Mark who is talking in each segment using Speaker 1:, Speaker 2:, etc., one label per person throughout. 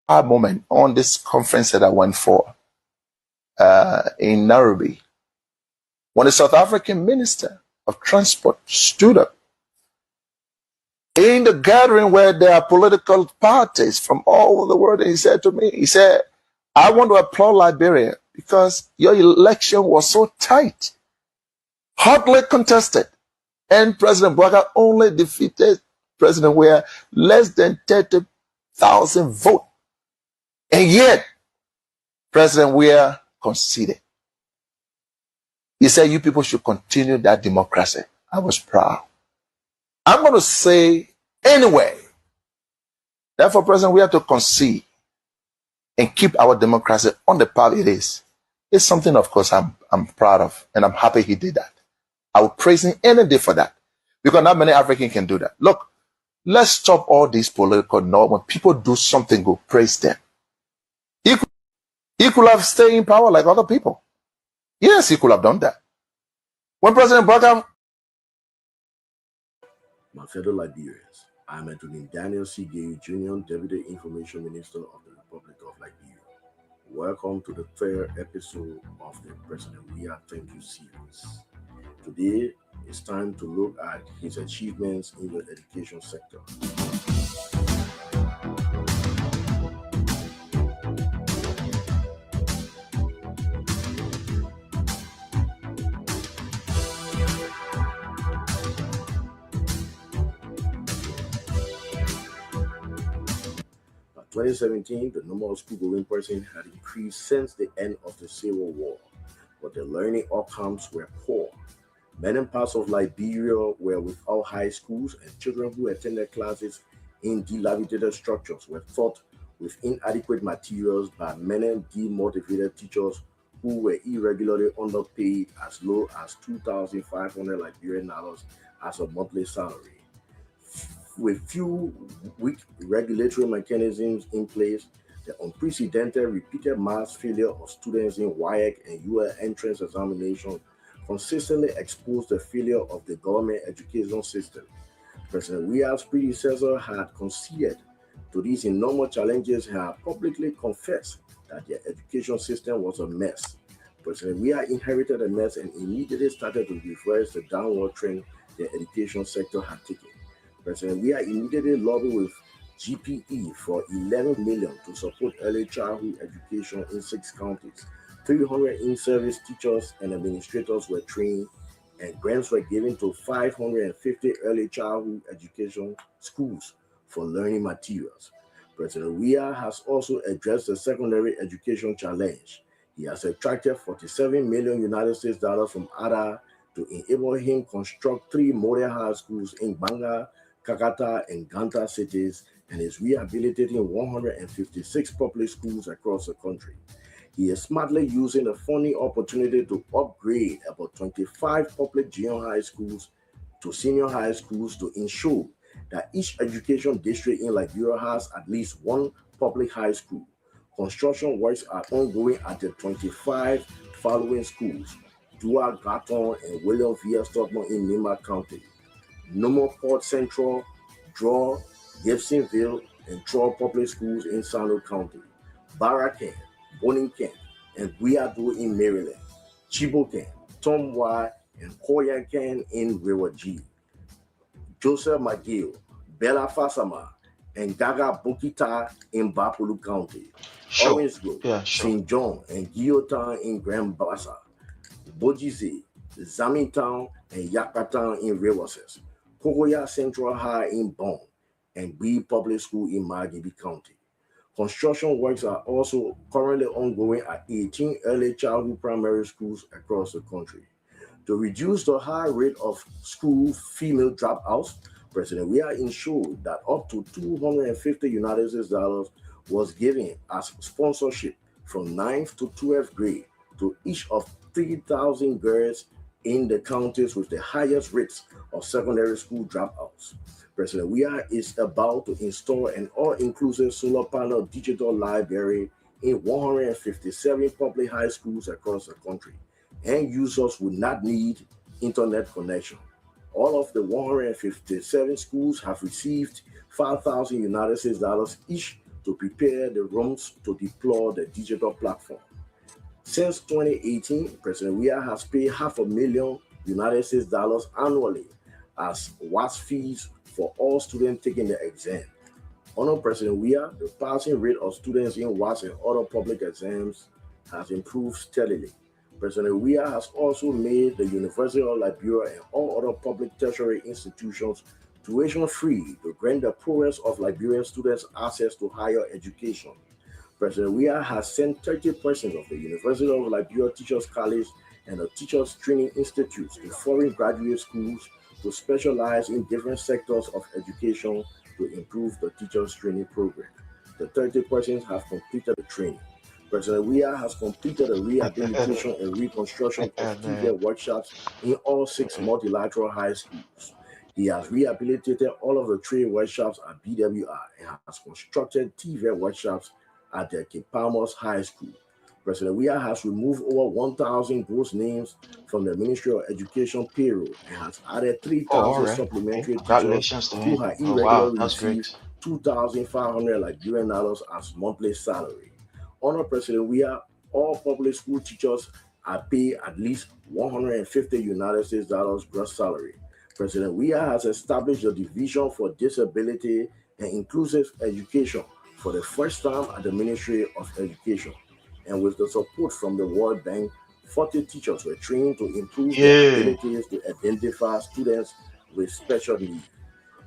Speaker 1: moment on this conference that I went for in Nairobi, when the South African Minister of Transport stood up in the gathering where there are political parties from all over the world, and he said to me, he said, I want to applaud Liberia because your election was so tight, hotly contested, and President Boakai only defeated President Weah less than 30,000 votes. And yet, President Weah conceded. He said, you people should continue that democracy. I was proud. I'm going to say anyway, therefore, President, we have to concede and keep our democracy on the path it is. It's something, of course, I'm proud of, and I'm happy he did that. I would praise him any day for that, because not many Africans can do that. Look, let's stop all these political norms. When people do something good, praise them. He could have stayed in power like other people. Yes, he could have done that. When President Boakai...
Speaker 2: My fellow Liberians, I'm Anthony Daniel C. Gay Jr., Deputy Information Minister of the Republic of Liberia. Welcome to the third episode of the President Weah Thank You series. Today, it's time to look at his achievements in the education sector. In 2017, the number of school-going persons had increased since the end of the Civil War, but the learning outcomes were poor. Many parts of Liberia were without high schools, and children who attended classes in dilapidated structures were taught with inadequate materials by many demotivated teachers who were irregularly underpaid as low as 2,500 Liberian dollars as a monthly salary. With few weak regulatory mechanisms in place, the unprecedented repeated mass failure of students in WAEC and UL entrance examination consistently exposed the failure of the government education system. President Weah's predecessor had conceded to these enormous challenges and had publicly confessed that the education system was a mess. President Weah inherited a mess and immediately started to reverse the downward trend the education sector had taken. President Weah immediately lobbied with GPE for $11 million to support early childhood education in 6 counties. 300 in-service teachers and administrators were trained, and grants were given to 550 early childhood education schools for learning materials. President Weah has also addressed the secondary education challenge. He has attracted $47 million United States dollars from ADA to enable him construct 3 model high schools in Banga, Kakata, and Ganta cities, and is rehabilitating 156 public schools across the country. He is smartly using the funding opportunity to upgrade about 25 public junior high schools to senior high schools to ensure that each education district in Liberia has at least 1 public high school. Construction works are ongoing at the 25 following schools: Dua Gatton and William V. Stockman in Nima County, Nomo Port Central, Draw, Gibsonville, and Troy Public Schools in Sano County, Barakan, Bonington, and Guiado in Maryland, Chibokan, Tomwa, and Koyankan in Rewaji, Joseph McGill, Bella Fasama, and Gaga Bukita in Bapulu County, Orange Grove, St. John, and Guillotin in Grand Bassa, Bojize, Zamintown, and Yakatan in Rewases, Kokoya Central High in Bonn, and Bee Public School in Margibi County. Construction works are also currently ongoing at 18 early childhood primary schools across the country. To reduce the high rate of school female dropouts, President Weah ensured that up to $250 United States dollars was given as sponsorship from 9th to 12th grade to each of 3,000 girls in the counties with the highest rates of secondary school dropouts. President Weah is about to install an all-inclusive solar panel digital library in 157 public high schools across the country, and users will not need internet connection. All of the 157 schools have received $5,000 United States dollars each to prepare the rooms to deploy the digital platform. Since 2018, President Weah has paid $500,000 United States annually as WAS fees for all students taking the exam. Under President Weah, the passing rate of students in WAS and other public exams has improved steadily. President Weah has also made the University of Liberia and all other public tertiary institutions tuition-free to grant the poorest of Liberian students access to higher education. President Weah has sent 30% of the University of Liberia Teachers College and the Teachers Training Institutes to foreign graduate schools to specialize in different sectors of education to improve the teachers training program. The 30% have completed the training. President Weah has completed the rehabilitation and reconstruction of TVET workshops in all 6 multilateral high schools. He has rehabilitated all of the trade workshops at BWI and has constructed TVET workshops at the Kipamos High School. President Weah has removed over 1,000 gross names from the Ministry of Education payroll and has added 3,000 supplementary teachers who have irregularly received $2,500 Liberian as monthly salary. Under President Weah, all public school teachers are paid at least $150 United States gross salary. President Weah has established the Division for Disability and Inclusive Education for the first time at the Ministry of Education. And with the support from the World Bank, 40 teachers were trained to improve their abilities to identify students with special needs.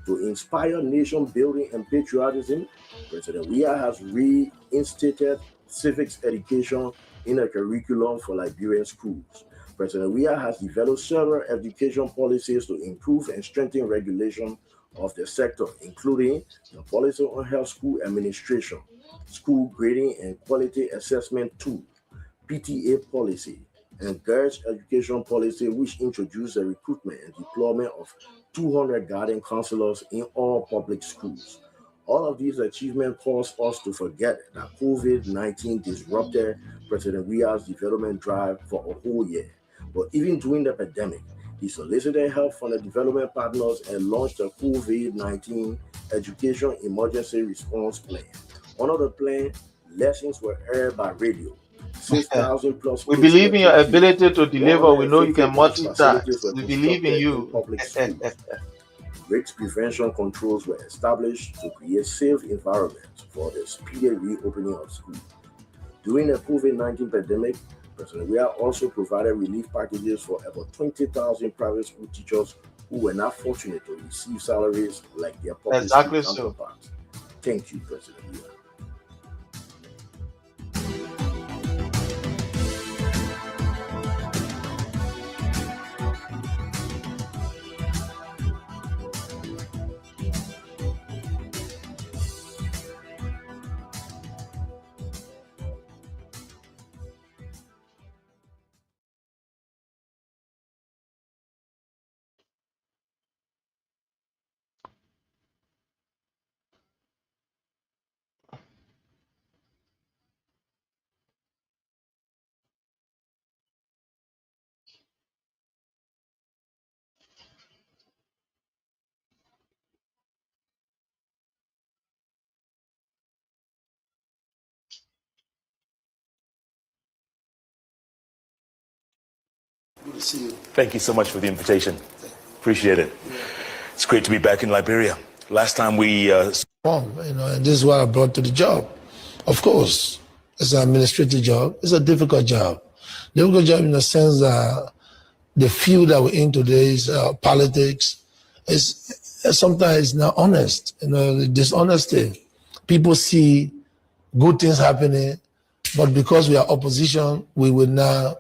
Speaker 2: To inspire nation building and patriotism, President Weah has reinstated civics education in a curriculum for Liberian schools. President Weah has developed several education policies to improve and strengthen regulation of the sector, including the policy on health school administration, school grading and quality assessment tool, PTA policy, and girls education policy, which introduced the recruitment and deployment of 200 guardian counselors in all public schools. All of these achievements cause us to forget that COVID-19 disrupted President Weah's development drive for a whole year. But even during the pandemic, he solicited help from the development partners and launched a COVID-19 Education Emergency Response Plan. Under the plan, lessons were aired by radio. 6,000 plus.
Speaker 3: We believe in your ability to deliver. We know you can multitask. We believe in you.
Speaker 2: Public schools. Risk prevention controls were established to create safe environments for the speedy reopening of schools. During the COVID-19 pandemic, President Weah also provided relief packages for about 20,000 private school teachers who were not fortunate to receive salaries like their public school counterparts. Thank you, President Weah.
Speaker 4: Good to see you.
Speaker 5: Thank you so much for the invitation. Appreciate it. It's great to be back in Liberia. Last time we...
Speaker 4: and this is what I brought to the job. Of course, it's an administrative job. It's a difficult job. Difficult job in the sense that the field that we're in today is politics. Sometimes not honest. The dishonesty. People see good things happening, but because we are opposition, we will not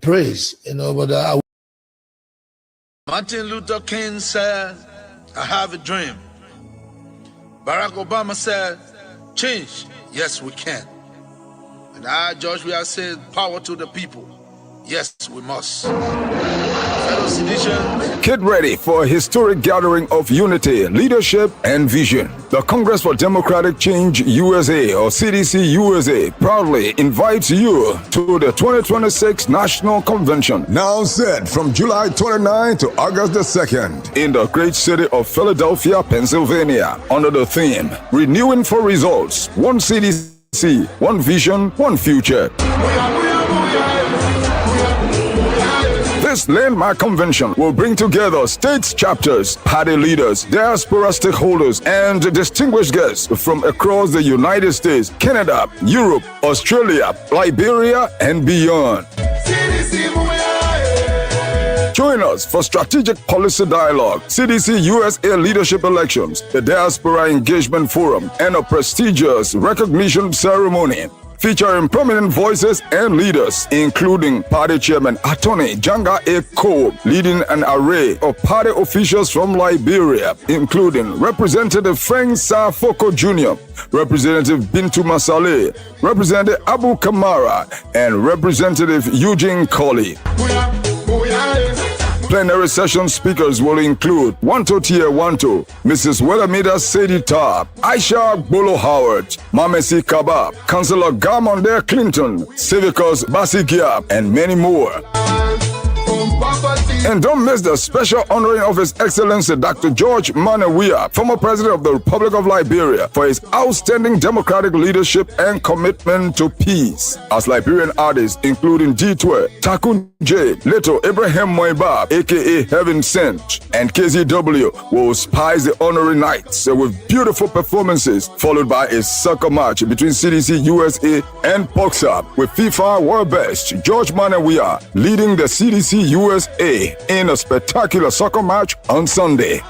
Speaker 4: praise. But
Speaker 6: Martin Luther King said, "I have a dream." Barack Obama said, "Change, yes we can." And I, George Weah, said, "Power to the people, yes we must." fellow citizens.
Speaker 7: Get ready for a historic gathering of unity, leadership, and vision. The Congress for Democratic Change USA, or CDC USA, proudly invites you to the 2026 National Convention, now set from July 29 to August the 2nd, in the great city of Philadelphia, Pennsylvania, under the theme, Renewing for Results, One CDC, One Vision, One Future. This landmark convention will bring together states chapters, party leaders, diaspora stakeholders, and distinguished guests from across the United States, Canada, Europe, Australia, Liberia, and beyond. Join us for strategic policy dialogue, CDC USA leadership elections, the Diaspora Engagement Forum, and a prestigious recognition ceremony featuring prominent voices and leaders, including Party Chairman Attorney Janga A. Cole, leading an array of party officials from Liberia, including Representative Frank Safoko Jr., Representative Bintu Masale, Representative Abu Kamara, and Representative Eugene Colley. Plenary session speakers will include Wanto Tie Wanto, Mrs. Willamida Sedita, Aisha Bolo Howard, Mamesi Kaba, Councillor Gamonde Clinton, Civicus Basigia, and many more. And don't miss the special honoring of His Excellency Dr. George Weah, former President of the Republic of Liberia, for his outstanding democratic leadership and commitment to peace. As Liberian artists, including D12, Takun J, Leto Abraham Moiba, aka Heaven Sent, and KZW, will spice the honoring nights with beautiful performances, followed by a soccer match between CDC USA and Boxer, with FIFA World Best George Weah leading the CDC USA in a spectacular soccer match on Sunday.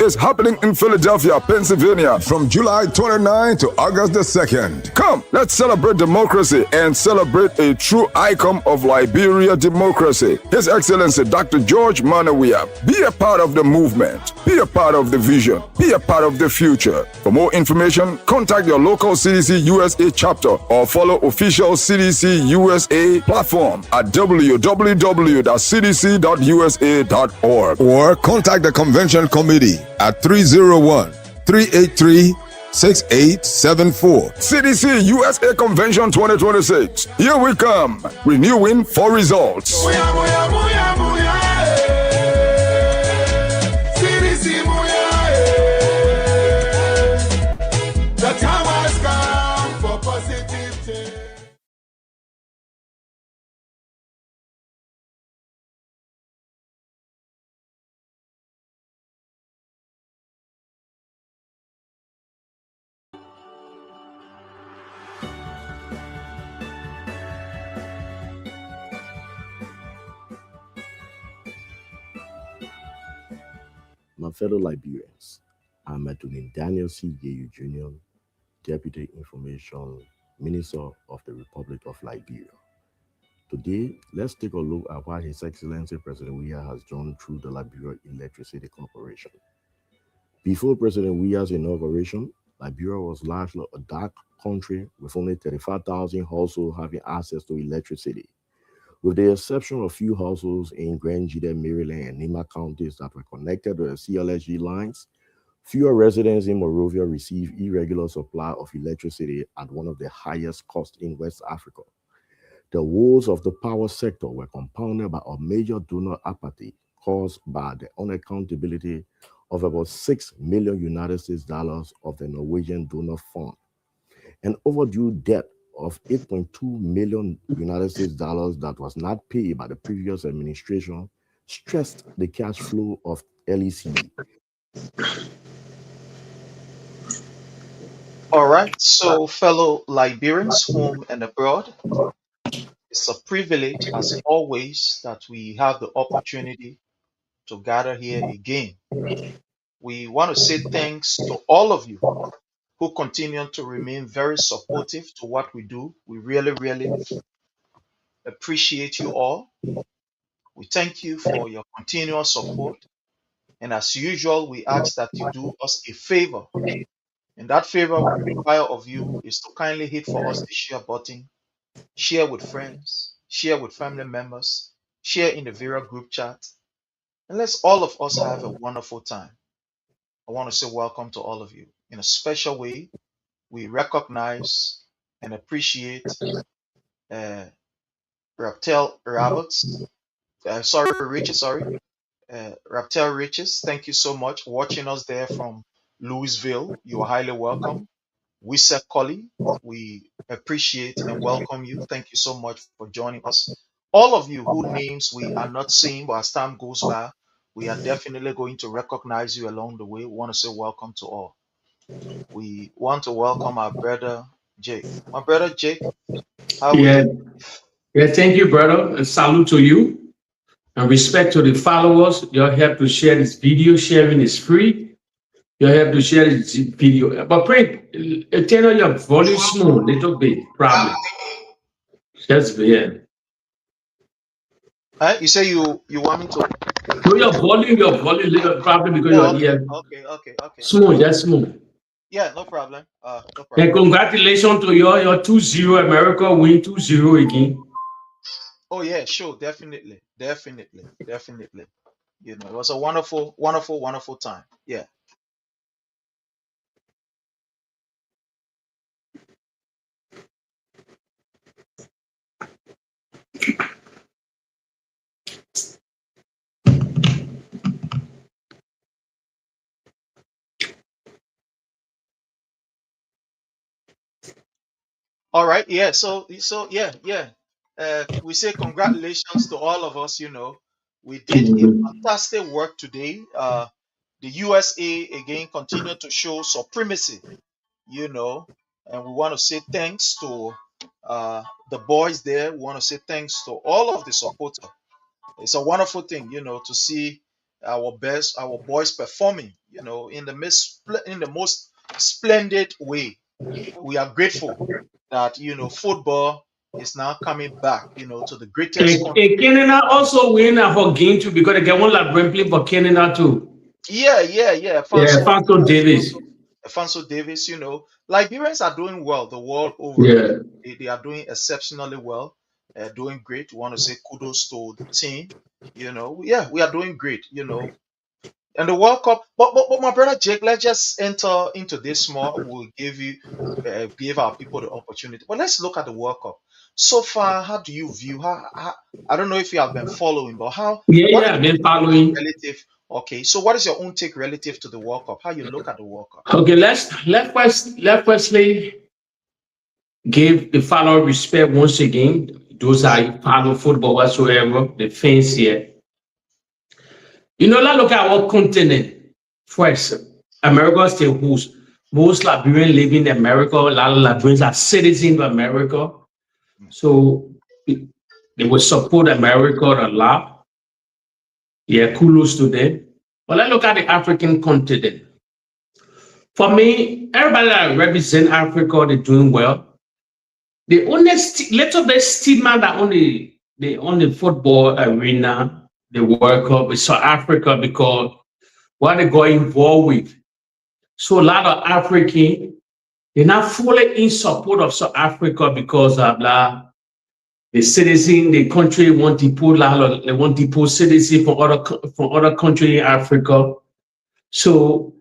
Speaker 7: It's happening in Philadelphia, Pennsylvania from July 29 to August the 2nd. Come, let's celebrate democracy and celebrate a true icon of Liberia democracy, His Excellency Dr. George Weah. Be a part of the movement, be a part of the vision, be a part of the future. For more information, contact your local CDC USA chapter or follow official CDC USA platform at www.cdc.usa.org or contact the convention committee at 301-383-6874. CDC USA Convention 2026. Here we come, renewing for results.
Speaker 8: The time has come for positive change.
Speaker 2: My fellow Liberians, I'm Attorney Daniel C. Yeyu Jr., Deputy Information Minister of the Republic of Liberia. Today, let's take a look at what His Excellency President Weah has done through the Liberia Electricity Corporation. Before President Weah's inauguration, Liberia was largely a dark country with only 35,000 households having access to electricity. With the exception of few households in Grand Jide, Maryland, and Nima counties that were connected to the CLSG lines, fewer residents in Monrovia receive irregular supply of electricity at one of the highest costs in West Africa. The woes of the power sector were compounded by a major donor apathy caused by the unaccountability of about $6 million United States dollars of the Norwegian donor fund, an overdue debt of $8.2 million United States dollars that was not paid by the previous administration stressed the cash flow of LEC.
Speaker 3: All right, so fellow Liberians, home and abroad, it's a privilege as always that we have the opportunity to gather here again. We want to say thanks to all of you who continue to remain very supportive to what we do. We really, really appreciate you all. We thank you for your continuous support. And as usual, we ask that you do us a favor. And that favor we require of you is to kindly hit for us the share button, share with friends, share with family members, share in the various group chat, and let's all of us have a wonderful time. I want to say welcome to all of you. In a special way, we recognize and appreciate Raptel Roberts. Raptel Riches. Thank you so much for watching us there from Louisville. You are highly welcome. Wisa Colley, we appreciate and welcome you. Thank you so much for joining us. All of you whose names we are not seeing, but as time goes by, we are definitely going to recognize you along the way. We want to say welcome to all. We want to welcome our brother Jake. My brother Jake, how are you?
Speaker 9: Yeah, thank you, brother. And salute to you. And respect to the followers. Your help to share this video. Sharing is free. Your help to share this video. But pray, turn on your volume small, little bit, probably. Just yeah.
Speaker 3: You say you want me to?
Speaker 9: So your volume little, probably because you're
Speaker 3: okay.
Speaker 9: Small, just small.
Speaker 3: Yeah, no problem. No problem.
Speaker 9: And congratulations to your 2-0 America win 2-0 again.
Speaker 3: Oh yeah, sure, definitely. You know, it was a wonderful time. Yeah. All right. Yeah. So yeah. We say congratulations to all of us. You know, we did a fantastic work today. The USA again continued to show supremacy. You know, and we want to say thanks to the boys there. We want to say thanks to all of the supporters. It's a wonderful thing, you know, to see our boys performing, you know, in the most splendid way. We are grateful that, you know, football is now coming back, you know, to the greatest country.
Speaker 9: Canada also win for game too because they get one like play for Canada too.
Speaker 3: Yeah.
Speaker 9: Alfonso Davis.
Speaker 3: Alfonso Davis, you know, Liberians are doing well the world over.
Speaker 9: Yeah.
Speaker 3: They are doing exceptionally well, doing great. We want to say kudos to the team. You know, yeah, we are doing great, you know. And the World Cup, but my brother Jake, let's just enter into this more. We'll give our people the opportunity. But let's look at the World Cup. So far, how do you view how I don't know if you have been following, but how
Speaker 9: I've been following.
Speaker 3: Relative. Okay, so what is your own take relative to the World Cup? How you look at the World Cup?
Speaker 9: Okay, let's firstly give the follower respect once again. Those that follow football whatsoever, the fans here. You know, let's look at our continent first. America still hosts most Liberians live in America. A lot of Liberians are citizens of America, so they will support America a lot. Yeah, kudos to them. But let's look at the African continent. For me, everybody that represent Africa, they're doing well. The only little bit stigma that on the football arena, the World Cup is South Africa because what they got involved with. So a lot of Africans, they're not fully in support of South Africa because of the citizen, the country want to put citizens from other countries in Africa. So,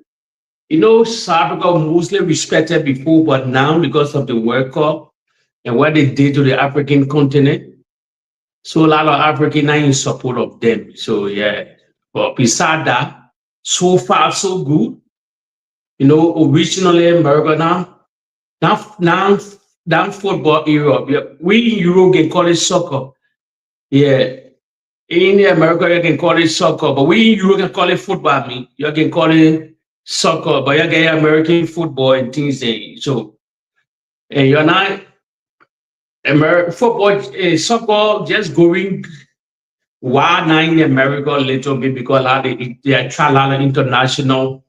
Speaker 9: you know, South Africa mostly respected before, but now because of the World Cup and what they did to the African continent, so a lot of Africans are in support of them. So yeah, but besides that, so far so good. You know, originally America now football Europe. Yeah. We in Europe can call it soccer. Yeah. In America you can call it soccer, but we in Europe can call it football. I mean, you can call it soccer, but you get American football and things there. So and you're not football, soccer just going wild now in America a little bit because they attract a lot of international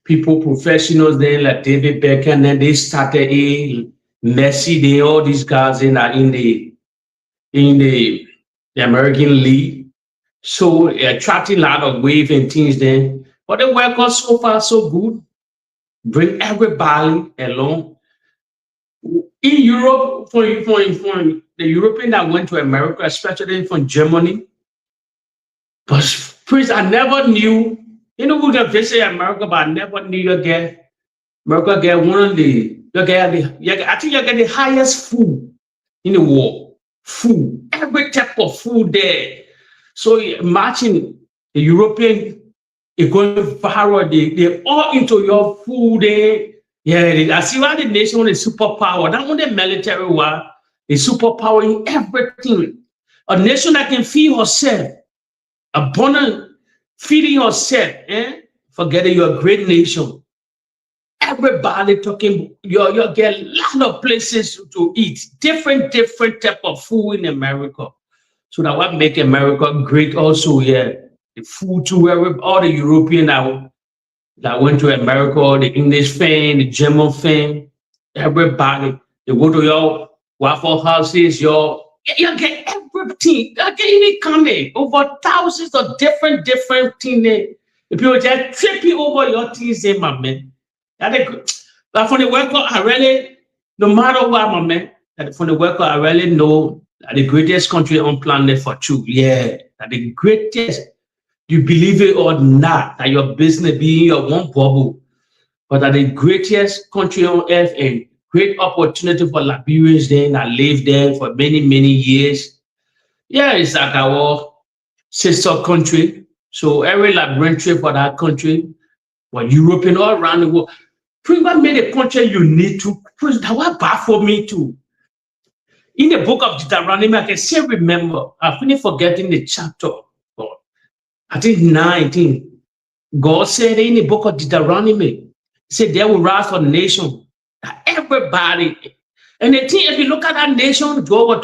Speaker 9: people, professionals then like David Beckham, and then they started Messi, they all these guys in the American League. So attracting a lot of wave and things then. But the World Cup so far so good. Bring everybody along. In Europe, for the European that went to America, especially from Germany, but Prince, I never knew, you know, we can visit America, but I never knew America get one of the, I think you get the highest food in the world. Food, every type of food there. So imagine the European is going viral, they all into your food there. Yeah, I see why the nation is superpower, not only military war, the superpower in everything. A nation that can feed herself, abundant, feeding herself, forgetting you're a great nation. Everybody talking, you get a lot of places to eat, different type of food in America. So that what make America great also, yeah. The food too, all the European that went to America, the English fan, the German fan, everybody, they go to your Waffle Houses, you get everything, you get any kind over thousands of different things. The people just tripping over your things, my man. But from the worker, I really, no matter what, my man, from the worker, I really know that the greatest country on planet for true. Yeah, that the greatest, you believe it or not, that your business being your one bubble, but that the greatest country on earth and great opportunity for Liberians then that live there for many years. Yeah, it's like our sister country. So every Liberian trip for that country, or European all around the world, pretty much made a country you need to. That was bad for me too. In the book of Deuteronomy, I can still remember, I finished forgetting the chapter, I think 19. God said in the book of Deuteronomy, he said there will rise a nation, everybody. And the thing, if you look at that nation, God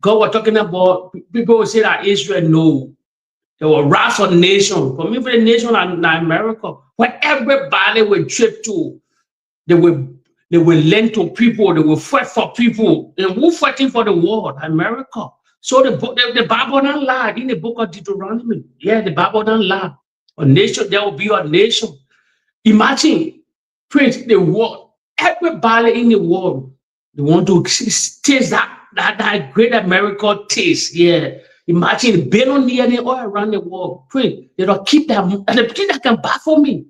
Speaker 9: was talking about, people will say that Israel, no. There will rise a nation. For me, for the nation in America, where everybody will trip to, they will lend to people, they will fight for people. And who fighting for the world? America. So the Bible don't lie in the book of Deuteronomy. Yeah, the Bible don't lie. A nation, there will be a nation. Imagine, Prince, the world, everybody in the world, they want to taste that great America taste. Yeah. Imagine billionaires all around the world. Prince, they don't keep that, and the thing that can buy for me.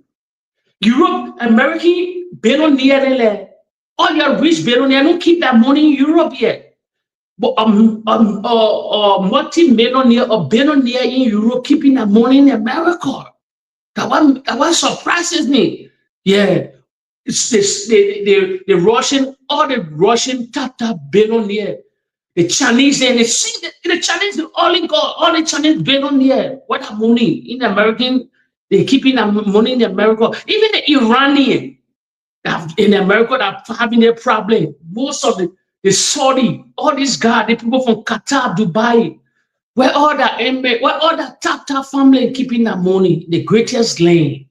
Speaker 9: Europe, American billionaires, all your rich billionaires don't keep that money in Europe yet. But multi-millionaire or billionaire in Europe keeping that money in America. That one surprises me. Yeah, it's the Russian, all the Russian top billionaire, the Chinese and the Chinese all the Chinese billionaire. What that money in American? They keeping that money in America. Even the Iranian in America that having their problem. Most of the Saudi, all these guys, the people from Qatar, Dubai, where all the top family keeping that money, the greatest land.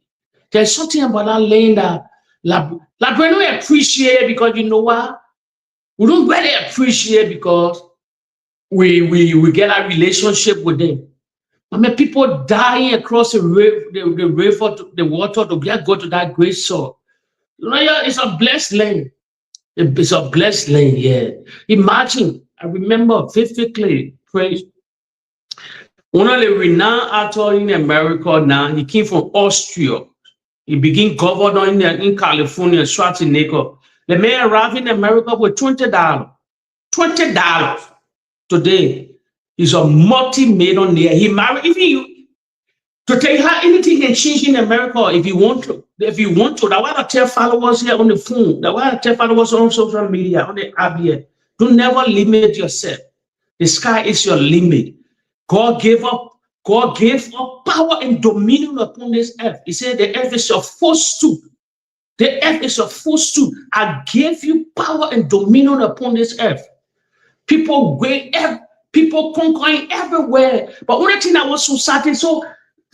Speaker 9: There's something about that land that we don't appreciate because you know what? We don't really appreciate because we get a relationship with them. I mean, people dying across the river, the water to go to that great soil. You know, it's a blessed land. It's a blessed land, yeah. Imagine, I remember vividly, praise. One of the renowned actors in America now, he came from Austria. He became governor in California, Schwarzenegger. The man arrived in America with $20. $20 today. He's a multi-millionaire. He married, to tell you how anything can change in America if you want to. If you want to, that's why I tell followers here on the phone, that's why I tell followers on social media, on the app here, do never limit yourself. The sky is your limit. God gave up power and dominion upon this earth. He said the earth is your footstool. The earth is your footstool. I gave you power and dominion upon this earth. People conquering everywhere. But only thing that was society so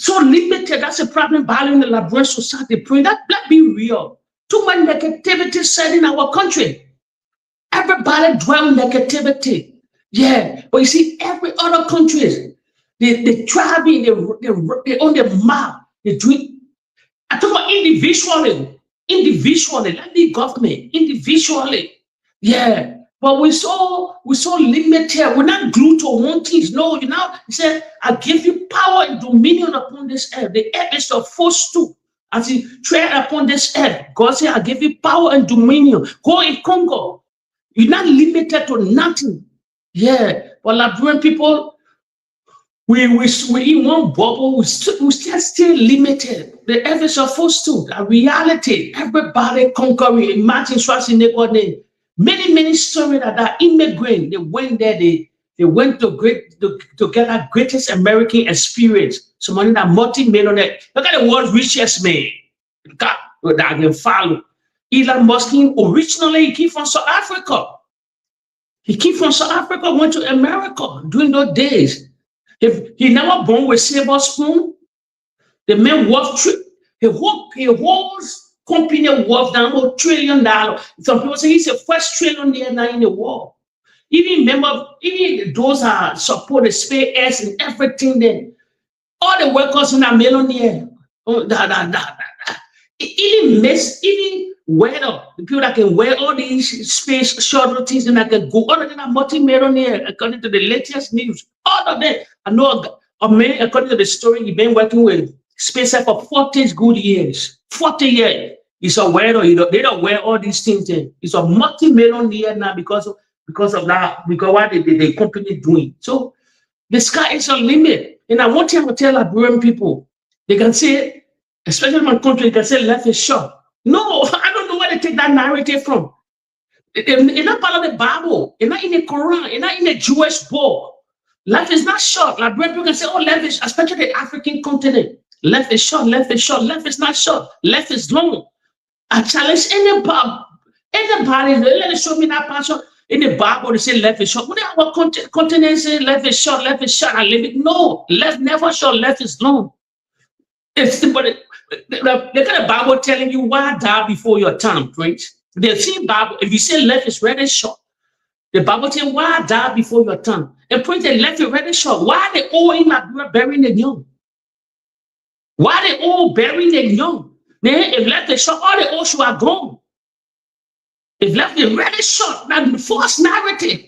Speaker 9: limited, that's a problem in the Liberian society. Pray that be real. Too much negativity said in our country. Everybody dwell negativity. Yeah, but you see, every other countries, they traveling, they on the map, they doing. I talk about individually, not the government, individually. Yeah. But we're so limited. We're not glued to one thing. No, you know, he said, I give you power and dominion upon this earth. The earth is your footstool. As he tread upon this earth, God said, I give you power and dominion. Go and conquer. You're not limited to nothing. Yeah. But Liberian people, we in one bubble, we still limited. The earth is your footstool. A reality. Everybody conquering. Imagine Schwarzenegger name. Many stories that are immigrant. They went there, they went to get that greatest American experience. Somebody that multi-millionaire. Look at the world's richest man. That can follow. Elon Musk originally he came from South Africa. He came from South Africa, went to America during those days. If he never born with silver spoon, the man worth he whole company worth down $1 trillion. Some people say he's the first trillionaire now in the world. Even those are support the SpaceX and everything. Then all the workers in a millionaire. Even weather, the people that can wear all these space shuttles and that can go, all of them are multi-millionaire according to the latest news. All of them. I know a man, according to the story, he's been working with SpaceX for 40 good years. 40 years. He's a wearer. They don't wear all these things. He's a multi-millionaire now because of that, because what the company doing. So the sky is a limit. And I want to tell Liberian people, they can say, especially in my country, they can say life is short. No, I don't know where they take that narrative from. It's not part of the Bible. It's not in the Quran. It's not in the Jewish book. Life is not short. Like people can say, oh, life is, especially the African continent. Life is short, life is short. Life is not short. Life is long. I challenge anybody, let it show me that passion. In the Bible, they say life is short. What our continent say life is short, I live it. No, life never short, life is long. It's but the kind of Bible telling you why die before your time, preach. The same Bible, if you say life is really short, the Bible tells why die before your time. And preach the life is really short. Why they all in Liberia burying the young? Why they all burying the young? Then if life is short, all the old should are gone. If life is really short, that's the false narrative.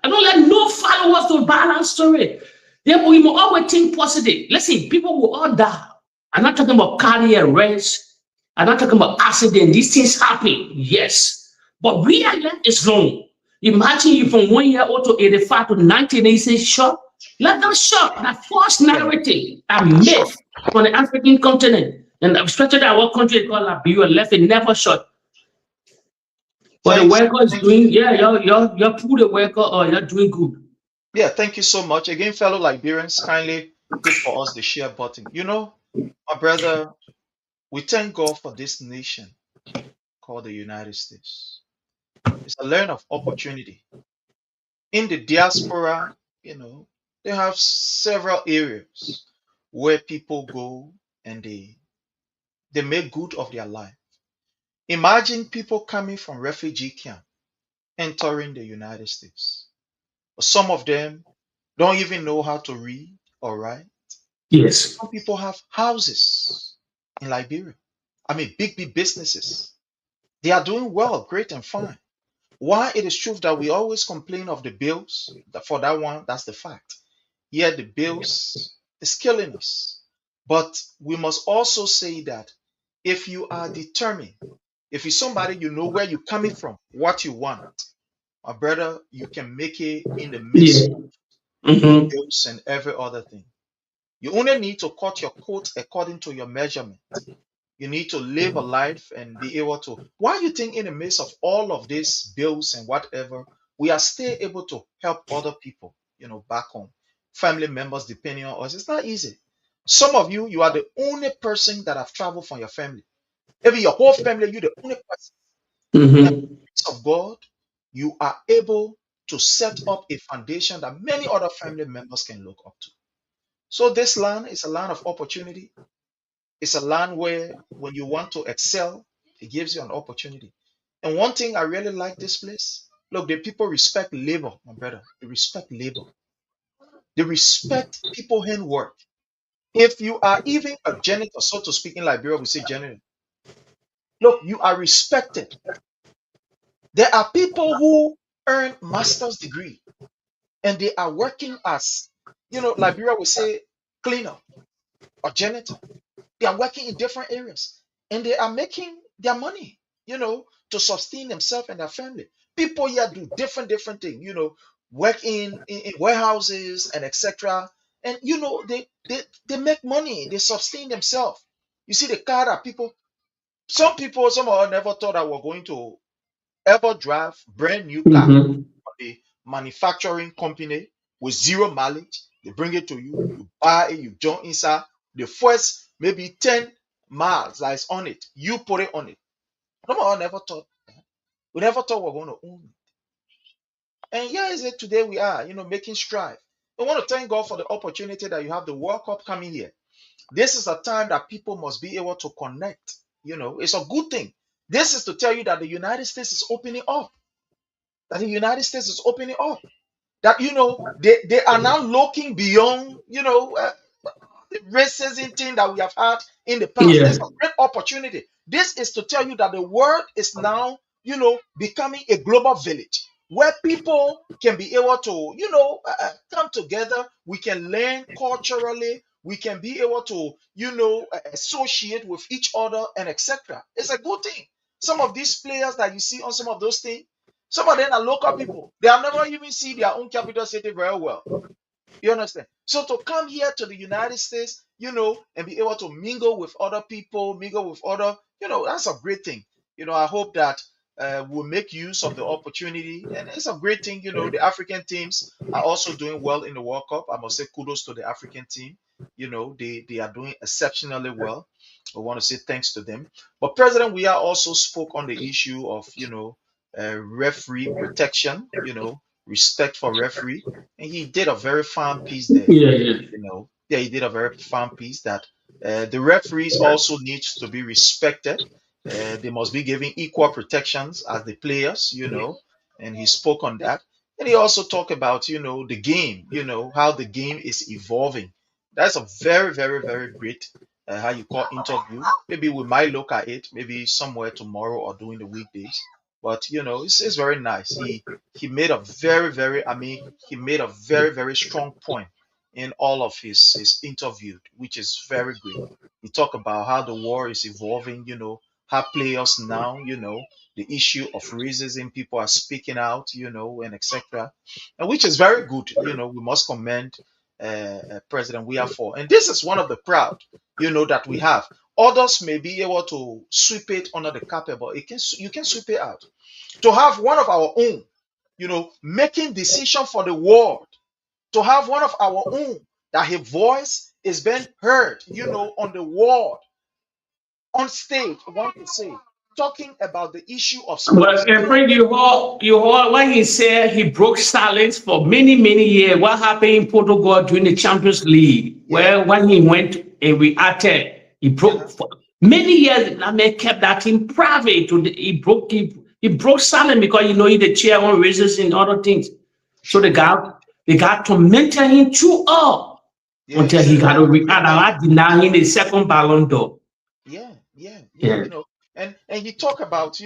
Speaker 9: I don't let no followers to balance story. Therefore, we must always think positive. Listen, people will all die. I'm not talking about cardiac arrest. I'm not talking about accident. These things happen, yes. But real life is long. Imagine you from 1 year old to 85 to 90, and they say short. Let them short. That false narrative, that myth from the African continent, and especially our country called Liberia, left it never short. But the worker is doing, you're poor the worker or you're doing good.
Speaker 3: Yeah, thank you so much. Again, fellow Liberians, kindly hit for us the share button. You know, my brother, we thank God for this nation called the United States. It's a land of opportunity. In the diaspora, you know, they have several areas where people go and they make good of their life. Imagine people coming from refugee camp entering the United States. But some of them don't even know how to read or write.
Speaker 9: Yes.
Speaker 3: Some people have houses in Liberia. I mean, big businesses. They are doing well, great and fine. Why it is true that we always complain of the bills, for that one, that's the fact. Yet the bills is killing us. But we must also say that if you are determined, if you're somebody, you know where you're coming from, what you want, my brother, you can make it in the midst of bills and every other thing. You only need to cut your coat according to your measurement. You need to live a life and be able to. Why do you think in the midst of all of these bills and whatever, we are still able to help other people, you know, back home, family members depending on us? It's not easy. Some of you, you are the only person that have traveled from your family. Maybe your whole family, you're the only person. And with the grace of God, you are able to set up a foundation that many other family members can look up to. So this land is a land of opportunity. It's a land where when you want to excel, it gives you an opportunity. And one thing I really like this place, look, the people respect labor, my brother. They respect labor. They respect people handwork. If you are even a janitor, so to speak, in Liberia, we say janitor. Look, you are respected. There are people who earn master's degree and they are working as, Liberia will say cleaner or janitor. They are working in different areas and they are making their money, to sustain themselves and their family. People here do different things, work in warehouses and etc. And they make money, they sustain themselves. You see the car that some people, some of us never thought that we're going to ever drive brand new car
Speaker 9: Mm-hmm.
Speaker 3: from the manufacturing company with zero mileage. They bring it to you, you buy it, you jump inside. The first maybe 10 miles that is on it, you put it on it. No one never thought. We never thought we were going to own it. And here is it today we are, making strive. I want to thank God for the opportunity that you have the World Cup coming here. This is a time that people must be able to connect. It's a good thing. This is to tell you that the United States is opening up. That the United States is opening up. That they are now looking beyond the racism thing that we have had in the past. This is
Speaker 9: Yeah.
Speaker 3: a great opportunity. This is to tell you that the world is now becoming a global village where people can be able to come together. We can learn culturally. We can be able to associate with each other and etc. It's a good thing. Some of these players that you see on some of those things, some of them are local people. They have never even seen their own capital city very well. You understand? So to come here to the United States, and be able to mingle with other people, mingle with other, that's a great thing. I hope that we'll make use of the opportunity, and it's a great thing. The African teams are also doing well in the World Cup. I must say kudos to the African team. They are doing exceptionally well. I want to say thanks to them. But President Weah also spoke on the issue of, referee protection, respect for referee, and he did a very fine piece there.
Speaker 9: Yeah, yeah.
Speaker 3: Yeah, he did a very fine piece that the referees also needs to be respected. They must be given equal protections as the players, and he spoke on that. And he also talked about, the game, how the game is evolving. That's a very, very, very great, how you call interview. Maybe we might look at it, maybe somewhere tomorrow or during the weekdays. But it's very nice. He made a very, very, he made a very, very strong point in all of his interview, which is very great. He talked about how the war is evolving, how players now, the issue of racism, people are speaking out, and etc. And which is very good. We must commend President Weah for. And this is one of the proud, that we have. Others may be able to sweep it under the carpet, but you can sweep it out. To have one of our own, making decision for the world, to have one of our own that his voice is being heard, on the world, on stage, I want to say, talking about the issue of
Speaker 9: Well,
Speaker 3: sports.
Speaker 9: friend, you heard when he said he broke silence for many, many years. What happened in Portugal during the Champions League?
Speaker 3: Yeah.
Speaker 9: Well, when he went and reacted, he broke for many years. I mean, kept that in private. He broke silence because he's the chair on racism and other things. So the guy tormented him too up
Speaker 3: Yeah,
Speaker 9: until he got to react. I deny him the second Ballon d'Or.
Speaker 3: Yeah.
Speaker 9: Yeah.
Speaker 3: And he talked about,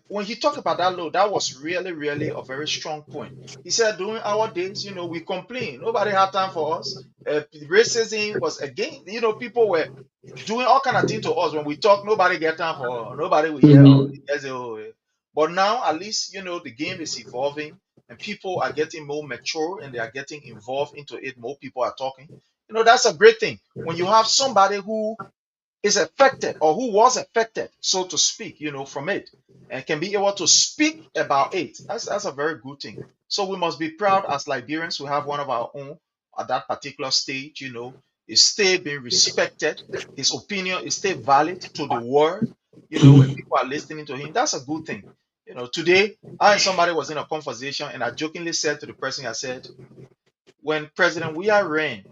Speaker 3: when he talked about that law, that was really, really a very strong point. He said during our days, we complain. Nobody had time for us. Racism was again, people were doing all kind of things to us. When we talk, nobody get time for us. Nobody will hear us. But now, at least, the game is evolving and people are getting more mature and they are getting involved into it. More people are talking. That's a great thing. When you have somebody who is affected or who was affected, so to speak, from it, and can be able to speak about it. That's a very good thing. So we must be proud as Liberians. We have one of our own at that particular stage. Is still being respected. His opinion is still valid to the world. And people are listening to him. That's a good thing. Today, I and somebody was in a conversation, and I jokingly said to the person, I said, when President Weah ran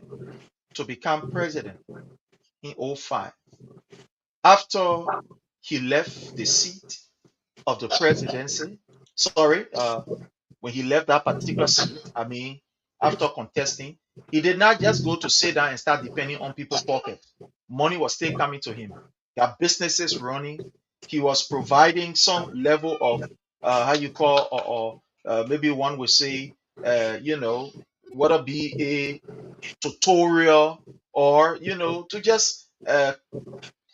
Speaker 3: to become president in 2005, after he left the seat of the presidency, when he left that particular seat, after contesting, he did not just go to sit down and start depending on people's pocket. Money was still coming to him. He had businesses running. He was providing some level of how you call, or maybe one would say, you know, whether be a tutorial or, you know, to just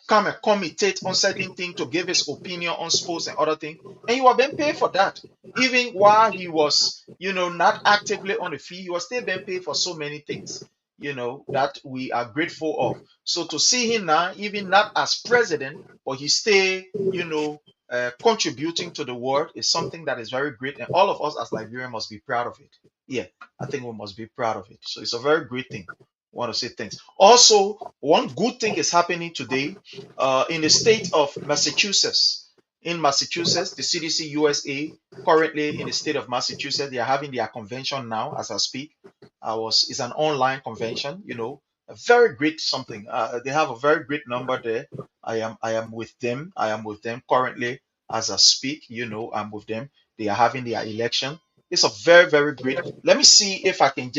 Speaker 3: come and commentate on certain things, to give his opinion on sports and other things, and you are being paid for that. Even while he was, you know, not actively on the field, he was still being paid for so many things, you know, that we are grateful of. So to see him now, even not as president, but he stay, you know, contributing to the world, is something that is very great, and all of us as Liberians must be proud of it. Yeah, I think we must be proud of it. So it's a very great thing. Want to say things. Also, one good thing is happening today in the state of Massachusetts. In Massachusetts, the CDC USA, currently in the state of Massachusetts, they are having their convention now as I speak. It's an online convention, you know, a very great something. They have a very great number there. I am with them. I am with them currently as I speak. You know, I'm with them. They are having their election. It's a very, very great. Let me see if I can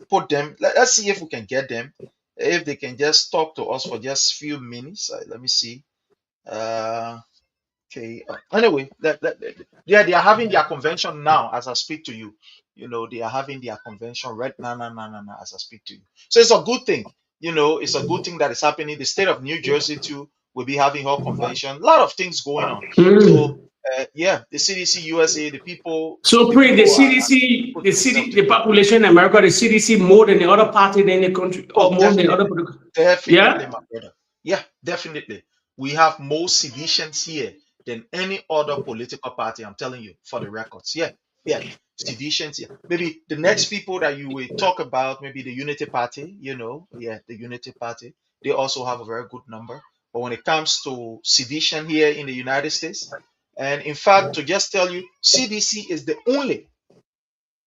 Speaker 3: put them. Let's see if we can get them. If they can just talk to us for just few minutes. Let me see. Okay. Anyway, they are having their convention now as I speak to you. You know, they are having their convention right now, as I speak to you. So it's a good thing. You know, it's a good thing that is happening. The state of New Jersey too will be having her convention. A lot of things going on. So yeah, the CDC USA, the people.
Speaker 9: So
Speaker 3: the
Speaker 9: pray the
Speaker 3: people
Speaker 9: CDC, the population in America, the CDC more than the other party in the country, or more than the other.
Speaker 3: Definitely,
Speaker 9: Yeah,
Speaker 3: my brother. Yeah, definitely. We have more seditions here than any other political party. I'm telling you, for the records. Yeah, yeah, seditions here. Maybe the next people that you will talk about, maybe the Unity Party. You know, yeah, the Unity Party. They also have a very good number. But when it comes to sedition here in the United States, and in fact, to just tell you, CDC is the only,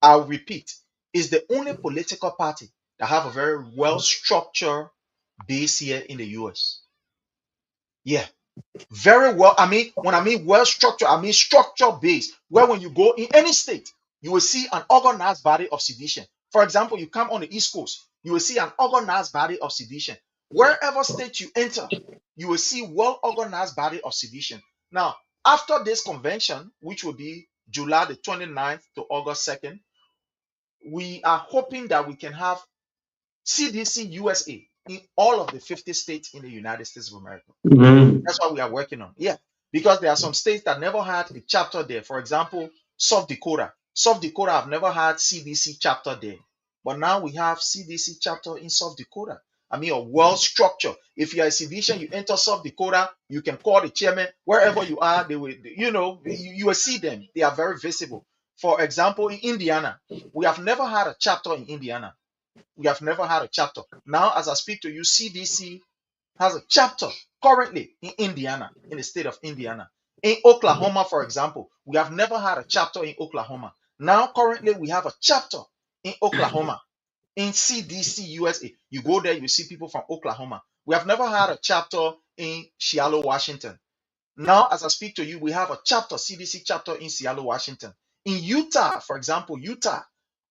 Speaker 3: I'll repeat, is the only political party that have a very well-structured base here in the US. Yeah, very well. I mean, when I mean well-structured, I mean structure-based, where when you go in any state, you will see an organized body of sedition. For example, you come on the East Coast, you will see an organized body of sedition. Wherever state you enter, you will see well-organized body of sedition. Now, after this convention, which will be July the 29th to August 2nd, we are hoping that we can have CDC USA in all of the 50 states in the United States of America. That's what we are working on. Yeah, because there are some states that never had a chapter there. For example, South Dakota. South Dakota have never had CDC chapter there. But now we have CDC chapter in South Dakota. I mean, a well structure. If you are a civilian, you enter South Dakota, you can call the chairman wherever you are. They will, you know, you will see them. They are very visible. For example, in Indiana, we have never had a chapter in Indiana. We have never had a chapter. Now, as I speak to you, CDC has a chapter currently in Indiana, in the state of Indiana. In Oklahoma, for example, we have never had a chapter in Oklahoma. Now, currently, we have a chapter in Oklahoma. In CDC USA, you go there, you see people from Oklahoma. We have never had a chapter in Seattle, Washington. Now, as I speak to you, we have a chapter, CDC chapter in Seattle, Washington. In Utah, for example, Utah,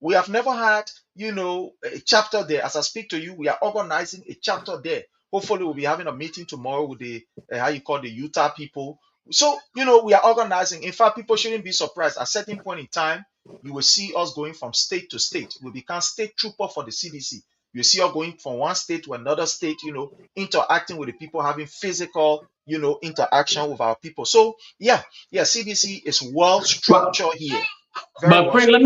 Speaker 3: we have never had, you know, a chapter there. As I speak to you, we are organizing a chapter there. Hopefully, we'll be having a meeting tomorrow with the, how you call the Utah people. So, you know, we are organizing. In fact, people shouldn't be surprised. At a certain point in time, you will see us going from state to state. We become state trooper for the CDC. You see us going from one state to another state, you know, interacting with the people, having physical, you know, interaction with our people. So, yeah, CDC is well structured here.
Speaker 9: But friend, let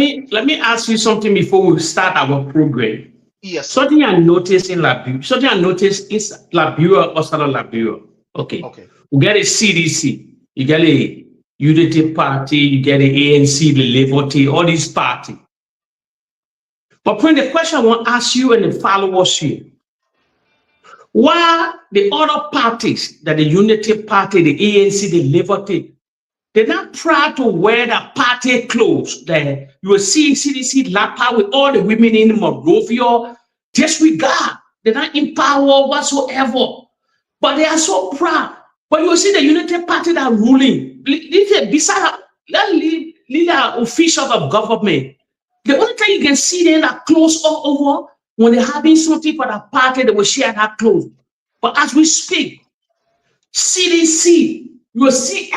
Speaker 9: me ask you something before we start our program.
Speaker 3: Yes.
Speaker 9: Something I noticed in Liberia. Something I noticed is Liberia or Southern Liberia. Okay. We get a CDC. You get a Unity Party. You get the ANC, the Liberty, all these parties. But friend, the question I want to ask you and the followers here: why the other parties, that the Unity Party, the ANC, the Liberty, they're not proud to wear the party clothes? That you will see CDC Lapa with all the women in Monrovia. Disregard. They're not in power whatsoever. But they are so proud. But you will see the Unity Party that are ruling. Besides the officials of government, the only time you can see them are clothes all over. When they're having something for the party, they will share that clothes. But as we speak, CDC, you will see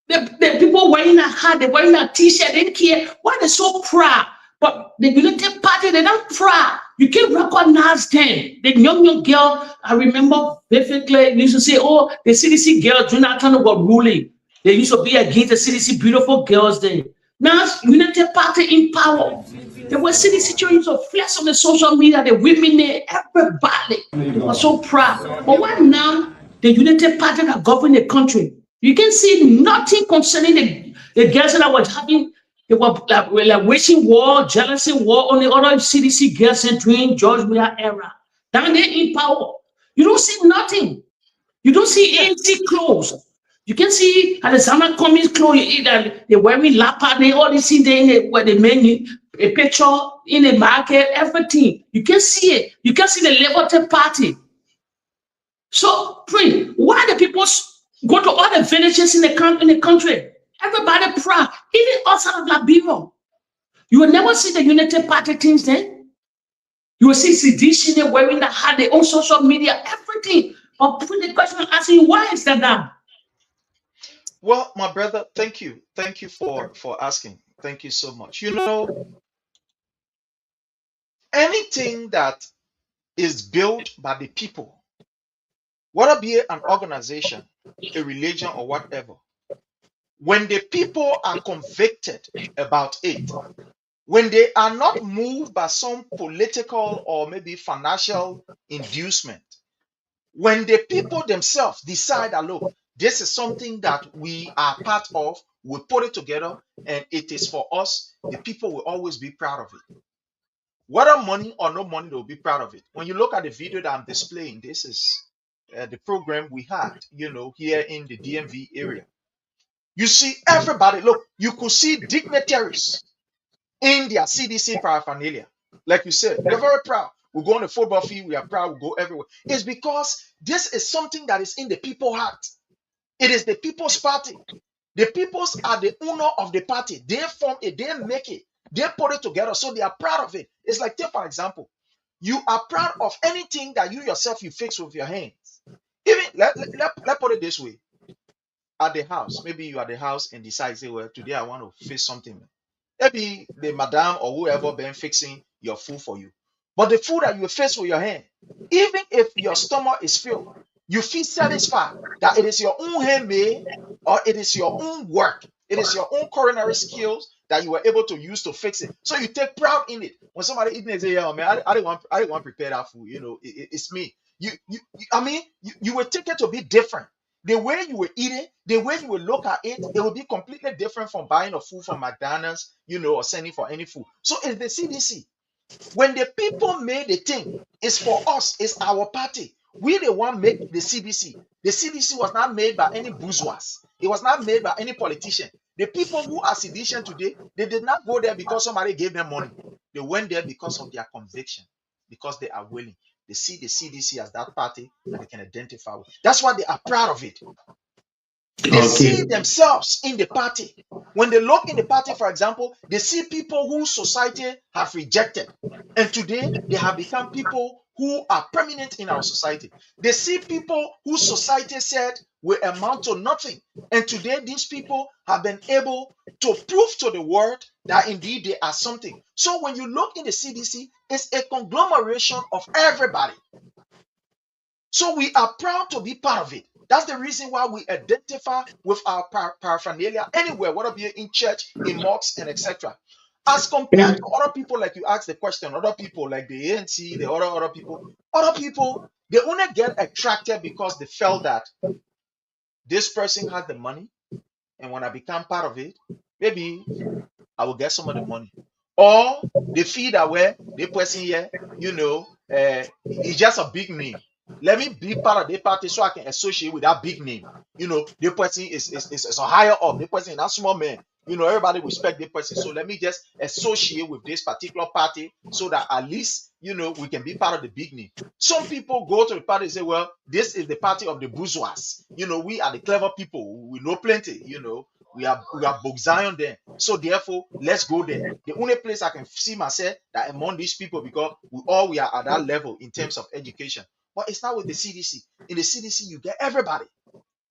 Speaker 9: The people wearing a hat, they're wearing a t-shirt, they don't care. Why they're so proud? But the United Party, they're not proud. You can't recognize them. The young girl, I remember vividly, used to say, oh, the CDC girls, Jonathan were ruling. They used to be against the CDC beautiful girls then. Now, United Party in power. They were CDC used to flex on the social media, the women there, everybody. They were so proud. But why now, the United Party that govern the country, you can see nothing concerning the girls that was having, they were like waging war, jealousy war on the other CDC girls during George Weah era. Down there in power, you don't see nothing. You don't see ANC clothes. You can see Alexander Cummings clothes. They're wearing lapa. They all see there where they made a picture in the market, everything. You can see it. You can see the Labour Party. So, why the people go to all the villages in the country? Everybody proud, even outside of Liberia. You will never see the United Party things then. You will see sedition, they wearing the hat, their own social media, everything. But the question I'm asking you, why is that now?
Speaker 3: Well, my brother, thank you. Thank you for asking. Thank you so much. You know, anything that is built by the people, whether be it an organization, a religion, or whatever, when the people are convicted about it, when they are not moved by some political or maybe financial inducement, when the people themselves decide that, look, this is something that we are part of, we put it together, and it is for us, the people will always be proud of it. Whether money or no money, they'll be proud of it. When you look at the video that I'm displaying, this is the program we had, here in the DMV area. You see everybody, look, you could see dignitaries in their CDC paraphernalia. Like you said, we're very proud. We go on the football field, we are proud, we go everywhere. It's because this is something that is in the people's heart. It is the people's party. The peoples are the owner of the party. They form it, they make it, they put it together, so they are proud of it. It's like, take for example, you are proud of anything that you yourself you fix with your hands. Even let put it this way. At the house, maybe you are at the house and decide, say, well, today I want to fix something. Maybe the madam or whoever been fixing your food for you. But the food that you fix with your hand, even if your stomach is filled, you feel satisfied that it is your own handmade or it is your own work. It is your own culinary skills that you were able to use to fix it. So you take pride in it. When somebody eating it, say, yeah, man, I didn't want to prepare that food. It's me. You will take it to be different. The way you will eat it, the way you will look at it, it will be completely different from buying a food from McDonald's, or sending for any food. So it's the CDC. When the people made the thing, it's for us, it's our party. We the one make the CDC. The CDC was not made by any bourgeois. It was not made by any politician. The people who are sedition today, they did not go there because somebody gave them money. They went there because of their conviction, because they are willing. They see the CDC as that party that they can identify with. That's why they are proud of it. They see themselves in the party. When they look in the party, for example, they see people who society have rejected. And today, they have become people who are permanent in our society. They see people who society said will amount to nothing. And today, these people have been able to prove to the world that indeed they are something. So when you look in the CDC, it's a conglomeration of everybody. So we are proud to be part of it. That's the reason why we identify with our paraphernalia anywhere, whether it be in church, in mosques, and etc. As compared to other people, like you asked the question, other people like the ANC, the other people, they only get attracted because they felt that this person has the money, and when I become part of it, maybe I will get some of the money. Or they feel that where the person here, it's just a big name. Let me be part of the party so I can associate with that big name. The person is a higher up. The person is not small man. Everybody respect the person. So let me just associate with this particular party so that at least, we can be part of the big name. Some people go to the party and say, well, this is the party of the bourgeois. We are the clever people. We know plenty, We are Bog Zion there. So therefore, let's go there. The only place I can see myself that among these people, because we are at that level in terms of education. But it's not with the CDC. In the CDC, you get everybody.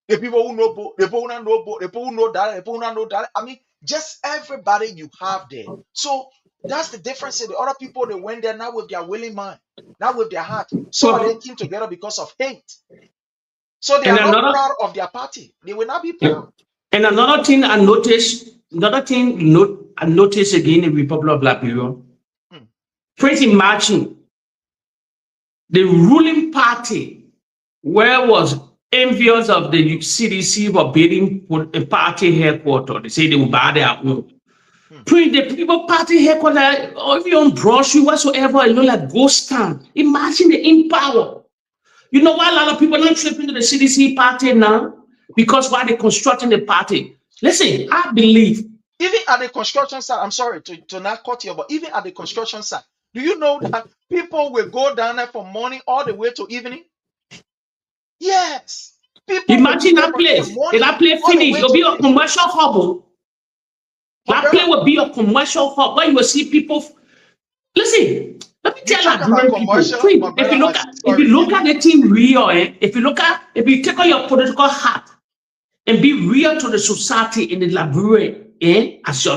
Speaker 3: The people who know both, the people who know both, the people who know that, the people who know that. I mean, just everybody you have there. So that's the difference. The other people, they went there not with their willing mind, not with their heart. Some of them came together because of hate. So they
Speaker 9: And
Speaker 3: are not
Speaker 9: another
Speaker 3: proud of their party. They will not be proud.
Speaker 9: and another thing I noticed, I noticed again in the Republic of Liberia, pretty much the ruling party, where was envious of the CDC for building a party headquarters. They say they will buy their own. The people party headquarters, or if you on brochure whatsoever, you know, like ghost town. Imagine the empower. You know why a lot of people not tripping to the CDC party now? Because why they constructing the party. Listen, I believe.
Speaker 3: Even at the construction site, I'm sorry to not cut you, but even at the construction site, do you know that people will go down there from morning all the way to evening? Yes. People
Speaker 9: imagine that place. If that place finish, it'll be a commercial hub. That place will be a commercial hub where you will see people. Listen, let me tell you, people. If you look at the thing real, if you take on your political hat and be real to the society in the Liberia, as a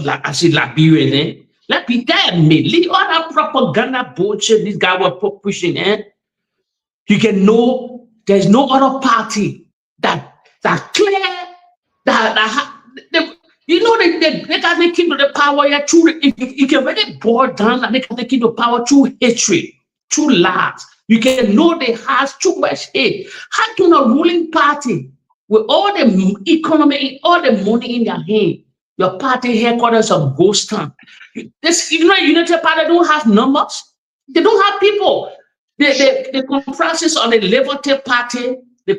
Speaker 9: Liberian, let me tell me, leave all that propaganda bullshit this guy was pushing, you can know there's no other party that clear you know they got the king to the power here through you can really boil down and they got the king to power through hatred, through lies. You can know they has too much hate. How can a ruling party with all the economy, all the money in their hand, your party headquarters of ghost town? This United Party don't have numbers, they don't have people. The comprises of the Liberty Party, the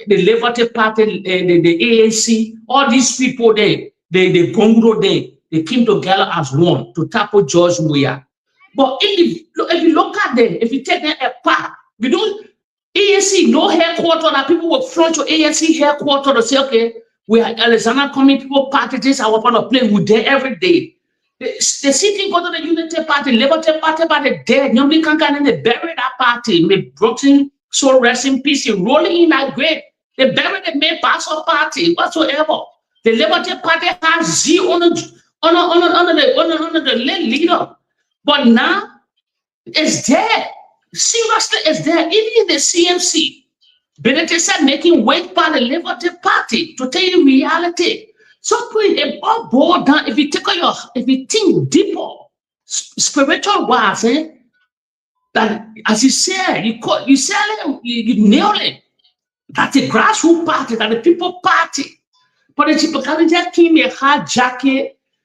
Speaker 9: Liberty Party, the ANC, all these people they Congo they came together as one to tackle George Weah. But if you look at them, if you take them apart, you don't ANC no headquarters that people will front to ANC headquarters to say, okay, we are Alexander coming people party this our part of play with there every day. The city go to the Unity Party, Liberty Party by the dead. Nobody can come and they bury that party. They broken so rest in peace, rolling in that grave. They bury the main pastor party whatsoever. The Liberty Party has zero under the leader. But now it's there. Seriously, it's there. Even the CMC, Benedict said making weight by the Liberty Party to tell you reality. So it all boiled down. If you think deeper, spiritual wise, that as you said, you nail it. That's a grassroots party, that the people party. But the people just came a hijack.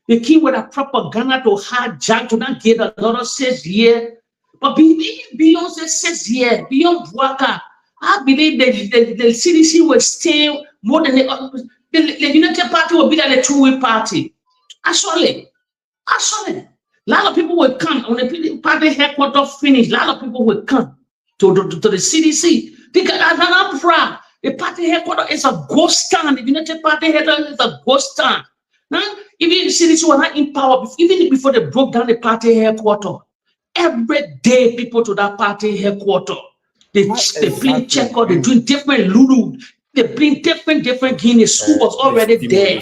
Speaker 9: They came with a propaganda to hijack to not get another 6 years. But beyond 6 years, beyond Boakai, I believe the CDC will stay more than the United Party will be like a two-way party. Actually, a lot of people will come when the party headquarters finish. A lot of people will come to the CDC. Because I'm proud. The party headquarters is a ghost town. The United Party headquarters is a ghost town. Now, even the CDC were not in power, even before they broke down the party headquarters. Every day, people to that party headquarters. They play checker. They doing different lulu. They bring different Guinness. School was already there.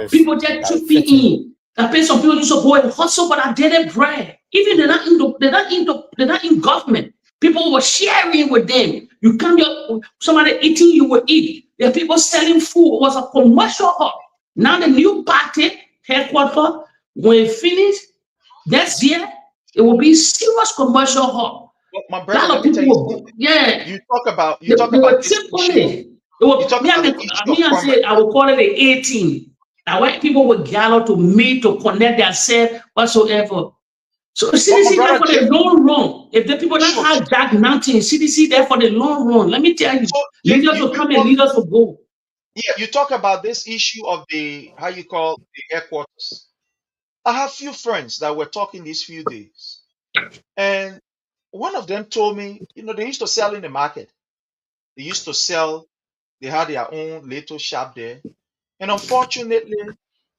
Speaker 9: People just chipping in. I pay some people used to go and hustle for that daily bread. Even they're not in government. People were sharing with them. You come here, somebody eating, you will eat. There are people selling food. It was a commercial hub. Now the new party headquarters, when it finish next year, it will be serious commercial hub.
Speaker 3: Well, my brother, let me tell you, you talk about this issue.
Speaker 9: I will call it the 18. Now, when people will gather to meet, to connect themselves, whatsoever. So CDC there for the long run. If the people don't have that nothing, CDC there for the long run. Let me tell you, leaders will come and leaders will go.
Speaker 3: Yeah, you talk about this issue of the headquarters. I have few friends that were talking these few days, and one of them told me, they used to sell in the market. They used to sell. They had their own little shop there, and unfortunately,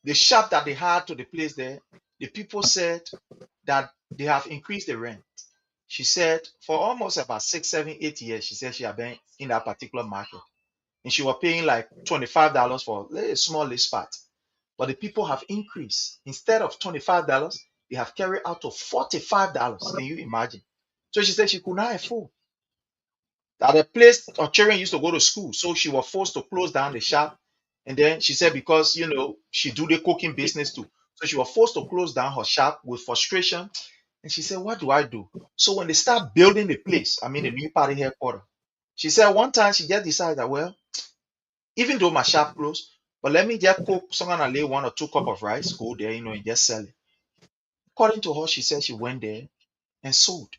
Speaker 3: the shop that they had to the place there, the people said that they have increased the rent. She said for almost about 6, 7, 8 years, she said she had been in that particular market. and she was paying like $25 for a small list part. But the people have increased. Instead of $25, they have carried out to $45. Can you imagine? So she said she could not afford. At the place her children used to go to school, so she was forced to close down the shop. And then she said because she do the cooking business too, so she was forced to close down her shop with frustration. And she said, "What do I do?" So when they start building the place, I mean the new party headquarters, she said one time she just decided that, well, even though my shop closed, but let me just cook someone and lay 1 or 2 cups of rice, go there, and just sell it. According to her, she said she went there and sold.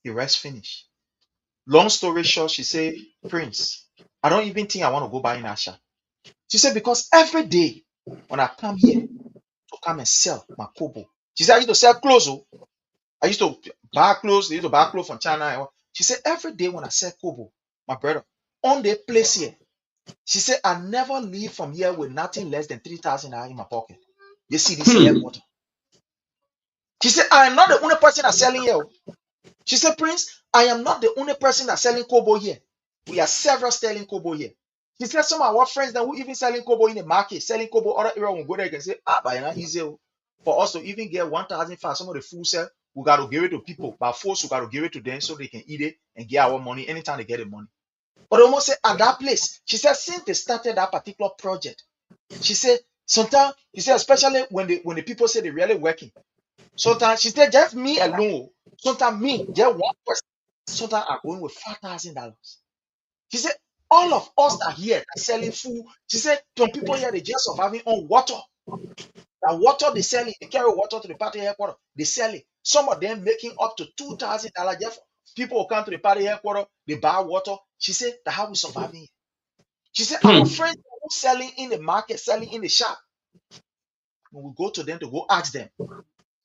Speaker 3: The rest finished. Long story short, she said, "Prince, I don't even think I want to go buy in our shop." She said, because every day when I come here to come and sell my kobo, she said, I used to sell clothes. I used to buy clothes. They used to buy clothes from China. She said, every day when I sell kobo, my brother, on the place here, she said, I never leave from here with nothing less than 3,000 naira in my pocket. You see this headquarters. She said, I am not the only person that's selling here. She said, Prince, I am not the only person that's selling kobo here. We are several selling kobo here. She said, some of our friends that who even selling kobo in the market, selling kobo other area will go there and say, but it's not easy for us to even get 1,005. Some of the food sell, we got to give it to people. By force, we got to give it to them so they can eat it and get our money anytime they get the money. But almost said at that place, she said, since they started that particular project, she said, sometimes, he said, especially when the people say they're really working. Sometimes she said, just me alone. Sometimes me, just one person. Sometimes I'm going with $5,000. She said, all of us that are here are selling food. She said, some people here, they just surviving on water. The water they sell it, they carry water to the party headquarters, they sell it. Some of them making up to $2,000. Just people will come to the party headquarters, they buy water. She said, that's how we surviving. She said, our friends are selling in the market, selling in the shop. When we go to them to go ask them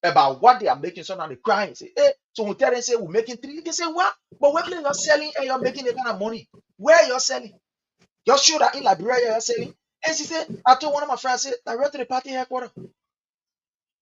Speaker 3: about what they are making, so now they cry and say, hey, so we tell them, say, we're making 3. They say, what? But where you're selling and you're making that kind of money? Where you're selling? You're sure that in Liberia you're selling? And she said, I told one of my friends, I said, I went to the party headquarters.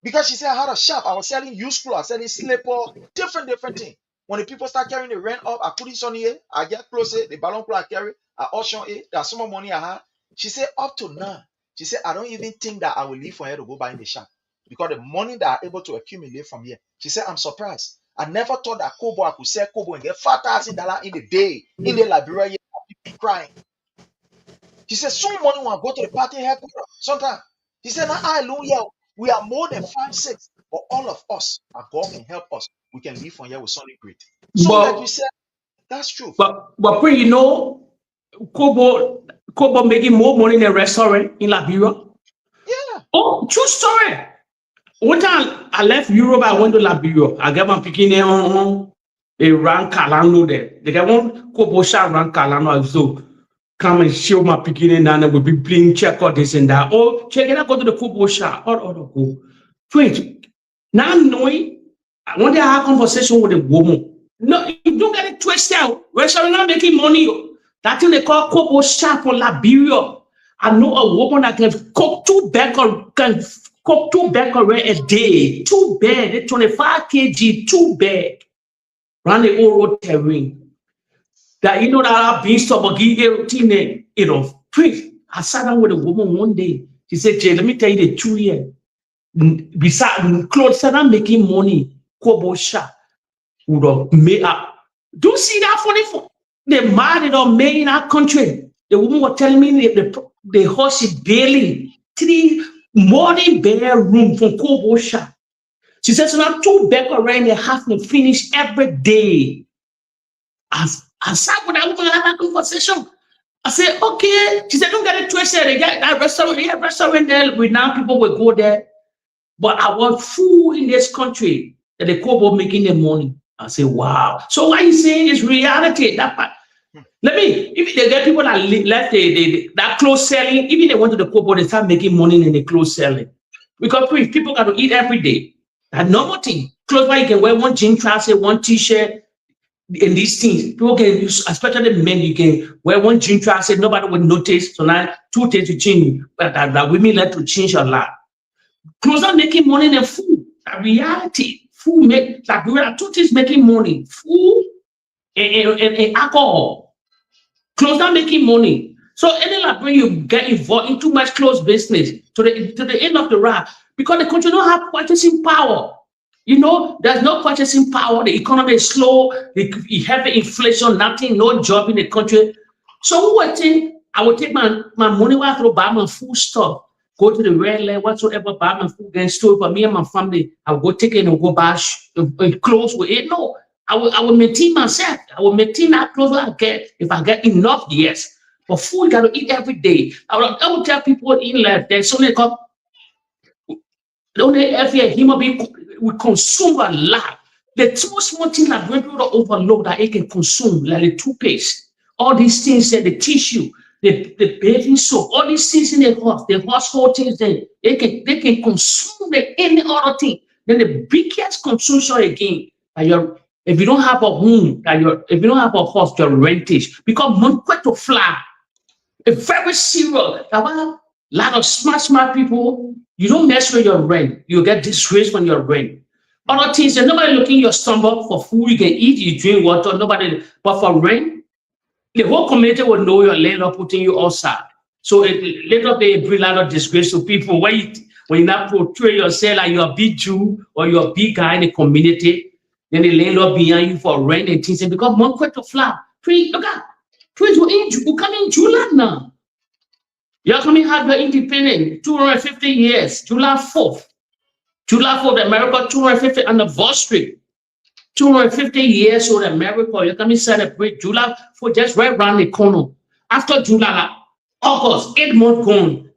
Speaker 3: Because she said, I had a shop. I was selling used clothes, selling slipper, different things. When the people start carrying the rent up, I put it on here, I get closer, the balloon clothes I carry, I auction it, there's some more money I had. She said, up to now, she said, I don't even think that I will leave from here to go buy in the shop. Because the money that I'm able to accumulate from here, she said, I'm surprised. I never thought that kobo, I could sell kobo and get $5,000 in a day in the Liberia, people crying. She said, some money when I go to the party headquarters sometimes. She said, now hallelujah, we are more than 5, 6, but all of us, our God can help us. We can live from here with something great. So like you said, that's true.
Speaker 9: But Kobo making more money in a restaurant in Liberia.
Speaker 3: Yeah.
Speaker 9: Oh, true story. One time I left Europe, I went to Liberia. I got my picking a rank Calano there. They got one Kobo shop rank Calano. So come and show my picking and then we'll be playing check out this and that. Oh, check it out, go to the Kobo shop. Go. Wait, now knowing, I want to have a conversation with a woman. No, you don't get it twisted out. Restaurant not making money. That thing they call Kobo shop for Liberia. I know a woman that can cook 2 bags a day. 2 bags, 25 kg, 2 bags. Run the old terrain. That you know that I've been stop Please, I sat down with a woman one day. She said, Jay, let me tell you the truth here. Besides clothes, I'm making money. Kobo shop would have made up. Do you see that funny? The man that made in our country. The woman was telling me the horse is barely 3 morning bedroom from Kobo shop. She said, so now 2 bags around the half and finish every day. I sat with that woman and had a conversation. I said, okay. She said, don't get it twisted. They got that restaurant there. With now people will go there. But I want food in this country that the Kobo making the money. I say, wow. So what you saying is reality. That part. If they get people that left that clothes selling, even they went to the Kobo, they start making money in the clothes selling. Because people got to eat every day. That normal thing. Clothes where you can wear one jean trouser, one t-shirt, and these things. People can use, especially men, you can wear one jean trouser, nobody will notice. So now 2 things to change. But that women like to change a lot. Clothes are making money in food. That reality. Food make like we are 2 things making money. Food and alcohol. Clothes are making money. So any Liberian you get involved in too much close business to the end of the ride, because the country don't have purchasing power. You know, there's no purchasing power. The economy is slow. You have inflation, nothing, no job in the country. So who would think I would take my money while I buy my food stuff, go to the red line, whatsoever, buy my food and store for me and my family. I will go take it and go buy clothes with it. No, I will maintain myself. I will maintain that clothes I get. If I get enough, yes. But food you got to eat every day. I will tell people in life there's only every human being we consume a lot. The two small things that we don't overload that it can consume, like the toothpaste, all these things, the tissue, the bathing soap, all these things in the household things, they can consume any other thing. Then the biggest consumption again, if you don't have a home, if you don't have a house, your rentage, because money quite to fly. It's very serious. A lot of smart people, you don't mess with your rent, you get disgraced when your rent. Other things, there's nobody looking your stomach for food, you can eat, you drink water, nobody, but for rent, the whole community will know your landlord putting you outside. So later they bring a lot of disgrace to people when you not portray yourself like you're a big Jew or you're a big guy in the community, then the landlord behind you for rent and things, and because one quick to fly. Look at you come in July now. You're coming to have your independence, 250 years, July 4th. July 4th, America, 250th anniversary. 250 years old America, you're coming to celebrate July 4th, just right around the corner. After July, August, 8 months gone.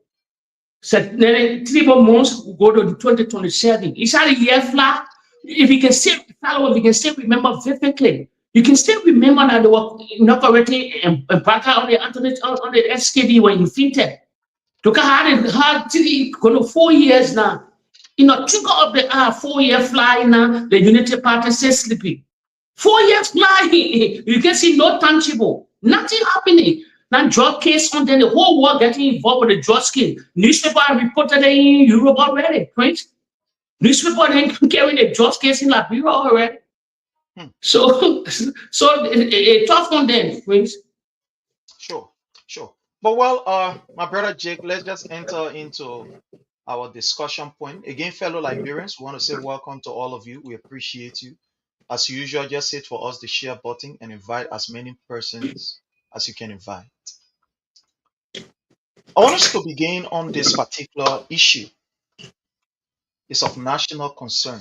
Speaker 9: So then 3 more months, we go to the 2027. Is that a year flat? If you can still follow, if you can still remember vividly, you can still remember that they were inaugurating and back out on the SKD when you fintech. Look at how going to 4 years now. You know, trigger of the 4 year flying now, the Unity Party says sleeping. 4 years flying, you can see no tangible, nothing happening. Now drug case on then the whole world getting involved with the drug case. Newspaper reported in Europe already, Prince. Newspaper carrying the drug case in Liberia already. So a tough one then, Prince.
Speaker 3: Sure. But well, my brother Jake, let's just enter into our discussion point. Again, fellow Liberians, we want to say welcome to all of you. We appreciate you. As usual, just hit for us the share button and invite as many persons as you can invite. I want us to begin on this particular issue. It's of national concern.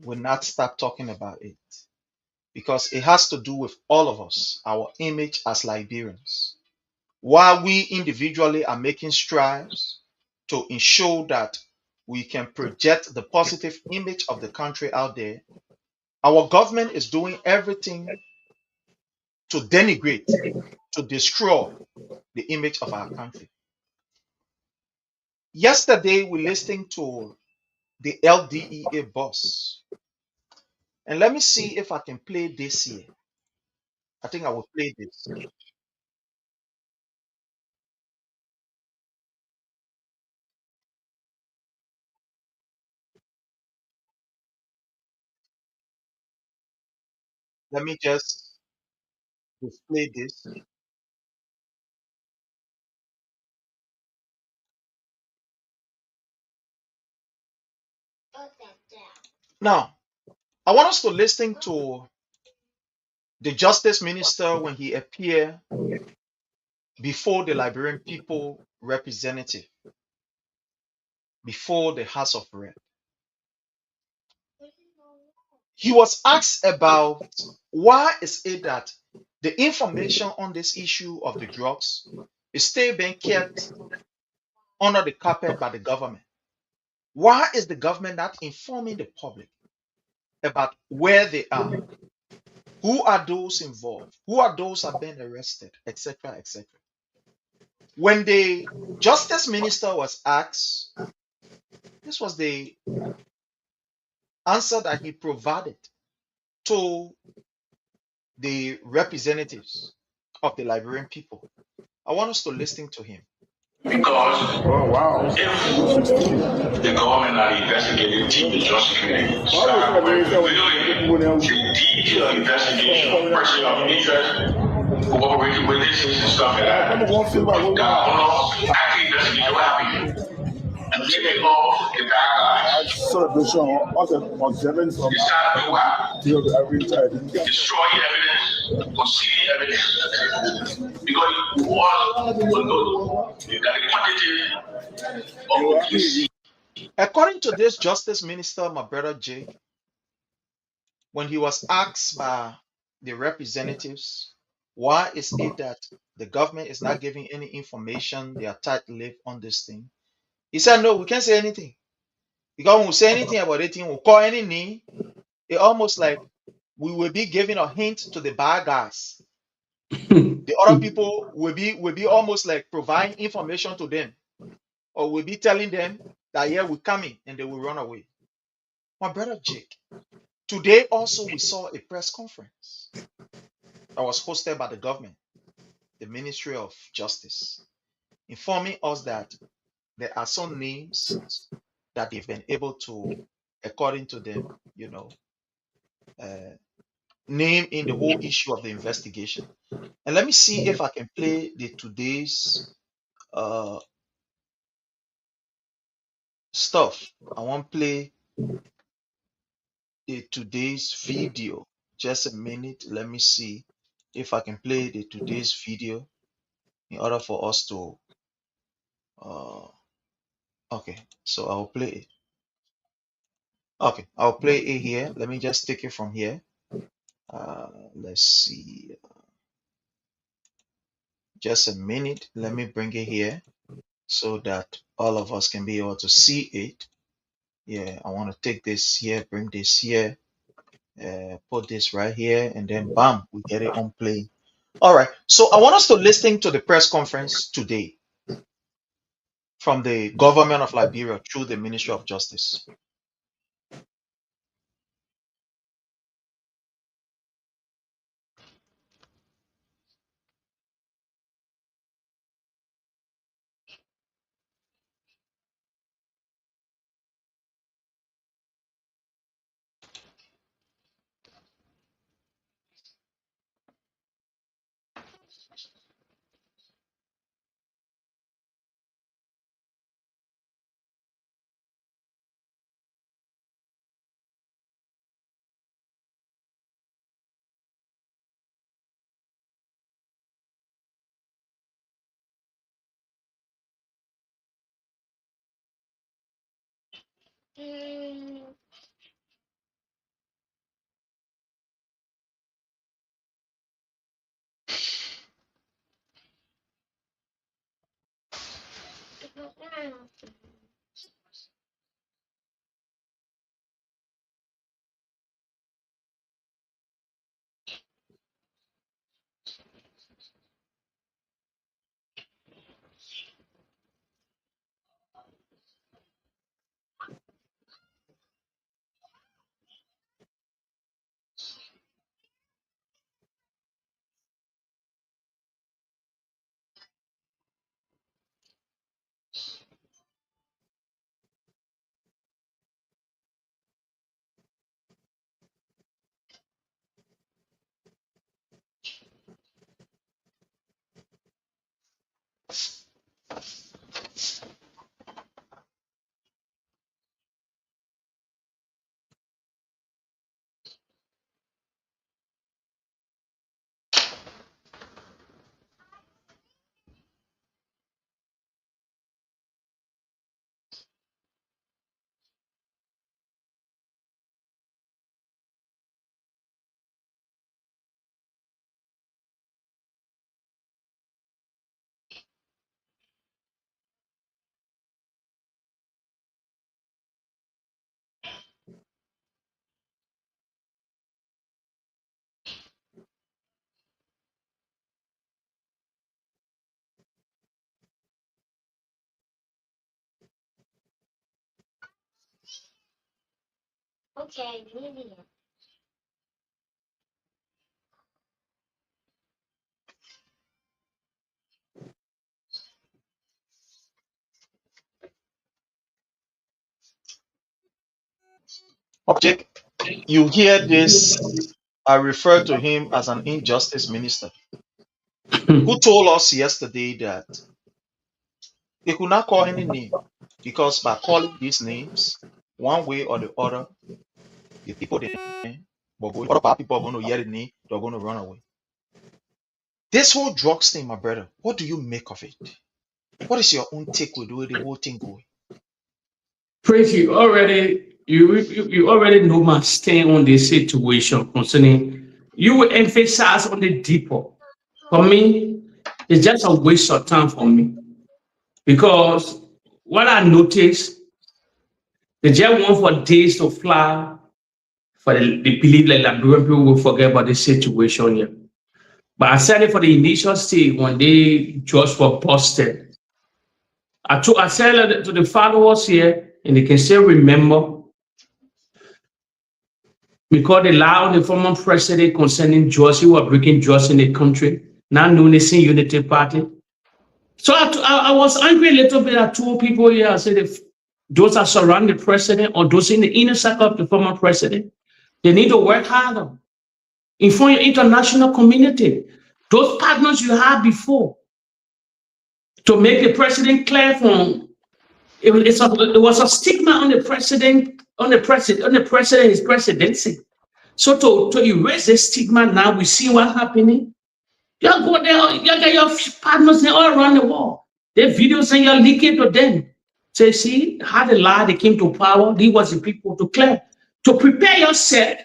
Speaker 3: We'll not stop talking about it because it has to do with all of us, our image as Liberians. While we individually are making strides to ensure that we can project the positive image of the country out there, our government is doing everything to denigrate, to destroy the image of our country. Yesterday, we listened to the LDEA boss. And let me see if I can play this here. I think I will play this. Let me just display this. Now, I want us to listen to the Justice Minister when he appeared before the Liberian People Representative, before the House of Rep. He was asked about why is it that the information on this issue of the drugs is still being kept under the carpet by the government. Why is the government not informing the public about where they are? Who are those involved? Who are those that have been arrested, etc., etc.? When the Justice Minister was asked, this was the answer that he provided to the representatives of the Liberian people. I want us to listen to him.
Speaker 10: Because if the government and the investigative team, the justice committee, start revealing the detailed investigation of person of interest, With this and stuff like that. I think that's what happened. And giving off the bad guys.
Speaker 8: Celebration, observance of
Speaker 10: Destroy evidence, conceal evidence. Because you all will know that the quantity of police.
Speaker 3: According to this Justice Minister, my brother Jake, when he was asked by the representatives, why is it that the government is not giving any information, they are tight-lipped on this thing? He said, no, we can't say anything. Because when we say anything about anything, we'll call any name. It's almost like we will be giving a hint to the bad guys. The other people will be almost like providing information to them, or we'll be telling them that yeah, we're coming, and they will run away. My brother Jake, today also we saw a press conference that was hosted by the government, the Ministry of Justice, informing us that there are some names that they've been able to, according to them, name in the whole issue of the investigation. And let me see if I can play the today's stuff. I want to play the today's video. Just a minute. Let me see if I can play the today's video in order for us to okay, so I'll play it. Okay, I'll play it here. Let me just take it from here. Let's see. Just a minute. Let me bring it here so that all of us can be able to see it. Yeah, I want to take this here, bring this here, put this right here, and then bam, we get it on play. All right, so I want us to listen to the press conference today from the government of Liberia through the Ministry of Justice. Object, you hear this, I refer to him as an injustice minister. who told us yesterday that they could not call any name because by calling these names, one way or the other, the people they name, but other people are going to hear the name, they're going to run away. This whole drugs thing, my brother, what do you make of it? What is your own take with the way the whole thing going?
Speaker 9: Praise you already. You already know my stand on this situation concerning. You will emphasize on the deeper. For me, it's just a waste of time for me because what I noticed, they just want for days to fly. For they believe like Liberian people will forget about this situation here. But I said it for the initial stage when they just were busted. I said it to the followers here, and they can still remember because they allowed the former president concerning drugs, who were breaking drugs in the country, not known as the Unity Party. So I was angry a little bit. I told people here, I said, if those are surrounding the president or those in the inner circle of the former president, they need to work harder. Inform your international community, those partners you had before, to make the president clear from it was a stigma on the president, his presidency. So to erase this stigma now, we see what's happening. You go there, you get your partners all around the world. Their videos and you're leaking to them. So see how the lie they came to power. These was the people to clear. To prepare yourself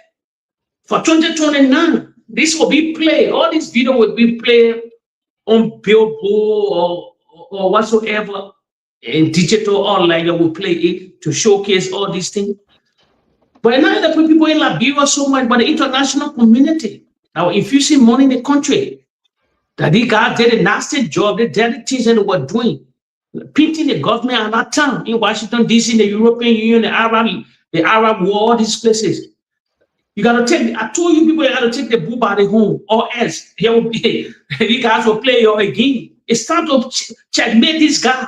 Speaker 9: for 2029. This will be played. All these videos will be played on billboard or whatsoever. In digital online, you will play it to showcase all these things. But now that people in Liberia so much, but the international community now infusing money in the country, that these guys did a nasty job, they did the things that they were doing, painting the government at that time in Washington, D.C., the European Union, the Arab war, these places. You gotta take, I told you people, you gotta take the bull by the horn, or else here will be, you guys will play your game. It's time to checkmate this guy.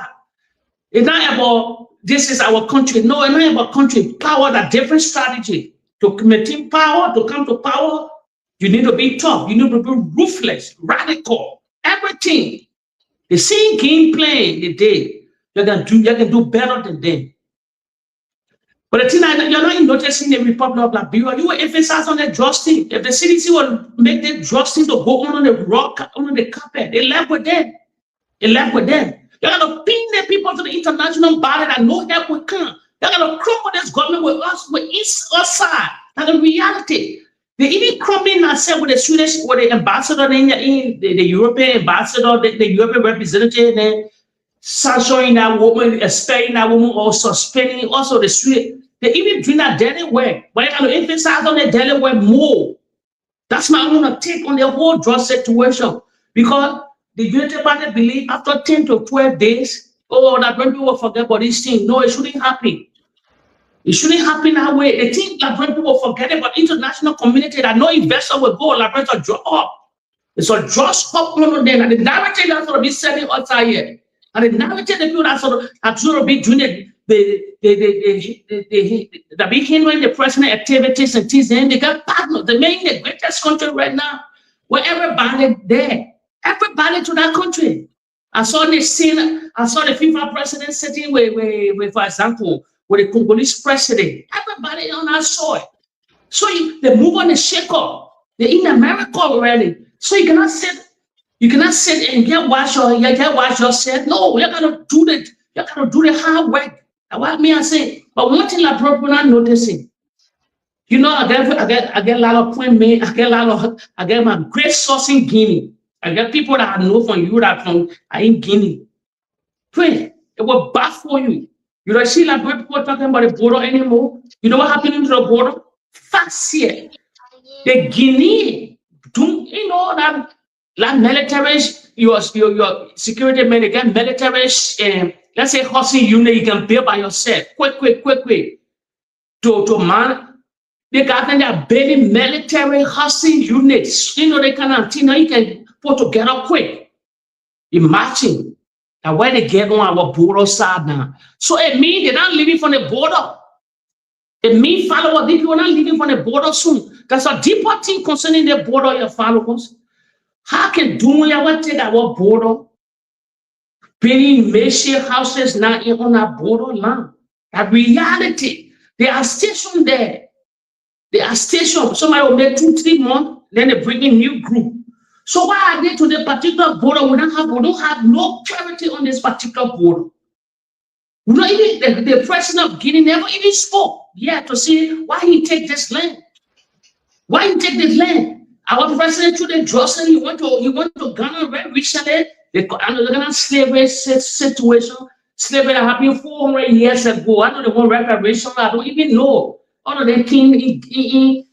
Speaker 9: It's not about this is our country. No, it's not about country. Power, that different strategy. To maintain power, to come to power, you need to be tough. You need to be ruthless, radical, everything. The same game plan the day. You can do better than them. But the thing you're not noticing the Republic of Liberia, you will emphasize on the justice. If the CDC will make the justice to go on the rock, on the carpet, they left with them. They left with them. They're going to pin the people to the international body that no help will come. They're going to crumble this government with us, with us side. That's the reality. They even crumbling themselves with the Swedish, with the ambassador, the European ambassador, the European representative, and censoring that woman, expelling that woman, or suspending also the Swedish. They even doing that daily work. But they're going to emphasize on the daily work more. That's my own take on the whole drug situation. Because the Unity Party believe after 10 to 12 days, that when people will forget about this thing. No, it shouldn't happen. It shouldn't happen that way. They think that when people forget about international community, that no investor will go like a drop up. It's a just up on them. And the narrative that's going to be selling outside here. And the narrative the people that's going to be doing that be hindering the president activities and things. Then they got partners. They make the greatest country right now where everybody there. Everybody to that country. I saw the scene. I saw the FIFA president sitting with for example, with the Congolese president. Everybody on that soil. So they move on the shake up. They're in America already. So you cannot sit and get watch yourself. No, you gotta do that. You gotta do the hard work. That's what I say. But one thing I'm probably not noticing. You know, I get a lot of point me. I get my great source in Guinea. I get people that I know from Europe, are in Guinea. Pray, it will bad for you. You don't see like people talking about the border anymore. You know what happened to the border? Facts here. The Guinea, you know that like military, your security men, they get military, let's say housing unit, you can build by yourself. Quick. To man. They got their building military housing units. You know, they kind you can put together quick. Imagine that where they get on our border side now. So it means they're not living from the border. It means followers, these people are not living from the border soon. That's a deeper thing concerning the border, your followers. How can Dumbuya take our border, building makeshift houses now on our borderland? That reality, they are stationed there. They are stationed. Somebody will make 2-3 months, then they bring in new group. So why are they to the particular border? We don't have no clarity on this particular border. We don't even, the president of Guinea never even spoke yet to see why he take this land. Why he take this land? Our president today, Johnson, he went to Ghana very recently. The Ghana slavery situation, slavery that happened 400 years ago. I know the one reparation. I don't even know. Other than king in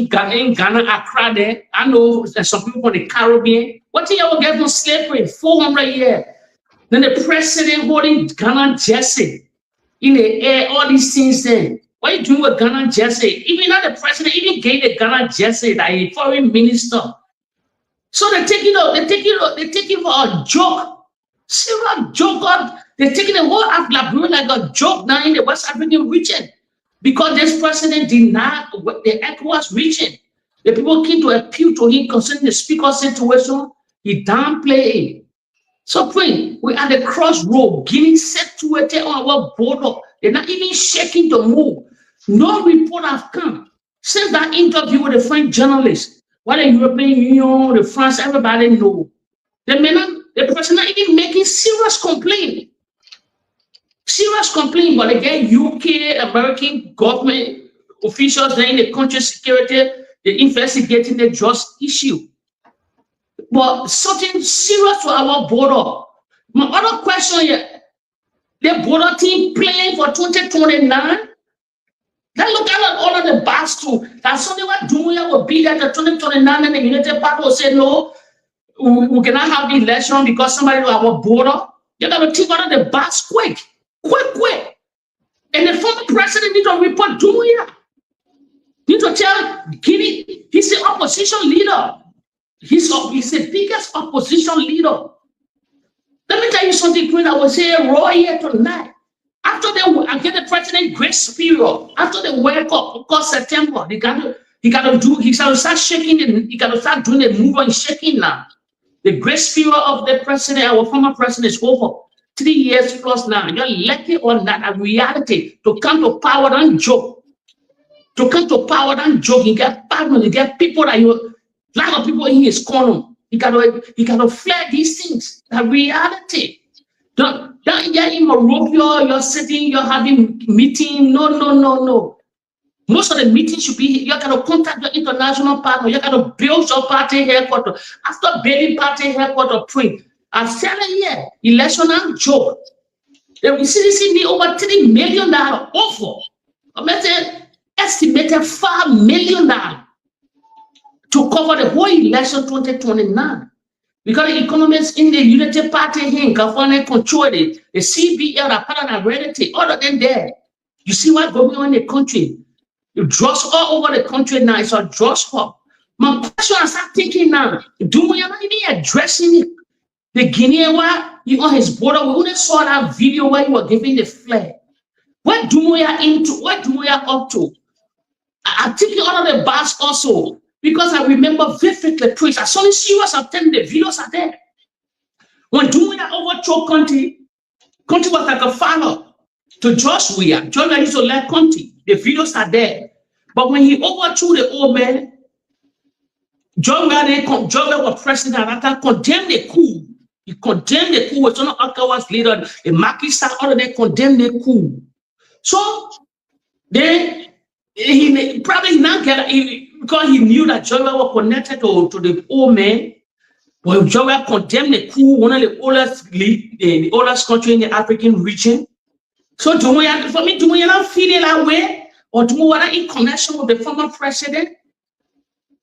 Speaker 9: Ghana, Accra there. I know there's some people from the Caribbean. What do you get from slavery? 400 years. Then the president holding Ghana jersey in the air, all these things there. What are you doing with Ghana jersey? Even not the president, even gave the Ghana jersey that a foreign minister. So they take it for a joke. Serious joke. They're taking the whole of Liberia like a joke now in the West African region. Because this president denied the ECOWAS region. The people came to appeal to him concerning the speaker situation. He downplayed it. So friend, we are at the crossroad, Guinea situated on our border. They're not even shaking to move. No report has come since that interview with the French journalist. What the European Union, the France, everybody know. The person not even making serious complaint. Serious complaint, but again, UK, American government officials in the country security, they're investigating the just issue. But something serious to our border. My other question here, the border team playing for 2029. Then look at all of the bars too. That's something what Dumbuya will be there to 2029 and the United Party will say no, we cannot have the election because somebody will have a border. You got to take out of the bars quick. And the former president need to report Dumbuya. Need to tell Guinea, he's the opposition leader. He's the biggest opposition leader. Let me tell you something, Queen. I will say raw here tonight. After I get the president grace period, after the World Cup, of course, September, he got to start shaking, he got to start doing the move and shaking now. The grace period of the president, our former president, is over. 3 years plus now. You're lucky or not, a reality to come to power and joke. To come to power and joke, you get partners, you get people that you. A lot of people in his corner. He gotta flare these things. The reality. Don't you're in Monrovia, you're sitting, you're having meeting. No. Most of the meetings should be, you gotta contact your international partner, you gotta build your party headquarters. After building party headquarters, print. I'm telling you, election and joke. The CDC need over $3 million offer. I'm saying estimated $5 million. To cover the whole election 2029. Because the economists in the Unity Party here in California control it. The CBL are part of the reality. Other than that, you see what's going on in the country. The drugs all over the country now. It's a drugs hub. My question, I start thinking now, Dumbuya not even addressing it. The Guinean one, on his border, we only saw that video where he was giving the flag. What Dumbuya into? What Dumbuya up to? I'm thinking out of the bus also. Because I remember vividly, please, I saw the serious attend the videos are there. When Dumbuya overthrew Conti was like a father to George Weah. George Weah used to let Conti. The videos are there. But when he overthrew the old man, George Weah was president at that time, condemned the coup. He condemned the coup with some ECOWAS leader, the Macky Sall, all of them condemned the coup. So then he probably not get because he knew that Joel was connected to the old man. When Joel condemned the coup, one of the oldest country in the African region. So for me, Dumbuya not feeling that way, or Dumbuya in connection with the former president.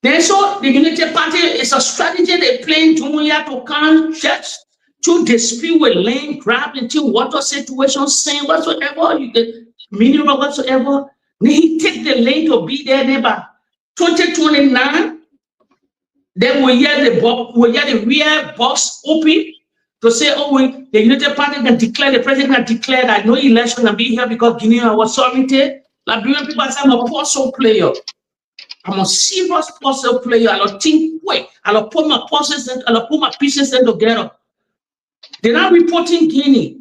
Speaker 9: Then so the Unity Party is a strategy they playing Dumbuya to come just to dispute with land grab until water situation, saying whatsoever, you get mineral whatsoever. Then he take the lane to be there by 2029. Then we hear the real box open to say, the United Party can declare, the president can declare that no election can be here because Guinea was sovereignty. Liberian people say I'm a postal player. I'm a serious puzzle player. I don't think quick. I don't put my puzzles and I don't put my pieces in together. They're not reporting Guinea,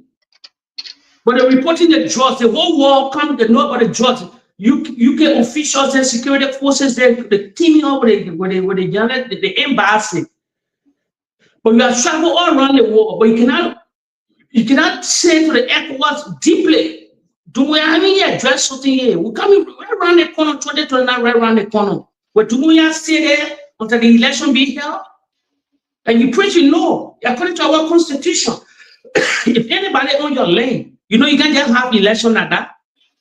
Speaker 9: but they're reporting the drugs. The whole world comes to know about the drugs. UK officials and security forces, they're teaming up with the embassy. But you have traveled all around the world, but you cannot say to the ECOWAS deeply. Do we have any address something here? We're coming right around the corner, 2029, right around the corner. But do we have to stay there until the election be held? And you pretty know, according to our constitution, if anybody on your lane, you know you can just have election like that.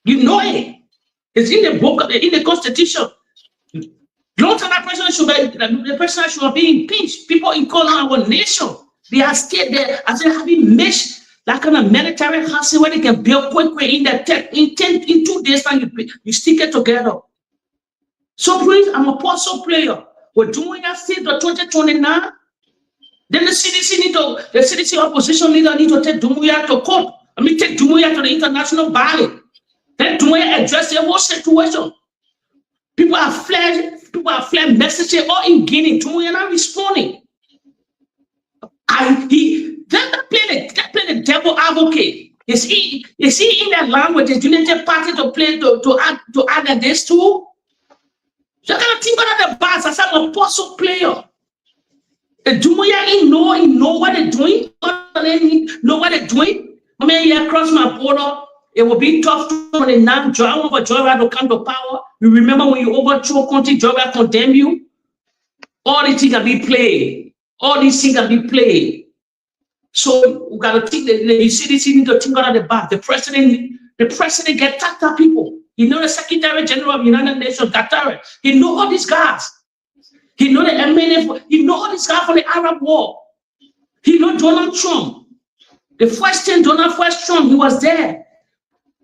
Speaker 9: You know it. It's in the book, in the constitution. Long time that person should be, the person should be impeached. People in calling our nation, they are scared there as they having mesh that kind of military house where they can build quick in that in 2 days time you stick it together. So please, I'm a puzzle player. We're doing that till the 2029. Then the CDC opposition leader need to take Dumuya to court. Take Dumuya to the international body. Then Dumuya address the whole situation. People are flagged messages all in Guinea. Dumuya not responding. That play the devil advocate. Is he in that language? The United Party to play to add this too? So I gotta think about the boss as I'm a puzzle player. Dumuya, he know what they're doing. Know what they're doing. I mean, yeah, across my border, it will be tough for the non-Joy to come to power. You remember when you overthrow country, Joy condemn you? All these things can be played. All these things can be played. So we gotta think that the CDC need to think out of the box. The president get Tata people. He know the Secretary General of the United Nations, Qatar. He know all these guys. He know the MNF. He know all these guys from the Arab War. He know Donald Trump. The first time Donald Trump, he was there.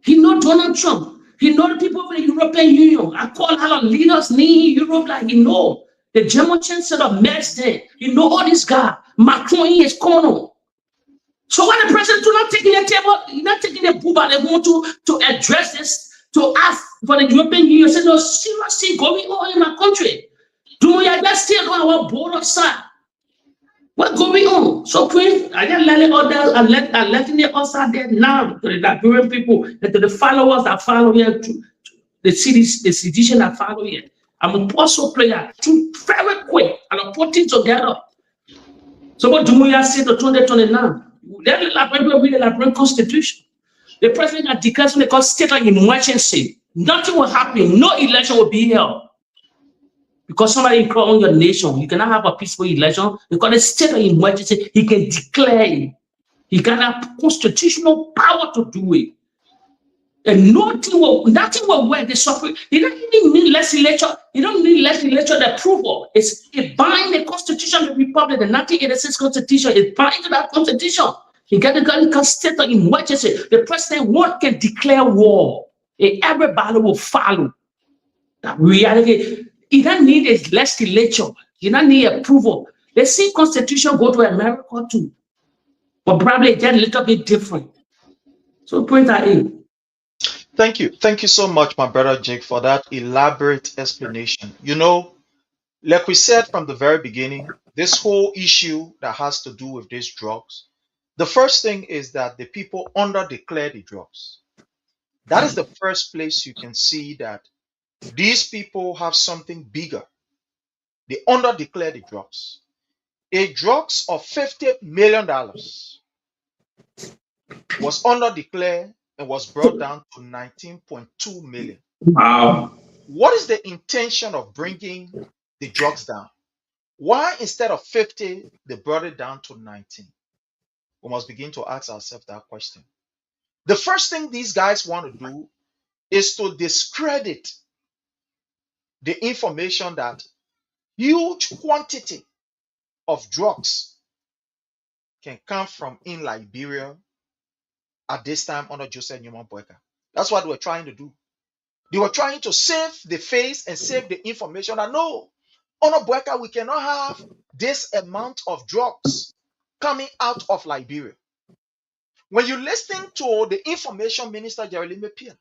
Speaker 9: He know Donald Trump. He know the people from the European Union. I call our leaders in Europe like he know. The German Chancellor Merz there. He know all these guys. Macron is corner. So when the president do not taking the table, he's not taking the booba, they want to address this, to ask for the European Union. Say, no, seriously going on in my country. Do we just still on our border side? What's going on? So please, I just let others, I'm letting the outside there now to the Liberian people and to the followers that follow here, to the citizen that follow here. I'm a puzzle player, very quick, and I'm putting together. So what do we say to 2029? Then the Liberian Constitution. The president has declared something called state of emergency. Nothing will happen. No election will be held. Because somebody on your nation, you cannot have a peaceful election because the state of emergency, he can declare it. He can have constitutional power to do it. And nothing will work. The suffering, he don't even need legislature. He don't need legislature approval. It's bind the Constitution of the Republic, the 1986 Constitution. It's bind to that Constitution. He got the state of emergency. The president can declare war, and everybody will follow. That reality. You don't need a legislature. You don't need approval. The same Constitution go to America too, but probably just a little bit different. So point that in.
Speaker 3: Thank you. Thank you so much, my brother Jake, for that elaborate explanation. You know, like we said from the very beginning, this whole issue that has to do with these drugs, the first thing is that the people under-declare the drugs. That is the first place you can see that these people have something bigger. They under-declare the drugs. A drugs of $50 million was under-declared and was brought down to 19.2 million.
Speaker 9: Wow.
Speaker 3: What is the intention of bringing the drugs down? Why instead of 50, they brought it down to 19? We must begin to ask ourselves that question. The first thing these guys want to do is to discredit the information that huge quantity of drugs can come from in Liberia at this time under Joseph Newman Boyka. That's what they were trying to do. They were trying to save the face and save the information that no, under Boyka, we cannot have this amount of drugs coming out of Liberia. When you listen to the information minister, Jeremy Pia,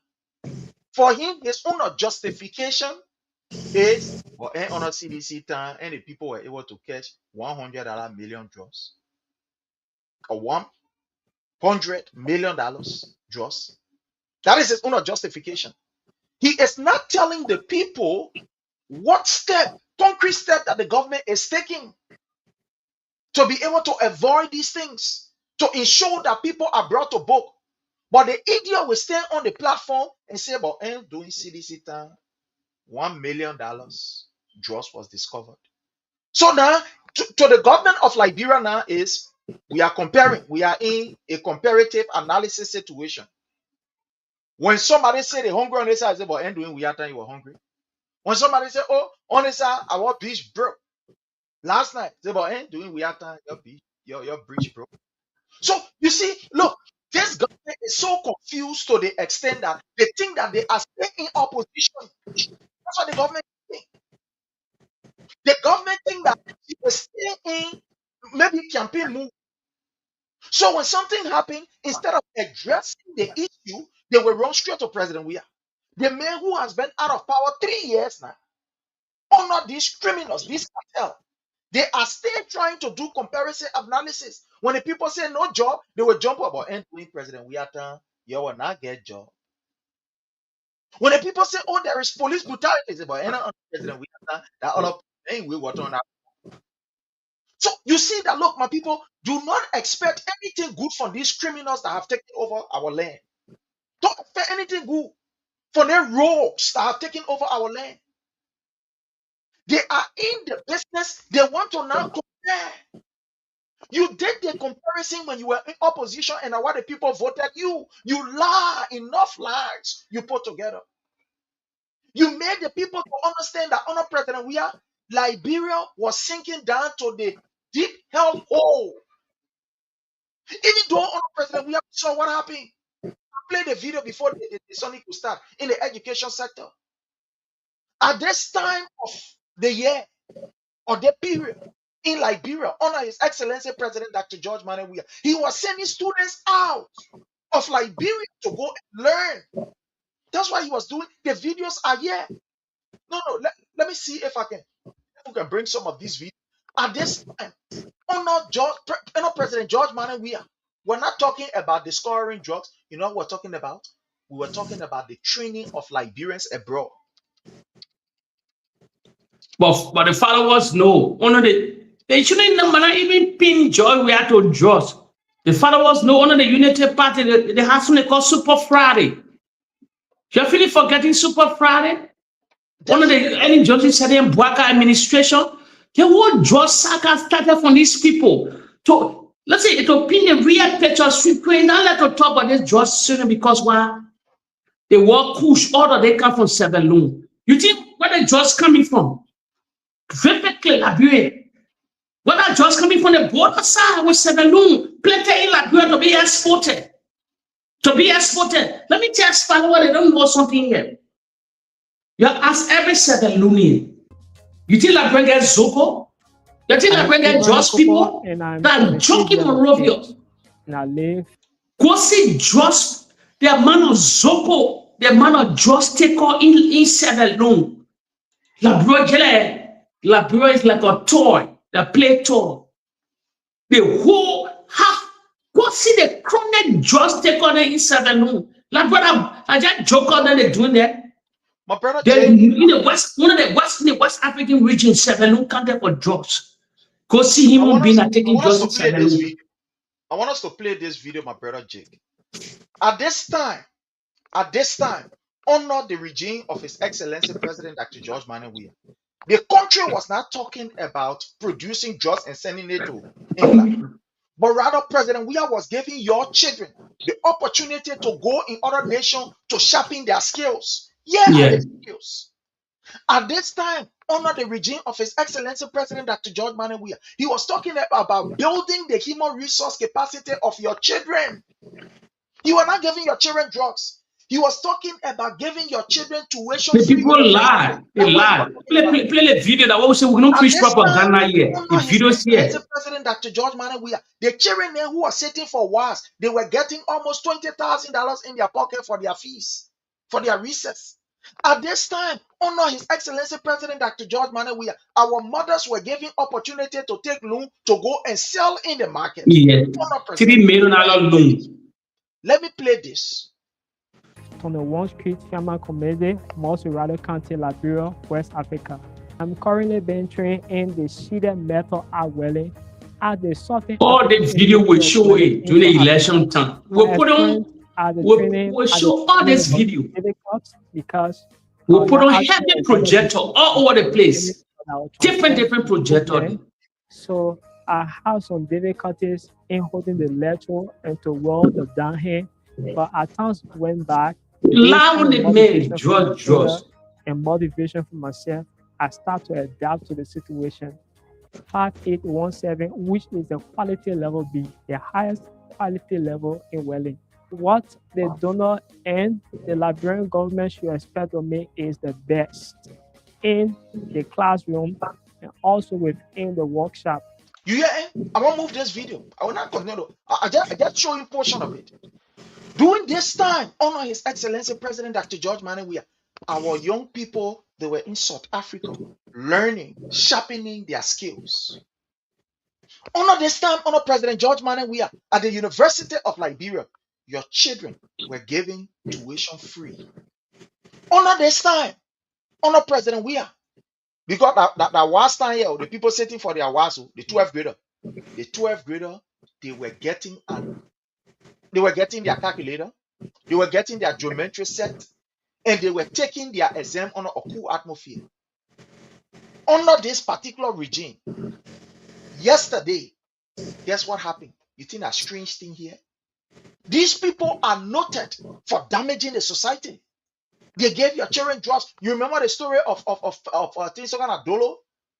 Speaker 3: for him, his own justification is or on a CDC time, and the people were able to catch $100 million drugs or $100 million drugs. That is his own justification. He is not telling the people what concrete step that the government is taking to be able to avoid these things, to ensure that people are brought to book. But the idiot will stand on the platform and say, but doing CDC time, $1 million drugs was discovered. So now, to the government of Liberia now is, we are comparing. We are in a comparative analysis situation. When somebody say the hungry on this side, say, but doing we are time you were hungry. When somebody say, oh, on this side, our beach broke last night, say, but doing we are time your bridge broke. So you see, look, this government is so confused to the extent that they think that they are staying in opposition. That's what the government think. The government think that it is staying in maybe campaign move. So when something happened, instead of addressing the issue, they will run straight to President Weah, the man who has been out of power 3 years now. Honor these criminals, this cartel. They are still trying to do comparison analysis. When the people say no job, they will jump about entering President Weah. You will not get job. When the people say, oh, there is police brutality, they say, but President Weah, that all of we were on that. So you see that, look, my people, do not expect anything good from these criminals that have taken over our land. Don't expect anything good from their rogues that have taken over our land. They are in the business. They want to now compare. You did the comparison when you were in opposition, and now what the people voted you. You lie, enough lies you put together. You made the people to understand that under President Weah, Liberia was sinking down to the deep hell hole. Even though under President Weah saw what happened. I played the video before the Sunday could start in the education sector. At this time of the year or the period in Liberia, under His Excellency President Dr. George Manneh Weah, he was sending students out of Liberia to go and learn. That's why he was doing. The videos are here. No, let me see if I can bring some of these videos. At this time, under President George Manneh Weah, we're not talking about discovering drugs. You know what we're talking about? We were talking about the training of Liberians abroad.
Speaker 9: But the followers know. They shouldn't even pin George Weah to drugs. The followers know under the Unity Party, they have something called Super Friday. You're feeling forgetting Super Friday? One of the early judges said in Boakai administration, the whole drug saga started from these people. To let's say to pin the real picture street queen, not let to talk about this drug system because why? They were push order, they come from Seven. You think where the drugs coming from? Very Liberia. Where the drugs coming from the border side with Seven, plenty in Liberia to be exported. To be exported. Let me tell you, they don't know something here. You ask every Seven Lunian. You think Liberia gets Zoko? You think Liberia gets drugs people? That joking Monrovia. Go see drugs. The amount of Zoko, the amount of drugs taken in Seven Lune. Liberia is like a toy, the play toy. The whole half. Go see the chronic drugs taken in Seven Lune. Liberia, I just joke on that they're doing that.
Speaker 3: My brother,
Speaker 9: in the West, in the West African region, Seven Lune counted for drugs. Go see him being taking drugs in Seven Lune.
Speaker 3: I want us to play this video, my brother Jake. At this time, under the regime of His Excellency President Dr. George Manneh Weah, the country was not talking about producing drugs and sending it to England, but rather President Weah was giving your children the opportunity to go in other nations to sharpen their skills. Skills. At this time, under the regime of His Excellency President Dr. George Manneh Weah, he was talking about building the human resource capacity of your children. You are not giving your children drugs. He was talking about giving your children tuition.
Speaker 9: The people lie. They lie. Play the video that we say we don't preach propaganda here. The videos here.
Speaker 3: President Dr. George Manneh Weah, the children who are sitting for wars, they were getting almost $20,000 in their pocket for their fees, for their recess. At this time, honor His Excellency President Dr. George Weah. Our mothers were given opportunity to take loan to go and sell in the market.
Speaker 9: Yes.
Speaker 3: Honor
Speaker 9: $3
Speaker 3: President
Speaker 9: million
Speaker 3: Weah. Let me play this.
Speaker 11: On the One Street Chairman Committee, Monrovia County, Liberia, West Africa. I'm currently being trained in the sheeted metal art welding at the sorting.
Speaker 9: All the video will show it during the election time. We'll put on. We'll show all this video.
Speaker 11: Because
Speaker 9: we'll put on heavy projector all over the place. Different projector.
Speaker 11: So I have some difficulties in holding the lecture and to weld the downhand, but at times went back.
Speaker 9: Loud man, George.
Speaker 11: And motivation for myself, I start to adapt to the situation. 5817, which is the quality level B, the highest quality level in welding. What the donor and the Liberian government should expect of me is the best in the classroom and also within the workshop.
Speaker 3: You hear? I won't move this video. I will not continue. I just show you a portion of it. During this time, honor His Excellency President Dr. George Weah. Our young people, they were in South Africa, learning, sharpening their skills. Honor this time, honor President George Weah at the University of Liberia. Your children were given tuition free. Honor this time, honor President Weah. Because that was time here, the people sitting for their WASO, the 12th grader. The 12th grader, they were getting their calculator, they were getting their geometry set, and they were taking their exam on a cool atmosphere. Under this particular regime, yesterday, guess what happened? You think a strange thing here? These people are noted for damaging the society. They gave your children drugs. You remember the story of Tinsogan Adolo?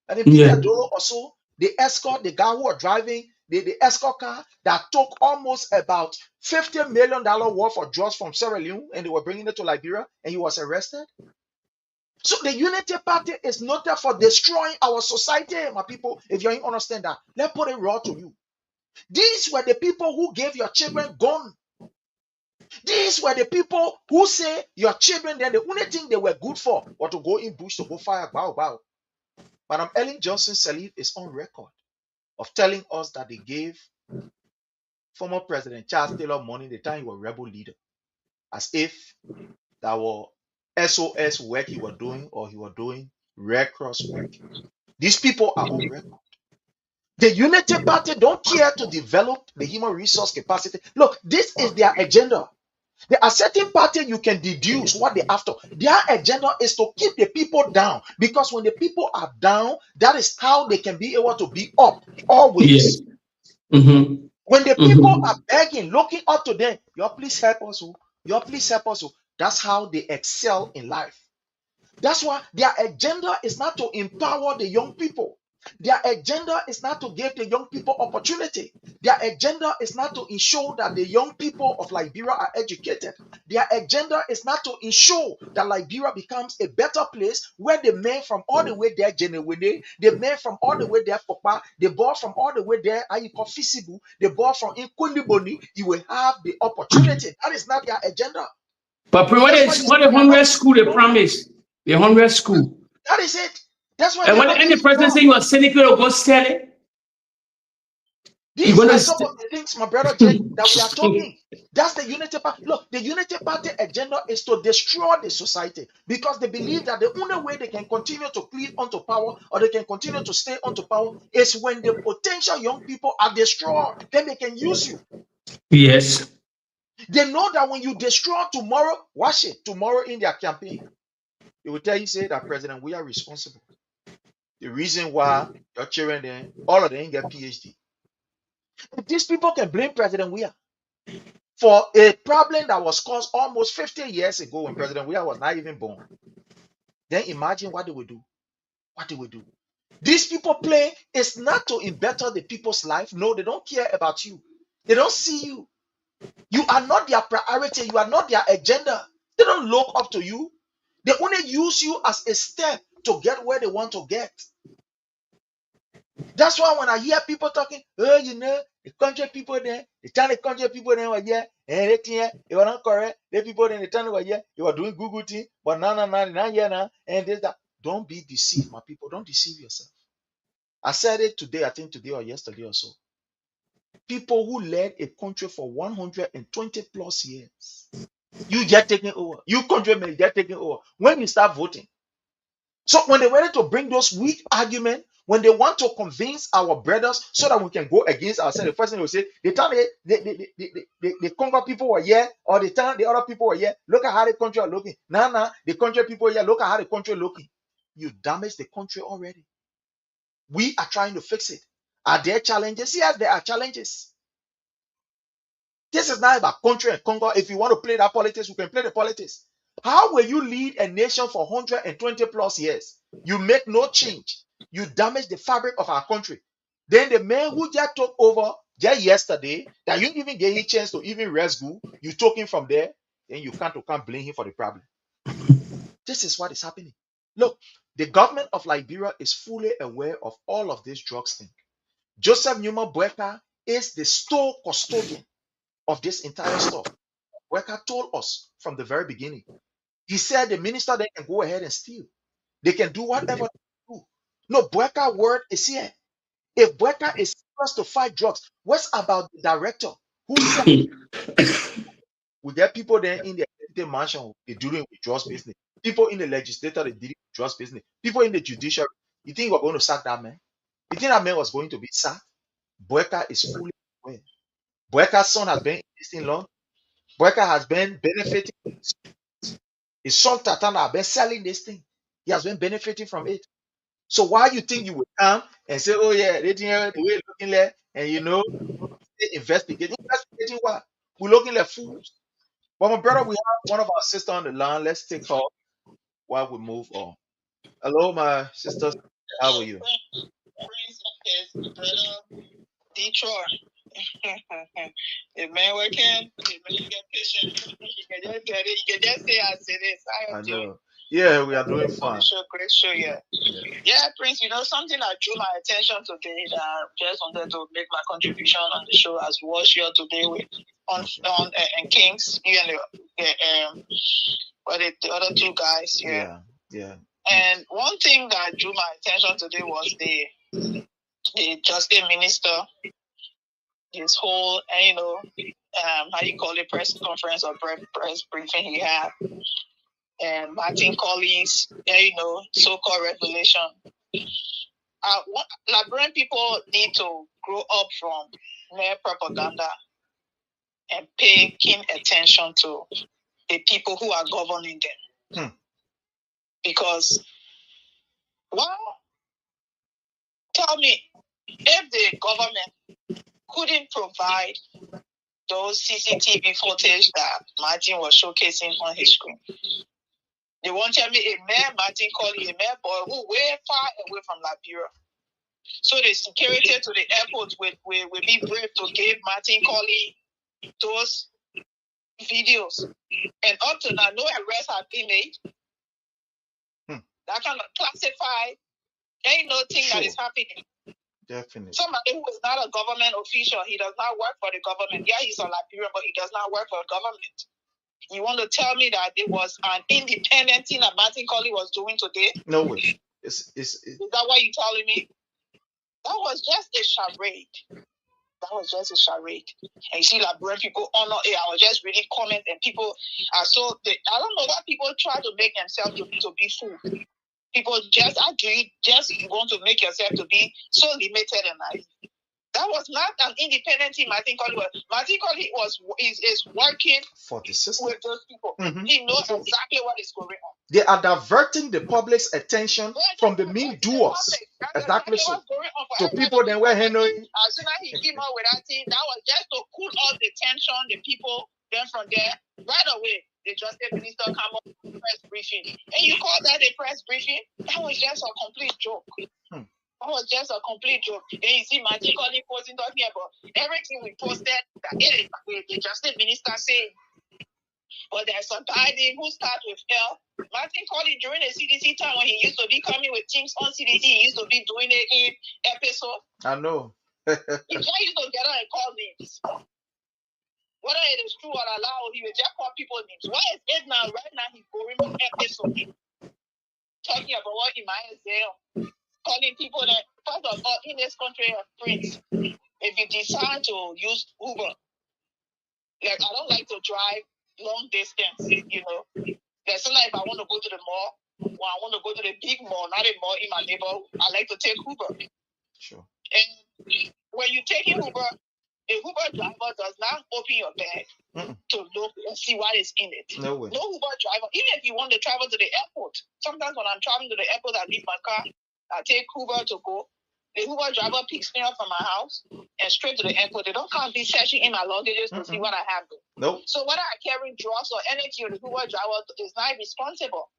Speaker 3: And in Adolo also, they escort the guy who was driving the escort car that took almost about $50 million worth of drugs from Sierra Leone, and they were bringing it to Liberia, and he was arrested. So the Unity Party is noted for destroying our society, my people. If you don't understand that, let's put it raw to you. These were the people who gave your children gun. These were the people who say your children, then the only thing they were good for was to go in bush to go fire bow. Madam Ellen Johnson Sirleaf is on record of telling us that they gave former President Charles Taylor money the time he was rebel leader, as if that was SOS work he was doing, or he was doing Red Cross work. These people are on record. The Unity Party don't care to develop the human resource capacity. Look, this is their agenda. The asserting party, you can deduce what they after. Their agenda is to keep the people down, because when the people are down, that is how they can be able to be up always. When the people are begging, looking up to them, y'all please help us. Y'all please help us. That's how they excel in life. That's why their agenda is not to empower the young people. Their agenda is not to give the young people opportunity. Their agenda is not to ensure that the young people of Liberia are educated. Their agenda is not to ensure that Liberia becomes a better place where the men from all the way there, Jenewene, the men from all the way there, Popa, the boy from all the way there, Ayiko Fisibu, the boy from Inkuniboni, you will have the opportunity. That is not their agenda.
Speaker 9: But what is the 100 school they promised? The 100 school.
Speaker 3: That is it. That's why.
Speaker 9: And when any president say you are cynical or go sell it,
Speaker 3: these are some of the things, my brother Jake, that we are talking. That's the Unity Party. Look, the Unity Party agenda is to destroy the society, because they believe that the only way they can continue to cleave onto power, or they can continue to stay onto power, is when the potential young people are destroyed. Then they can use you.
Speaker 9: Yes.
Speaker 3: They know that when you destroy tomorrow, watch it, tomorrow in their campaign, they will tell you, say that President, we are responsible. The reason why your children then, all of them get PhD. These people can blame President Weah for a problem that was caused almost 50 years ago when President Weah was not even born. Then imagine what they will do. What they will do. These people play is not to better the people's life. No, they don't care about you. They don't see you. You are not their priority. You are not their agenda. They don't look up to you. They only use you as a step to get where they want to get. That's why when I hear people talking, oh, you know,
Speaker 12: The country people there, the time the country people there were here, and they were not correct. The people in the town were here, they were doing good thing, but now, and this that. Don't be deceived, my people. Don't deceive yourself. I said it today, I think today or yesterday or so. People who led a country for 120 plus years, you get taken over. You countrymen get taken over when you start voting. So when they wanted to bring those weak arguments, when they want to convince our brothers so that we can go against ourselves, the first thing they will say, the time the Congo people were here, or the time the other people were here, look at how the country are looking. Now, the country people here, look at how the country looking. You damaged the country already. We are trying to fix it. Are there challenges? Yes, there are challenges. This is not about country and Congo. If you want to play that politics, we can play the politics. How will you lead a nation for 120 plus years? You make no change. You damage the fabric of our country. Then the man who just took over just yesterday, that you didn't even get a chance to even rescue, you took him from there, then you can't blame him for the problem. This is what is happening. Look, the government of Liberia is fully aware of all of this drugs thing. Joseph Numa Boakai is the store custodian of this entire stuff. Boakai told us from the very beginning. He said the minister they can go ahead and steal. They can do whatever they do. No, Boakai word is here. If Boakai is supposed to fight drugs, what's about the director who said we get people there in the executive mansion, they doing with drugs business. People in the legislature, they dealing with drugs business. People in the judiciary. You think we're going to sack that man? You think that man was going to be sacked? Boakai is fully aware. Boakai's son has been in this thing long. Boakai has been benefiting. His son Tatana has been selling this thing. He has been benefiting from it. So why you think you will come and say, oh yeah, they the way looking there, and investigating what? We're looking like fools. But my brother, we have one of our sisters on the line. Let's take her while we move on. Hello, my sisters. How are you?
Speaker 13: Detroit. The man working, the man get patient. You can just say as it is.
Speaker 12: I know. Yeah, we are doing fine.
Speaker 13: Great show, yeah. Prince, something that drew my attention today that I just wanted to make my contribution on the show as was here today with on and Kings, you and the other two guys.
Speaker 12: Yeah.
Speaker 13: And one thing that drew my attention today was the Justice Minister, his whole, how you call it, press conference or press briefing he had, and Martin Collins, so-called revelation. Liberian people need to grow up from mere propaganda and pay keen attention to the people who are governing them. Because, tell me, if the government couldn't provide those CCTV footage that Martin was showcasing on his screen, they won't tell me a man, Martin Colley, a man boy who way far away from Liberia. So the security to the airport will be brave to give Martin Colley those videos. And up to now, no arrests have been made. That kind of classified, ain't no thing that is happening.
Speaker 12: Definitely.
Speaker 13: Somebody who is not a government official, he does not work for the government. Yeah, he's a Liberian, but he does not work for the government. You want to tell me that it was an independent thing that Martin Colley was doing today?
Speaker 12: No way.
Speaker 13: Is that what you're telling me? That was just a charade. And you see, Liberian people honor it. I was just reading comments, and people are so. I don't know why people try to make themselves to be fooled. People just want to make yourself to be so limited and naive. That was not an independent team. Martin Colley is working
Speaker 12: for the system
Speaker 13: with those people. He knows exactly what is going on.
Speaker 12: They are diverting the public's attention from the mean doers. Exactly so. So people then were handling.
Speaker 13: As soon as he came out with that thing, that was just to cool off the tension. The people then from there right away. The Justice Minister come up with a press briefing, and you call that a press briefing? That was just a complete joke. That was just a complete joke. Then you see Martin Colley posting talking about everything we posted that the Justice Minister saying. But there's some Biden who starts with L. Martin Colley during the CDC time when he used to be coming with teams on CDC, he used to be doing it in episode.
Speaker 12: I know.
Speaker 13: He tell you to get on and call names. Whether it is true or allowed, he will just call people names. Why is it now? Right now, he's going to episode talking about what he might say, calling people that first of all in this country of Prince. If you decide to use Uber, like I don't like to drive long distance, you know. There's sometimes if I want to go to the mall, or I want to go to the big mall, not a mall in my neighborhood, I like to take Uber.
Speaker 3: Sure.
Speaker 13: And when you take Uber, the Uber driver does not open your bag to look and see what is in it.
Speaker 3: No way.
Speaker 13: No Uber driver, even if you want to travel to the airport. Sometimes when I'm traveling to the airport, I leave my car, I take Uber to go. The Uber driver picks me up from my house and straight to the airport. They don't come be searching in my luggages to see what I have.
Speaker 3: Nope.
Speaker 13: So whether I carry drugs or anything, the Uber driver is not responsible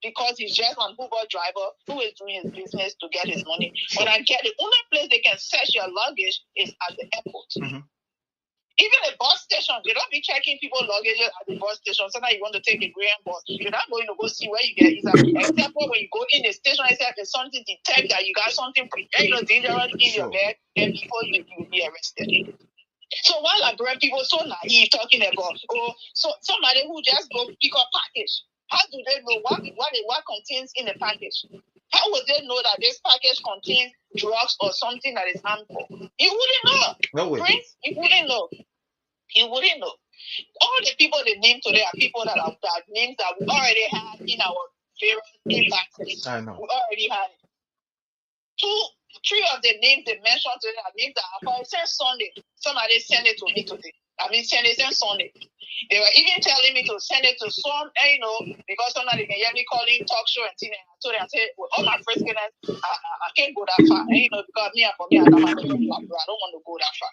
Speaker 13: because he's just an Uber driver who is doing his business to get his money. When I get the only place they can search your luggage is at the airport. Even the bus station, they don't be checking people's luggage at the bus station. Sometimes you want to take a Greyhound bus, you're not going to go see where you get it. Except for when you go in the station, except there's something detect that you got something dangerous in your bag, then before you will be arrested. So while I bring people so naive talking about, so somebody who just go pick up package, how do they know what contains in the package? How would they know that this package contains drugs or something that is harmful? You wouldn't know.
Speaker 3: No way.
Speaker 13: Prince, you wouldn't know. You wouldn't know. All the people they name today are people that are names that we already had in our various inboxes.
Speaker 3: I know.
Speaker 13: We already had it. 3 of the names they mentioned today are names that are for since Sunday. Somebody sent it to me today. Send it since Sunday. They were even telling me to send it to some, because somebody can hear me calling talk show and things. So they say, well, all my friends can I can't go that far. Because me, I don't want to go that far.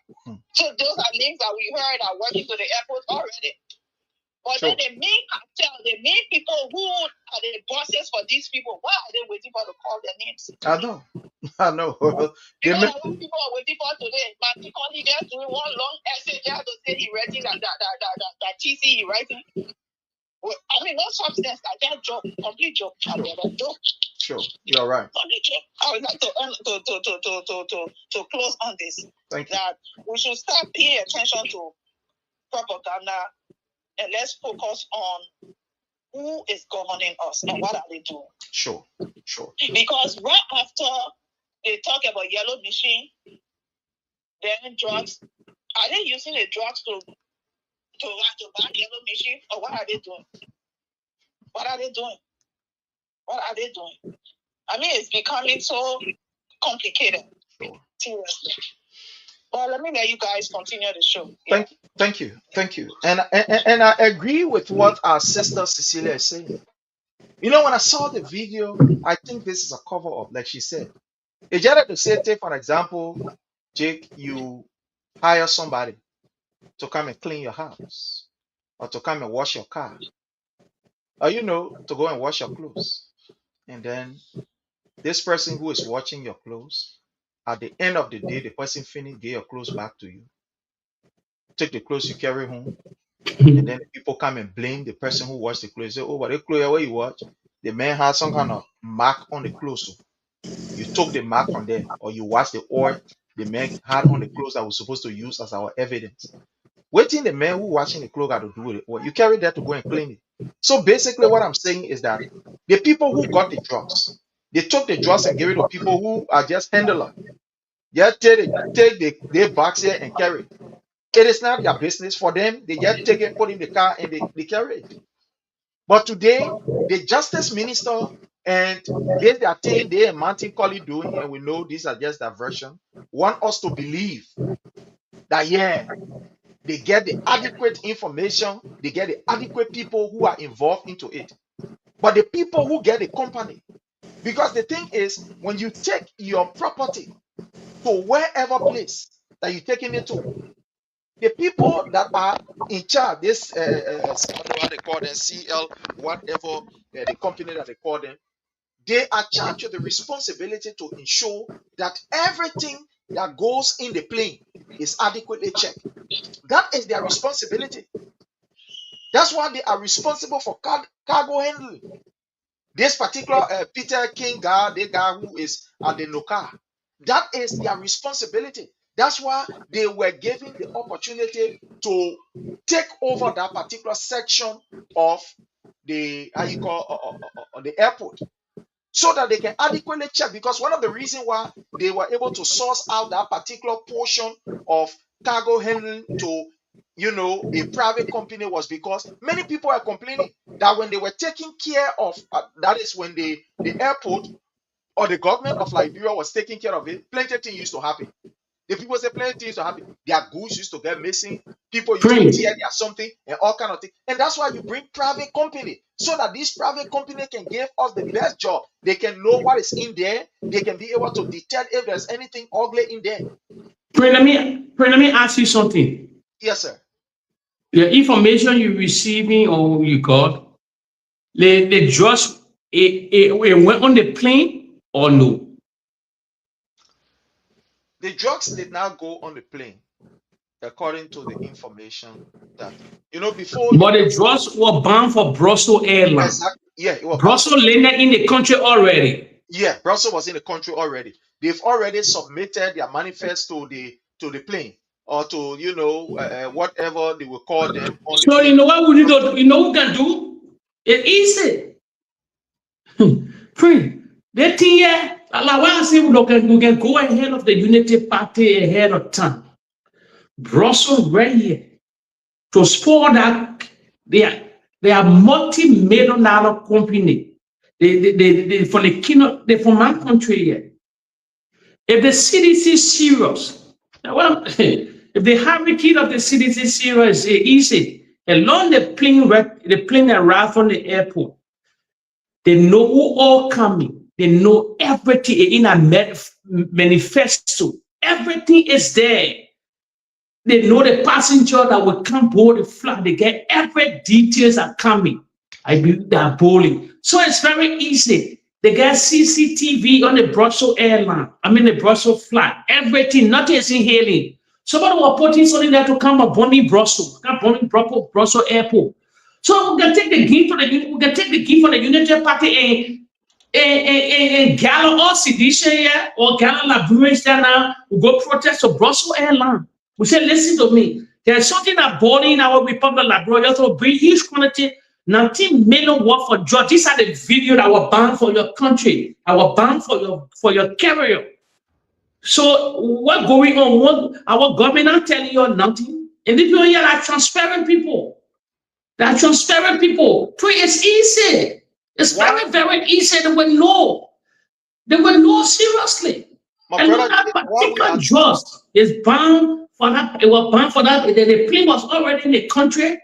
Speaker 13: So those are names that we heard are working to the airport already. But then the main cartel, the main people who are the bosses for these people, why are they waiting for to call their names?
Speaker 3: I know.
Speaker 13: Because what people are waiting for today, my only just doing one long essay just to say he writing that TC he writing. Well, no substance. That joke, complete joke. Joke.
Speaker 3: Sure, you're right.
Speaker 13: Complete joke. I would like to close on this.
Speaker 3: Thank you.
Speaker 13: That we should start paying attention to propaganda. And let's focus on who is governing us and what are they doing.
Speaker 3: Sure.
Speaker 13: Because right after they talk about yellow machine, then drugs, are they using the drugs to ban yellow machine, or what are they doing? What are they doing? It's becoming so complicated.
Speaker 3: Sure.
Speaker 13: Seriously. Well, let me let you guys continue the show. Yeah.
Speaker 3: Thank you. And I agree with what our sister Cecilia is saying. When I saw the video, I think this is a cover up, like she said. It's just to say, take for example, Jake, you hire somebody to come and clean your house, or to come and wash your car, or to go and wash your clothes. And then this person who is watching your clothes, at the end of the day, the person finished, get your clothes back to you. Take the clothes you carry home, and then people come and blame the person who washed the clothes. Say, but the clothes where you watch, the man has some kind of mark on the clothes. You took the mark from there, or you washed the oil the man had on the clothes that was supposed to use as our evidence. Waiting the man who washing the clothes got to do with it, or you carry that to go and clean it. So basically, what I'm saying is that the people who got the drugs, they took the drugs and gave it to people who are just handlers. Just take the box here and carry it. It is not their business for them. They just take it, put in the car, and they carry it. But today, the justice minister and their thing they and Martin Colley doing, and we know these are just diversion, want us to believe that, they get the adequate information, they get the adequate people who are involved into it. But the people who get the company, because the thing is, when you take your property to wherever place that you're taking it to, the people that are in charge, this what they call them, CL, whatever the company that they call them, they are charged with the responsibility to ensure that everything that goes in the plane is adequately checked. That is their responsibility. That's why they are responsible for cargo handling. This particular Peter King guy, the guy who is at the NOCA, that is their responsibility.
Speaker 12: That's why they were given the opportunity to take over that particular section of the the airport, so that they can adequately check. Because one of the reasons why they were able to source out that particular portion of cargo handling to, a private company was because many people are complaining that when they were taking care of, that is when the airport or the government of Liberia was taking care of it, plenty of things used to happen. The people say plenty of things used to happen. Their goods used to get missing. People used to tear their something and all kind of things. And that's why you bring private company, so that this private company can give us the best job. They can know what is in there. They can be able to detect if there's anything ugly in there.
Speaker 9: Let me ask you something.
Speaker 12: Yes, sir.
Speaker 9: The information you're receiving or you got, the drugs, it went on the plane or no?
Speaker 12: The drugs did not go on the plane, according to the information that, before.
Speaker 9: But the drugs were bound for Brussels Airlines.
Speaker 12: Exactly. Yeah, it was
Speaker 9: Brussels landed in the country already.
Speaker 12: Yeah, Brussels was in the country already. They've already submitted their manifest to the plane, or to whatever they will call them.
Speaker 9: So you know what we need to do? You know what we can do? It's easy. That thing here, I say we can go ahead of the Unity Party ahead of time. Brussels right here to support that they are multi-million-dollar company. They from the kingdom, they from my country here. If the CDC is serious, if the hurricane of the CDC is serious, it's easy. Along the plane arrived from the airport, they know who all coming. They know everything in a manifesto. Everything is there. They know the passenger that will come board the flight. They get every details are coming. I believe they are bowling. So it's very easy. They get CCTV on the Brussels airline. The Brussels flight. Everything, nothing is in hailing. Somebody will put in something there to come up Bonnie Brussels, Brussels airport. So we can take the gift from the Unity Party and Gala or Sedition here or Gala Liberians there now. We go protest the Brussels airline. We say, listen to me. There's something that boiling in our Republic of Liberia to bring huge quantity, 19 million worth for drugs. These are the video that were banned for your country. I was banned for your carrier. So what's going on? What our government not telling you nothing? And if you hear like transparent people, that transparent people, it's easy. It's very, very easy. They will know. They will know seriously. And that particular drugs is bound for that. It was bound for that. The plane was already in the country,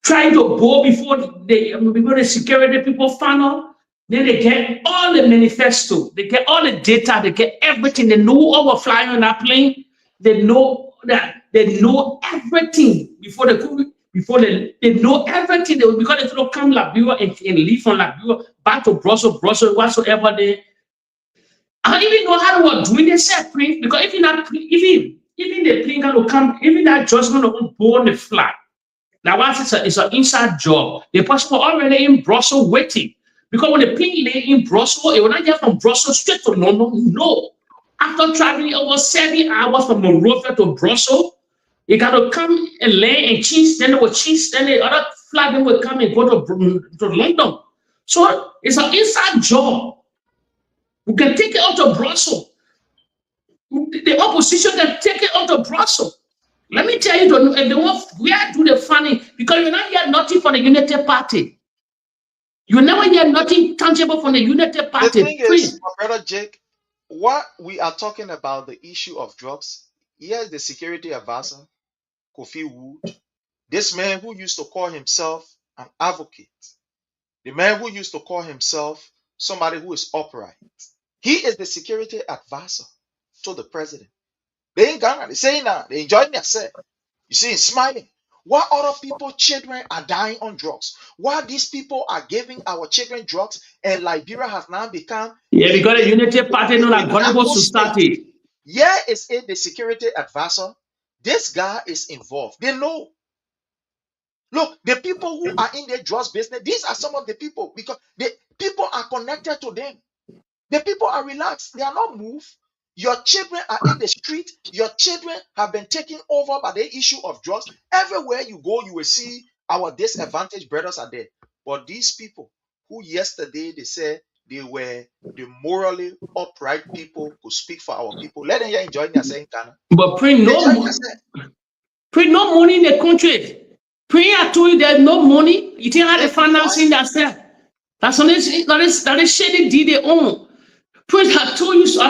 Speaker 9: trying to go before the security people found out. Then they get all the manifesto, they get all the data, they get everything. They know who were flying on that plane. They know that they know everything before they know everything. Because they come Liberia and leave from Liberia back to Brussels, whatsoever they. I don't even know how they were doing this separate, because even the plane going to come, even that just going to board the flight. Now, once it's an inside job, the person already in Brussels waiting. Because when the plane lay in Brussels, it will not get from Brussels straight to London. No. After traveling over 7 hours from Monrovia to Brussels, you got to come and lay and cheese, then they will cheese, then the other flight then will come and go to London. So it's an inside job. We can take it out of Brussels. The opposition can take it out of Brussels. Let me tell you, we are doing the funny, because you not hear nothing from the Unity Party. You never hear nothing tangible from the Unity Party.
Speaker 12: The thing is, my brother Jake, what we are talking about, the issue of drugs, here's the security advisor, Kofi Wood, this man who used to call himself an advocate, the man who used to call himself somebody who is upright. He is the security advisor to the president. They in Ghana, they saying that, they enjoying themselves. You see, he's smiling. Why other people, children are dying on drugs? Why these people are giving our children drugs, and Liberia has now become...
Speaker 9: Yeah, because the Unity Party know that God was to start it.
Speaker 12: Yeah, it's the security advisor. This guy is involved. They know. Look, the people who are in the drugs business, these are some of the people, because the people are connected to them. The people are relaxed. They are not moved. Your children are in the street. Your children have been taken over by the issue of drugs. Everywhere you go, you will see our disadvantaged brothers are there. But these people who yesterday they said they were the morally upright people who speak for our people, let them here enjoy themselves in Ghana.
Speaker 9: But print no money in the country. Print, I told you there's no money. You think how the financing themselves. That's on this. That is shady deed they own. Prince, I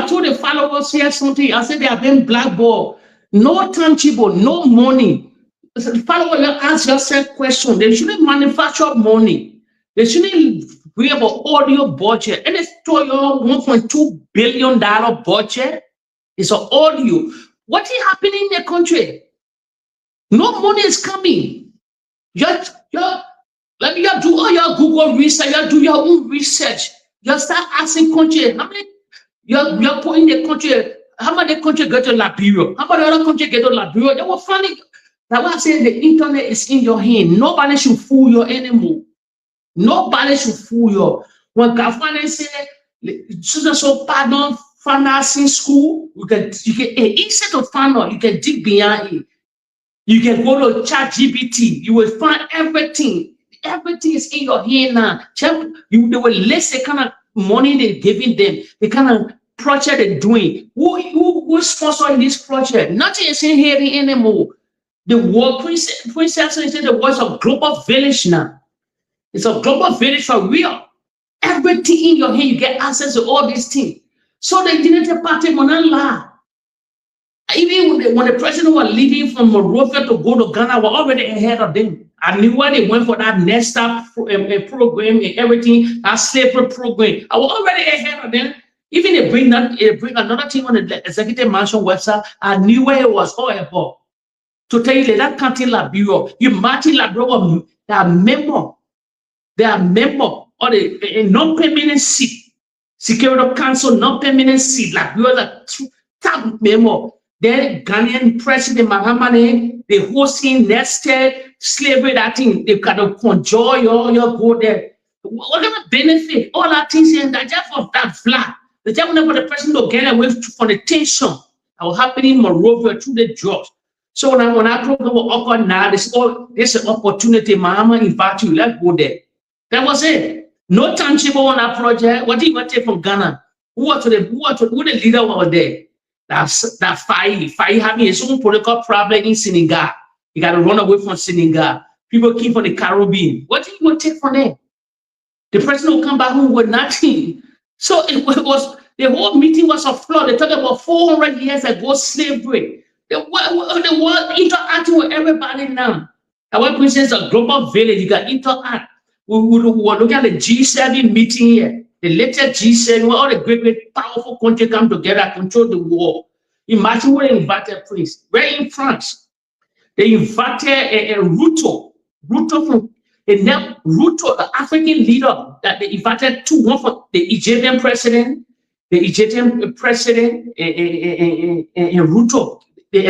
Speaker 9: told the followers here something. I said they have been blackballed. No tangible, no money. The followers, you ask yourself question. They shouldn't manufacture money. They shouldn't we have an audio budget. And it's to your $1.2 billion budget. It's an audio. What is happening in the country? No money is coming. Let me do all your Google research. You do your own research. You start asking country, how many you're putting the country, how many the country get to Liberia? How many other country get to Liberia? They were funny. That's why I say the internet is in your hand. Nobody should fool you anymore. Nobody should fool you. When government say, so pardon, financing school, you can instead of find out, you can dig behind it. You can go to ChatGPT. You will find everything. Everything is in your hand now. They will list the kind of money they're giving them, the kind of project they're doing. Who sponsoring this project? Nothing is in here anymore. The world, Princess is the voice of global village now. It's a global village for real. Everything in your hand, you get access to all these things. So the Unity Party will not lie. Even when the president was leaving from Monrovia to go to Ghana, we're already ahead of them. I knew why they went for that Nesta program and everything, that slavery program. I was already ahead of them. Even they bring another thing on the Executive Mansion website. I knew where it was all about. To tell you that can't Liberia. You Martin Liberia, they are member. They are member of the non-permanent seat. Security Council non-permanent seat. Liberia is a top member. Then Ghanaian President Mahaman, they hosting nested slavery, that thing, they kind of conjure your go there. What kind of benefit? All that things in that just for that flat. The time whenever the president will get away from the tension that was happening in Monrovia through the jobs. So when I program will occur now, this is an opportunity. Mahama invite you, let's go there. That was it. No tangible on that project. What did you take from Ghana? Who the leader was there? That Faye having his own political problem in Senegal. You got to run away from Senegal. People keep on the Caribbean. What do you take from there? The president will come back home with nothing. So it was the whole meeting was a flood. They talked about 400 years ago slavery. The world interacting with everybody now. And when we say it's a global village, you got interact. We look at the G7 meeting here. The latest G7, where all the great powerful countries come together, control the world. Imagine where they invited Prince. We're in France. They invited a Ruto from Ruto, the African leader that they invited to one for the Egyptian president, and Ruto. They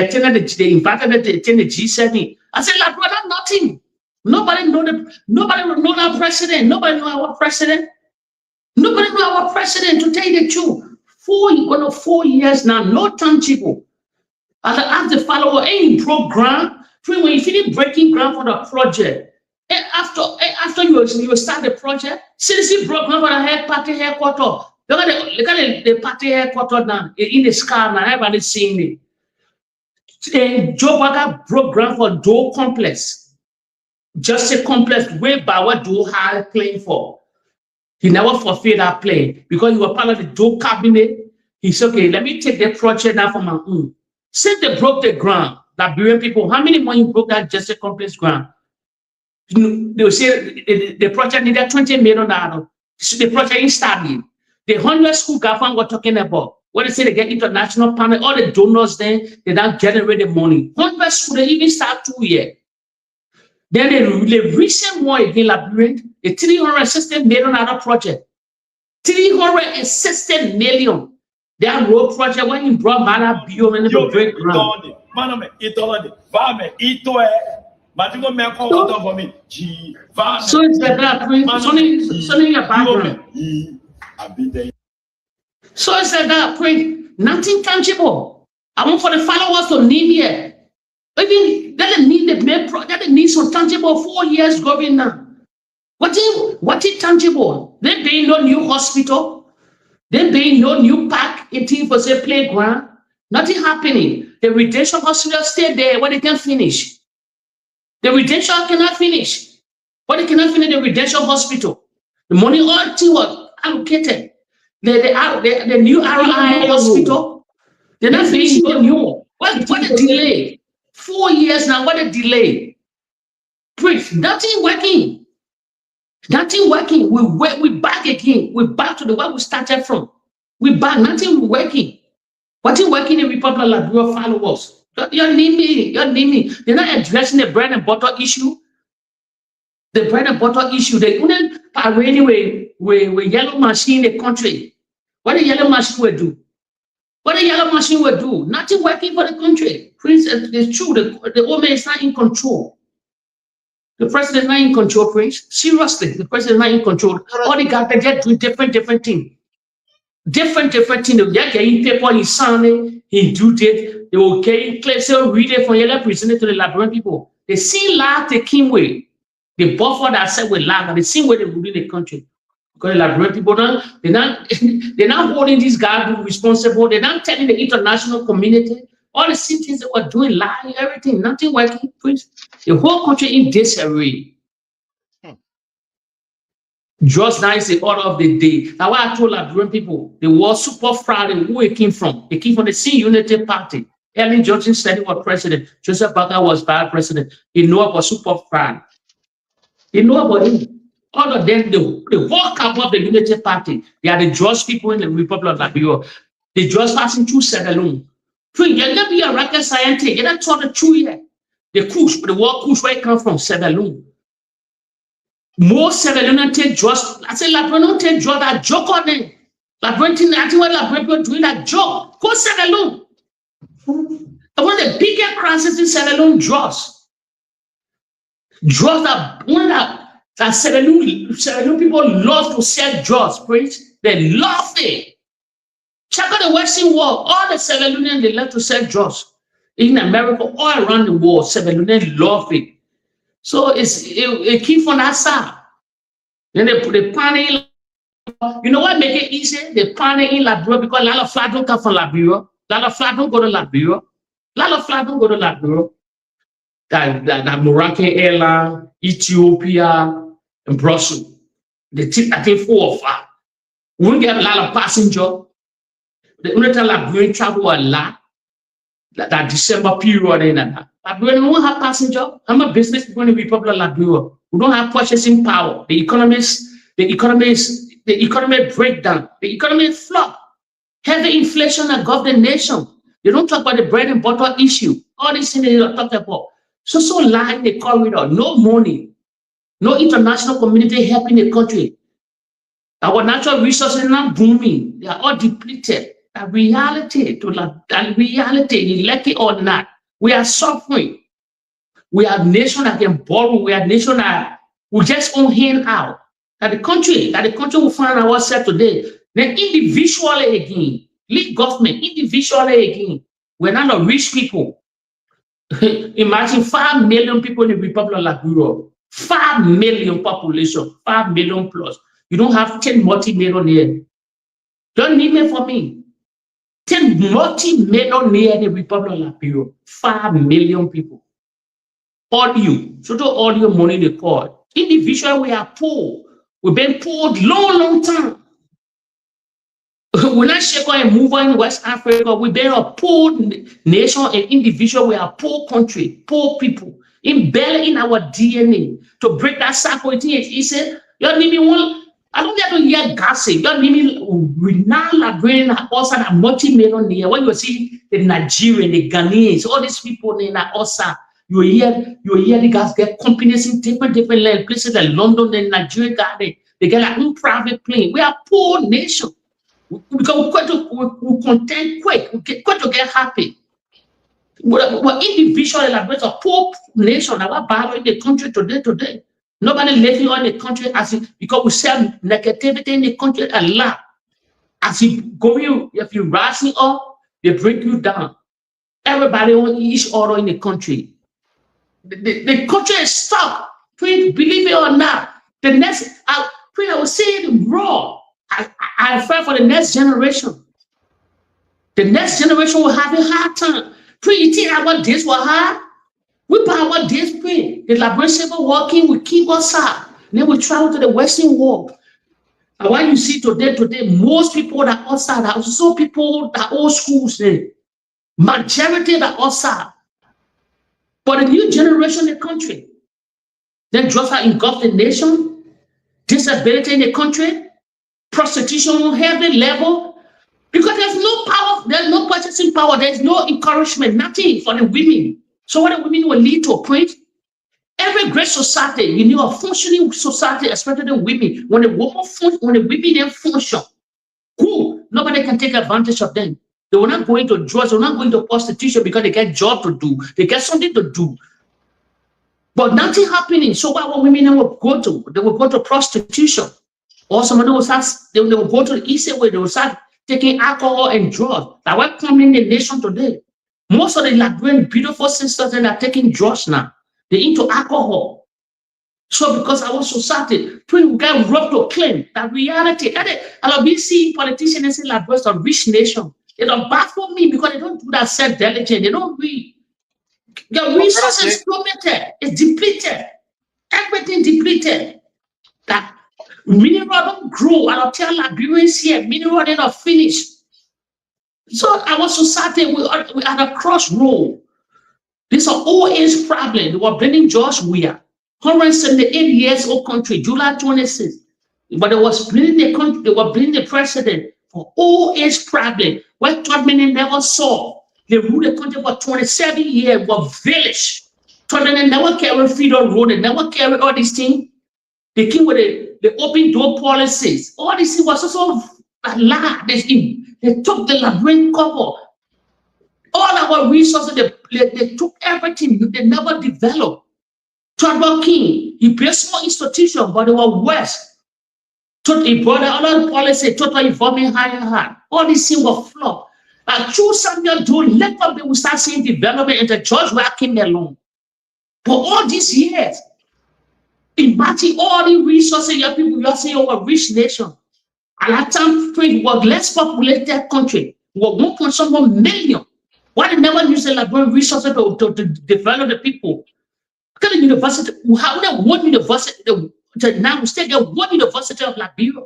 Speaker 9: invited them to attend the G7. I said, like, brother, nothing. Nobody will know that president. Nobody know our president. Nobody know our president, to tell you the truth. 4 years now, no tangible. As I asked the follower, any program, when you finish breaking ground for the project, and after you start the project, CDC broke ground for the party headquarters. Look at the party headquarters now, in the sky now, everybody's seeing it. And Joe Baga broke ground for Doe Complex. Just a complex way by what Doe had playing for. He never fulfilled that play because he was part of the Doe cabinet. He said, okay, let me take the project now for my own. Since they broke the ground, Liberian people, how many money broke that just a complex ground? They will say the project needed $20 million. So the project is starting. The 100 school government we're talking about, when they say they get international panel, all the donors then, they now generate the money. 100 school, they even start 2 years. Then the recent one again, Liberian, the $360 million project. $360 million. That road project when he brought Mala Bio and the break ground. So it's like that, so it's like that, nothing tangible. I want for the followers to need here. Even that they need some tangible 4 years going now. What is tangible? There being no new hospital, there being no new park, it was a playground, nothing happening. The redemption hospital stay there where they can finish. The redemption cannot finish. But they cannot finish the redemption hospital. The money all was allocated. The new RI hospital, they're not finishing the new. What a delay? 4 years now, what a delay. Please, nothing working. Nothing working. We back again. We back to the way we started from. We back, nothing working. What is working in Republic of Liberia followers? You're naming me. They're not addressing the bread and butter issue. The bread and butter issue. They couldn't parade with yellow machine in the country. What the yellow machine will do? What the yellow machine will do? Nothing working for the country. Prince, it's true. The old man is not in control. The president is not in control, Prince. Seriously, the president is not in control. All they got to get do different things. Different things. They're getting paper, he signed it, he do it. They will get clear, so read it from yellow presented to the Liberian people. They see life they came with. The buffer that said with life, and they see where they rule in the country. Because the Liberian people, they're not holding these guys responsible. They're not telling the international community all the same things they were doing, lying, everything, nothing working. Please. The whole country in disarray. Just now is the order of the day. Now, why I told Liberian people, they were super proud of who it came from. They came from the C Unity Party. Ellen Johnson said he was president. Joseph Baker was vice president. He knew I was super proud. He knew about him. All of them, the whole camp of the Unity Party, they are the just people in the Republic of Liberia. They just passing through Segalung. You're not be a rocket scientist. You're not taught the truth yet. The war kush where it come from, Segalung. Most Segalunians take drugs. I say Liberian take drugs that joke on them. Liberian, I think what Liberian doing that joke. Go Segalung. One of the biggest crises in Segalung, drugs. Drugs that Segalung people love to sell drugs, please. They love it. Check out the Western world. All the Segalunians, they love to sell drugs. In America, all around the world, Segalunians love it. So it keep on that side. Then they put the pan in. You know what make it easy? They pan in Liberia because a lot of flag don't come from Liberia. A lot of flag don't go to Liberia. A lot of flag don't go to Liberia. That Moroccan airline, Ethiopia, and Brussels. They take, I think, 4 or 5. We won't get a lot of passengers. The only time Liberian travel a lot. That December period in that. Liberia don't have passenger. I'm a business people in the Republic of Liberia. We don't have purchasing power. The economy breakdown. The economy flop. Heavy inflation that govern the nation. They don't talk about the bread and butter issue. All these things they don't talk about. So line the corridor. No money. No international community helping the country. Our natural resources are not booming. They are all depleted. A reality, like it or not, we are suffering. We are a nation that can borrow. We are a nation that we just own hand out. That the country will find ourselves today. Then individually again, lead government individually again. We're not the rich people. Imagine 5 million people in the Republic of Liberia. 5 million population, 5 million plus. You don't have 10 multi-millionaires. Don't need me for me. 10 multi-millionaires in the Republic of Liberia. 5 million people. All you. So all your money they call. Individually, we are poor. We've been poor long time. We're not shaking and moving in West Africa. We've been a poor nation and individual. We are a poor country, poor people. Embedded in our DNA. To break that cycle, he said, you need me one. I don't get to hear gossip. You need me renowned Liberian also a multi-millionaire. When you see the Nigerian, the Ghanaians, all these people in Osa, you hear the guys get companies in different places like London and Nigeria. They get their own private plane. We are a poor nation. We content quick. We quick to get happy. We're individually like a poor nation. Our battle in the country today. Nobody living on the country as it, because we sell negativity in the country a lot. As you going, if you're rising up, they bring you down. Everybody on each other in the country. The country is stuck. Please believe it or not. The next, I will say it raw. I fear for the next generation. The next generation will have a hard time. Please, you think our days were hard? We buy our days, please. The liberation working, we keep us up. Then we travel to the Western world. And what you see today, most people that are outside are also people that old schools there. Majority that are outside. But the new generation in the country, then drugs are engulfed the nation, disability in the country, prostitution on heavy level, because there's no power, there's no purchasing power, there's no encouragement, nothing for the women. So what the women will lead to a point. Every great society, you know, a functioning society, especially the women, when the women then function, nobody can take advantage of them. They will not go into drugs, they will not go into prostitution because they get job to do, they get something to do. But nothing happening. So what women will go to? They will go to prostitution. Or somebody will start, they will go to the easy way, they will start taking alcohol and drugs. That's what's coming in the nation today. Most of the Liberian beautiful sisters that are taking drugs now. They're into alcohol. So because our society, we get robbed to claim that reality. I'll be seeing politicians in Liberia, a rich nation. They don't baffle me because they don't do that self-diligence. They don't read. Their resources is plummeted. It's depleted. Everything depleted. That mineral don't grow. I'll tell Liberians here, mineral they don't finish. So our society, we are at a crossroad. This is an old age problem. They were blaming George Weah, 178 years old country, July 26. But they was blaming the country, they were blaming the president for old age problem, where 12 million never saw. They ruled the country for 27 years, were village. 12 million never carry freedom road, they never carry all these things. They came with the open door policies. All these things was also a lie. They took the Liberian cover. All our resources, they took everything, they never developed. Tribal King, he built small institutions, but they were worse. He brought another policy, total involvement higher. All these things were flawed. Like through Samuel doing, let them, they will start seeing development, and the George Weah came along. For all these years, imagine all the resources your people, you're saying, oh, a rich nation. At that time, it was less populated country. It was 1.1 million. Why they never use the Liberian resources to develop the people? Look at the university. How they one university now instead get one university of Liberia.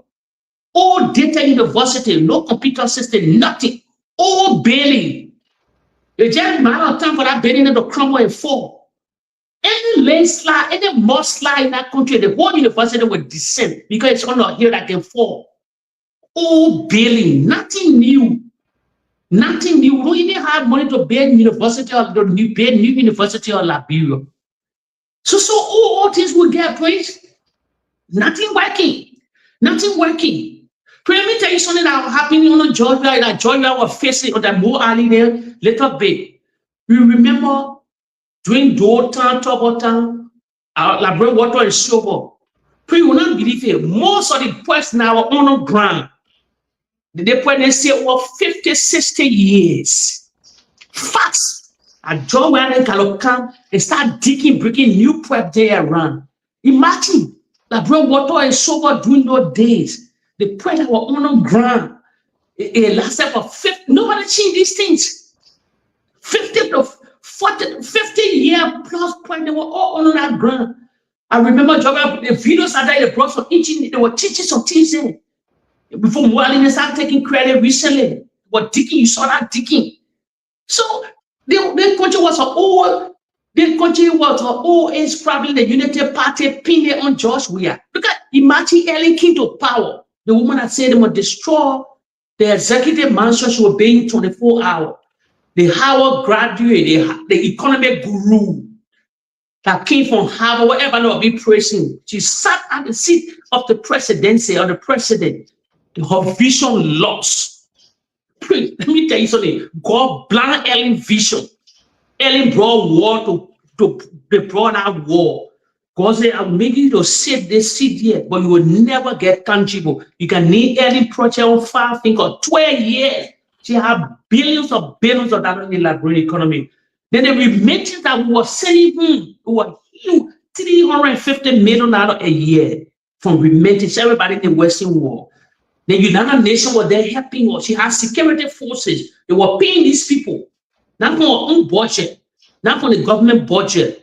Speaker 9: All data university, no computer system, nothing. All bailing. It's just a matter of time for that bailing to crumble and fall. Any landslide, any mudslide in that country, the whole university will descend because it's on a hill that can fall. All bailing, nothing new. Nothing new. We don't even have money to build university or the new university of Liberia. So all things will get praised. Nothing working. Nothing working. Let me tell you something that happened in Georgia, that Georgia was facing on that more alley there, little bit. You remember during Dothan, Tobotan, Liberian water is sober. You will not believe it. Most of the points now are on the ground. They put say over 50, 60 years. Facts. And John Weah can come and start digging, breaking new prep there around. Imagine Liberian water is sober during those days. The points that were on the ground. It lasted for 50. Nobody changed these things. 50 to 40, 50 year plus point, they were all on that ground. I remember the videos that they brought from teaching, they were teaching some things there. Before Mwali, they started taking credit recently. But digging, you saw that digging. So the country was an old age problem. The Unity Party pinned it on George Weah. Look at, imagine Ellen came to power. The woman that said they would destroy the executive mansion, she was paying 24 hours. The Howard graduate, the economic guru that came from Harvard, whatever they will be praising. She sat at the seat of the presidency or the president. Her vision lost. Let me tell you something. God blind Ellen vision. Ellen brought war to brought out war. God said, I'm making you to sit this seat here, but you will never get tangible. You can need any project on 5 or 12 years. She have billions of dollars in the Liberian economy. Then the remittance that we were sending home was huge, $350 million a year from remittance, everybody in the Western world. The United Nations were there helping us. She has security forces. They were paying these people, not from our own budget, not from the government budget.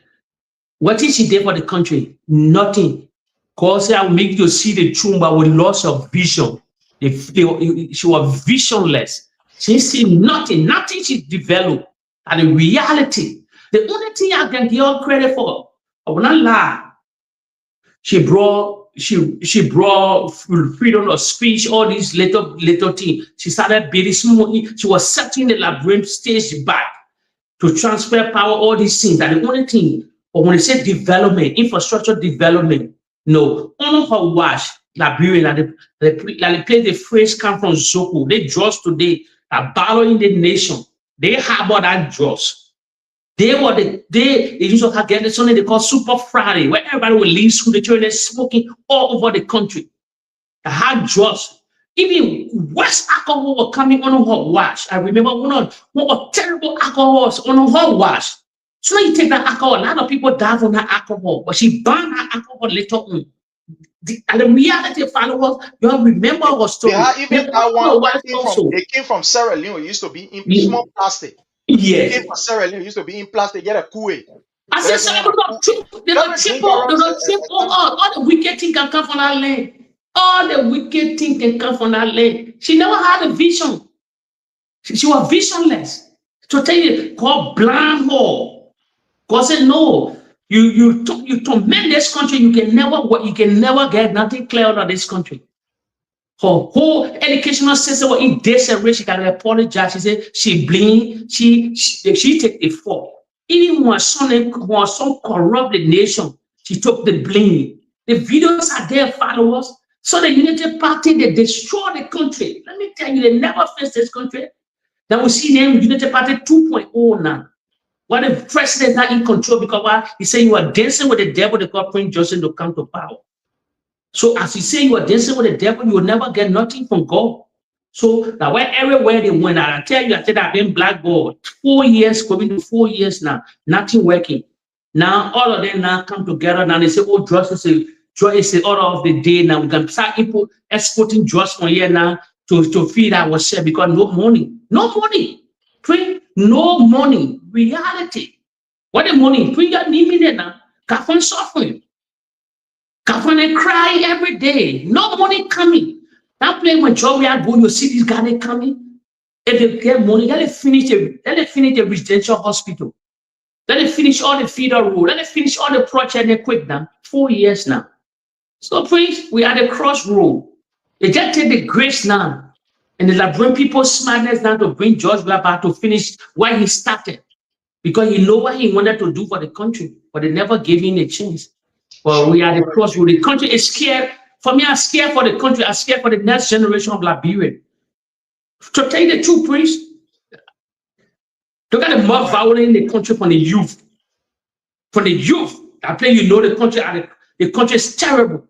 Speaker 9: What did she do for the country? Nothing. God said, I will make you see the truth, but with loss of vision. She was visionless. She see nothing she developed. And the reality, the only thing I can give her credit for, I will not lie. She brought freedom of speech, all these little things. She started building small. She was setting the Liberian stage back to transfer power, all these things. That the only thing. But when they say development, infrastructure development, no. On her watch, Liberia, they play the phrase come from Zoko. They drugs today are battling the nation. They harbor that drugs. They used to get something they call Super Friday, where everybody will leave school, the children smoking all over the country. They had drugs. Even worse alcohol were coming on her watch. I remember one of terrible alcohols on her watch. So you take that alcohol, a lot of people die from that alcohol, but she banned that alcohol later on. And the reality of followers, you have remember our story.
Speaker 12: Even that one came from Sierra Leone. It used to be in small plastic.
Speaker 9: Yes.
Speaker 12: It came from Sierra Leone. It used to be in plastic. Get a Kuwait.
Speaker 9: I said, they don't chip all the wicked things can come from that land. All the wicked things can come from that land. She never had a vision. She was visionless. To tell you, God blind her. God said, no, you torment this country, you can never get nothing clear out of this country. Her whole educational system was in disarray. She can apologize. She said she blind, she take the fault. Even when her son corrupt the nation, she took the blame. The videos are there, followers. So the Unity Party, they destroy the country. Let me tell you, they never face this country. Now we see them Unity Party 2.0 now. What the president is not in control because he said you are dancing with the devil, the God Prince Johnson to come to power. So as he say you are dancing with the devil, you will never get nothing from God. So now everywhere they went, I tell you, I've been blackballed 4 years, going to 4 years now, nothing working. Now all of them now come together. Now they say, oh, drugs is the order of the day. Now we can start exporting drugs from here now to feed ourselves because no money. Pray, no money. Reality. What the money? Pray your need now. Kafan suffering. Kafan cry every day. No money coming. Now play majority I go, you see this guy coming. If they get money, let it finish the residential hospital. Let it finish all the feeder road. Let it finish all the project they quick now. 4 years now. So please, we are at the crossroad. They just take the grace now. And they bring people's smartness now to bring George Weah to finish what he started. Because he know what he wanted to do for the country, but they never gave him a chance. Well, we are at the crossroad. The country is scared. For me, I'm scared for the country. I'm scared for the next generation of Liberia. To tell you the truth, priest, look at the more violence in the country from the youth. From the youth, I play you know the country is terrible.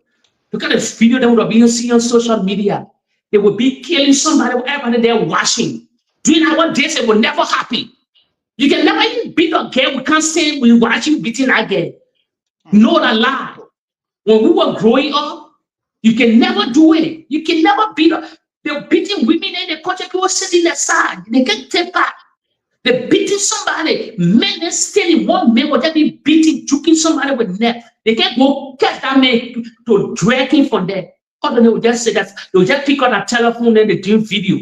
Speaker 9: Look at the video that would have been seen on social media. They would be killing somebody, whatever they're watching. During our days, it will never happen. You can never even beat a girl. We can't say we watch you beating that girl. No, the lie. When we were growing up, you can never do it. You can never beat her. They're beating women in the country. People sitting aside. They can't take back. They're beating somebody. Men are stealing. One man will just be beating, choking somebody with net. They can't go catch that man to drag him from there. Or they will just say that they'll just pick on a telephone and they do video.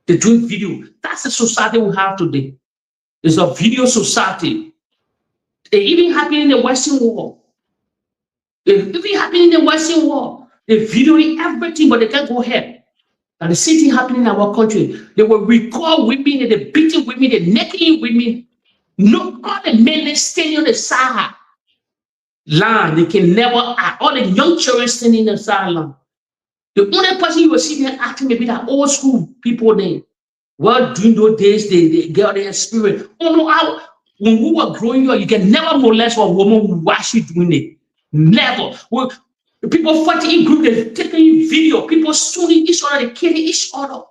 Speaker 9: They do video. That's the society we have today. It's a video society. It even happening in the Western world. It even happening in the Western world. They're videoing everything, but they can't go ahead. And the same thing happening in our country. They will record women, and they're beating women, they're necking women. No, all the men are standing on the side line. They can never act. All the young children standing on the sideline. The only person you will see them acting maybe that old school people there. Well, during those days, they get their spirit. Oh no, when we were growing up, you can never molest a woman who watch you doing it. Never. People fighting in group, they're taking video, people shooting each other, they're killing each other.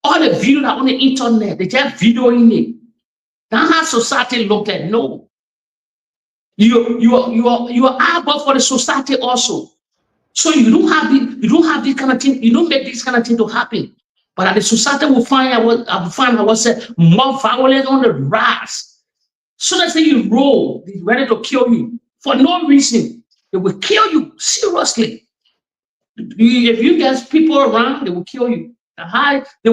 Speaker 9: All the videos are on the internet, they just videoing it. That's how society looked at. No. You are above for the society also. So you don't have this kind of thing, you don't make this kind of thing to happen. But the society will find ourselves more violent on the rise. So that's when you roll, they're ready to kill you for no reason. They will kill you seriously. If you get people around, they will kill you.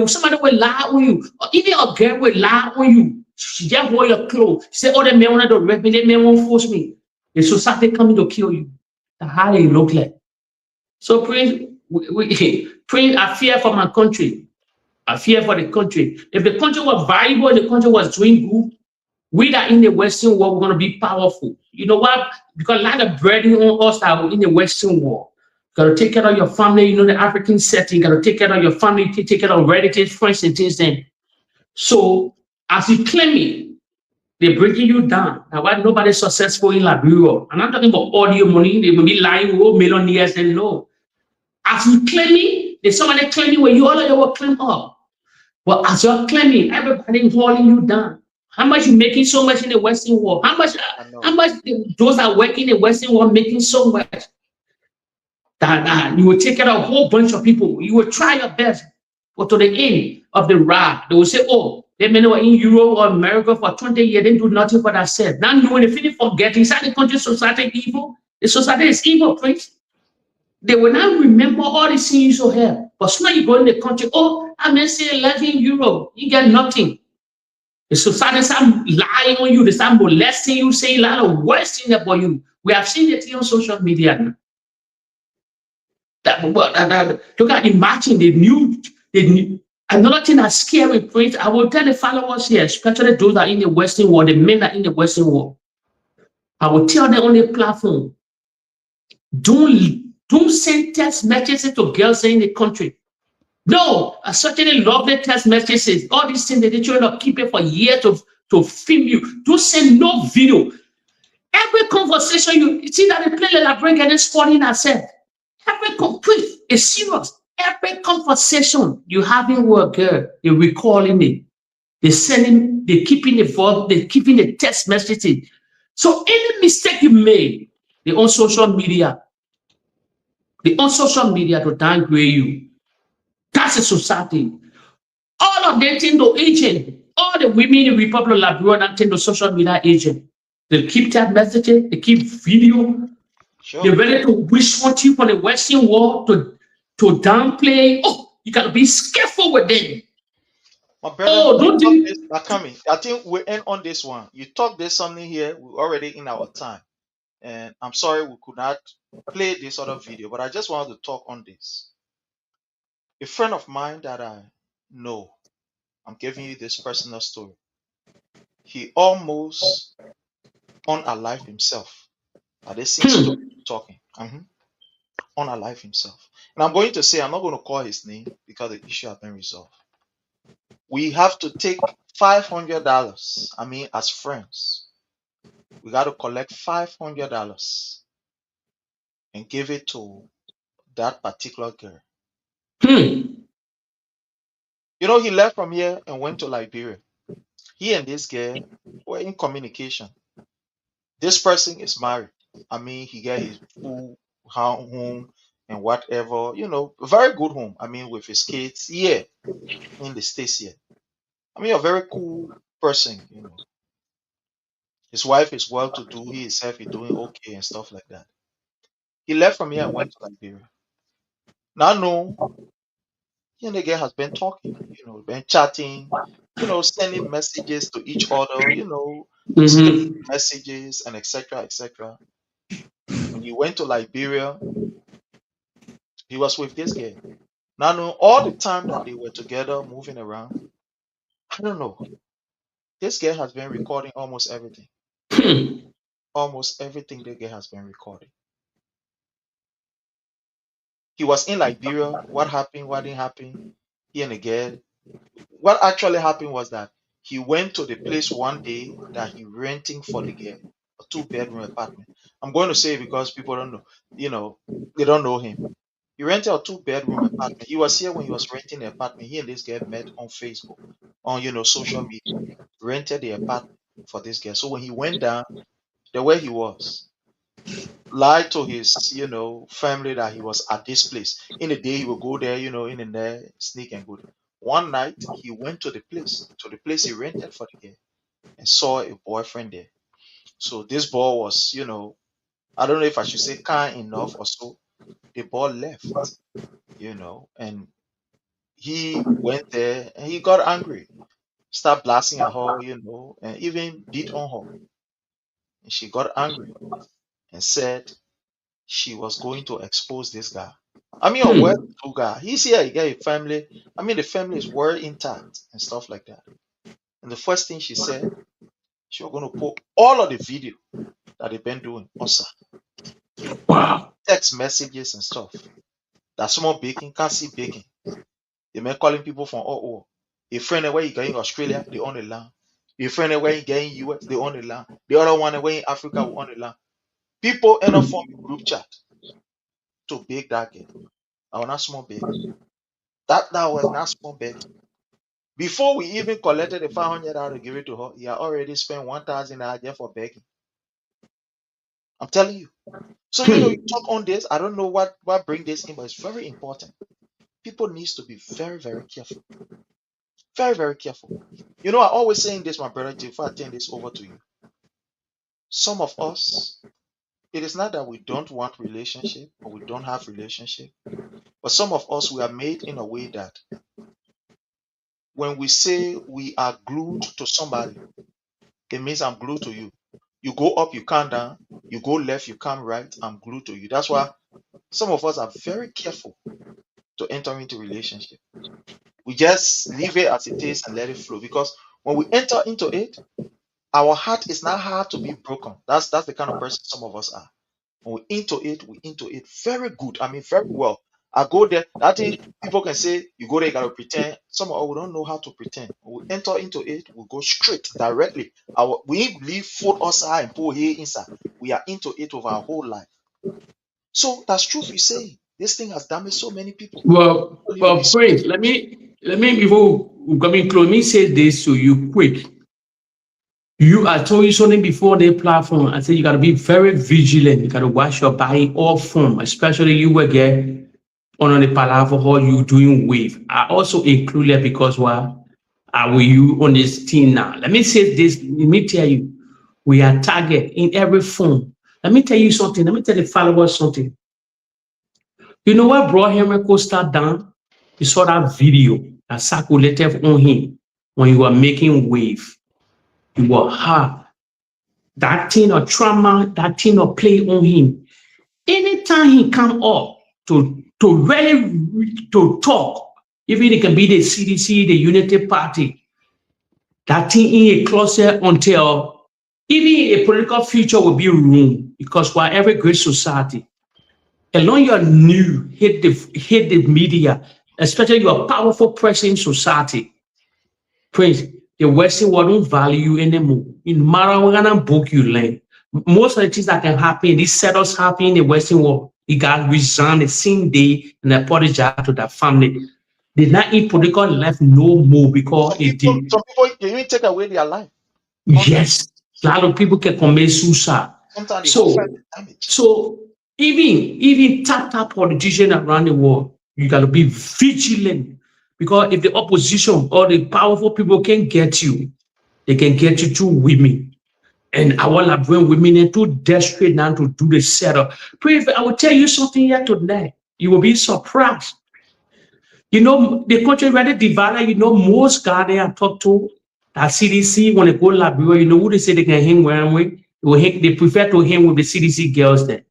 Speaker 9: Somebody will lie on you, or even a girl will lie on you. She just wear your clothes. She say, "Oh, that man wanted to rape me. That man won't force me." The society coming to kill you. That's how they look like. So, Prince, Prince, I fear for my country. I fear for the country. If the country was viable, the country was doing good, we that in the Western world, we're going to be powerful. You know what? Because a lot of burden on us that are in the Western world. You got to take care of your family, you know, the African setting. You got to take care of your family, take care of relatives, friends, and things then. So, as you claim it, they're breaking you down. Now, why nobody's successful in Liberia? I'm not talking about audio money. They will be lying, oh, millionaires, and no. As you claim it, there's somebody claiming where you all of you will claim up. But as you're claiming, everybody's holding you down. How much you making so much in the Western world? How much those that work in the Western world making so much that you will take care of a whole bunch of people. You will try your best, but to the end of the ride, they will say, "Oh, they may know in Europe or America for 20 years, they do nothing for themselves." Now, when they finish forgetting, inside the country, society evil. The society is evil, Prince. They will not remember all the things you have. But now you go in the country, "Oh, I may say 11 euro, you get nothing." The society start lying on you, they start molesting you, saying a lot of worse things about you. We have seen it on social media now. Look at imagine the new. Another thing that's scary, Prince. I will tell the followers here, especially those that are in the Western world, the men that are in the Western world. I will tell them on the platform, don't send text messages to girls in the country. No, I certainly love the text messages. All these things that they try to keep it for years to film you. Don't send no video. Every conversation you see that they play like bring and sporting ourselves. Every complete is serious. Every conversation you having with a girl, they're recalling it. They're sending, they're keeping the voice, they're keeping the text messages. So any mistake you made, they're on social media. They're on social media to downgrade you. That's a society. All of them tend to agent. All the women in the Republic of Liberia tend to social media agent. They keep that message, they keep video. Sure. They're ready to wish on you from the Western world to downplay. Oh, you gotta be careful with them.
Speaker 12: My brother, don't do this. I think we end on this one. You talk there's something here. We're already in our time, and I'm sorry we could not play this other video, but I just wanted to talk on this. A friend of mine that I know, I'm giving you this personal story. He almost unalived himself. This seems to be talking. Unalive himself. And I'm going to say, I'm not going to call his name because the issue has been resolved. We have to take $500. I mean, as friends, we got to collect $500 and give it to that particular girl. You know, he left from here and went to Liberia. He and this girl were in communication. This person is married. I mean, he got his full home and whatever, you know, very good home. I mean, with his kids here in the States here. I mean, a very cool person, you know. His wife is well to do, he himself is doing okay and stuff like that. He left from here and went to Liberia. Now, no, he and the girl has been talking, you know, been chatting, you know, sending messages to each other, you know, messages and etc. etc. When he went to Liberia, he was with this girl. Now, no, all the time that they were together, moving around, I don't know. This girl has been recording almost everything. Almost everything the girl has been recording. He was in Liberia. What happened? What didn't happen? He and the girl. What actually happened was that he went to the place one day that he renting for the girl.
Speaker 3: a 2-bedroom apartment. I'm going to say it because people don't know, they don't know him. He rented a 2-bedroom apartment. He was here when he was renting the apartment. He and this guy met on Facebook, on social media. Rented the apartment for this guy. So when he went down, the way he was, lied to his, family that he was at this place. In the day he would go there, in and there, sneak and go there. One night he went to the place he rented for the guy, and saw a boyfriend there. So this boy was, I don't know if I should say kind enough or so. The boy left, and he went there and he got angry, started blasting at her, and even beat on her. And she got angry and said she was going to expose this guy. I mean, a well-to-do guy. He's here, he got a family. I mean, the family is well intact and stuff like that. And the first thing she said, she was going to put all of the video that they've been doing also.
Speaker 9: Wow.
Speaker 3: Text messages and stuff. That someone baking, can't see baking. They may calling people from all over. A friend where you get in Australia, they own the land. A friend where you get in US, they own the land. The other one where in Africa, we own the land. People end up forming group chat to beg that girl. I was not small begging. That was not small begging. Before we even collected the $500 to give it to her, he had already spent $1,000 just for begging. I'm telling you. So you talk on this. I don't know what bring this in, but it's very important. People needs to be very, very careful. Very, very careful. I always saying this, my brother, before I turn this over to you. Some of us, it is not that we don't want relationship or we don't have relationship, but some of us, we are made in a way that when we say we are glued to somebody, it means I'm glued to you. You go up, you come down. You go left, you come right. I'm glued to you. That's why some of us are very careful to enter into relationship. We just leave it as it is and let it flow. Because when we enter into it, our heart is not hard to be broken. That's the kind of person some of us are. When we into it very good. I mean, very well. I go there. That thing, people can say, you go there, you gotta pretend. Some of us, we don't know how to pretend. When we enter into it, we go straight, directly. We leave food outside and pull here inside. We are into it over our whole life. So that's truth you say. This thing has damaged so many people.
Speaker 9: Well, Prince, let me before we come in close, let me say this to you quick. I told you something before the platform. I said you got to be very vigilant. You got to watch your body all form, especially you will get on the Palava how you doing wave. I also include that because are you on this team now? Let me say this. Let me tell you, we are target in every form. Let me tell you something. Let me tell the followers something. You know what brought Henry Costa down? You saw that video that circulated on him when you were making wave. You were hard. That thing of trauma, that thing of play on him. Anytime he come up to talk, even it can be the CDC, the Unity Party, that thing in a closet until even a political future will be ruined, because for every great society, along your new hit the media, especially your powerful person in society, Prince, the Western world don't value you anymore. In matter what kind of book you learn, most of the things that can happen, these setups happen in the Western world. You got resigned the same day and apologize to that family. They not in political life no more because
Speaker 3: some people can even take away their life.
Speaker 9: Yes, a lot of people can commit suicide.
Speaker 3: Sometimes
Speaker 9: so even top politicians around the world, you got to be vigilant, because if the opposition or the powerful people can get you, they can get you through women. And our Liberian women are too desperate now to do the setup. I will tell you something here tonight. You will be surprised. The country really divided. Most guys they are talked to at CDC when they go to Liberia, who they say they can hang with? They prefer to hang with the CDC girls there.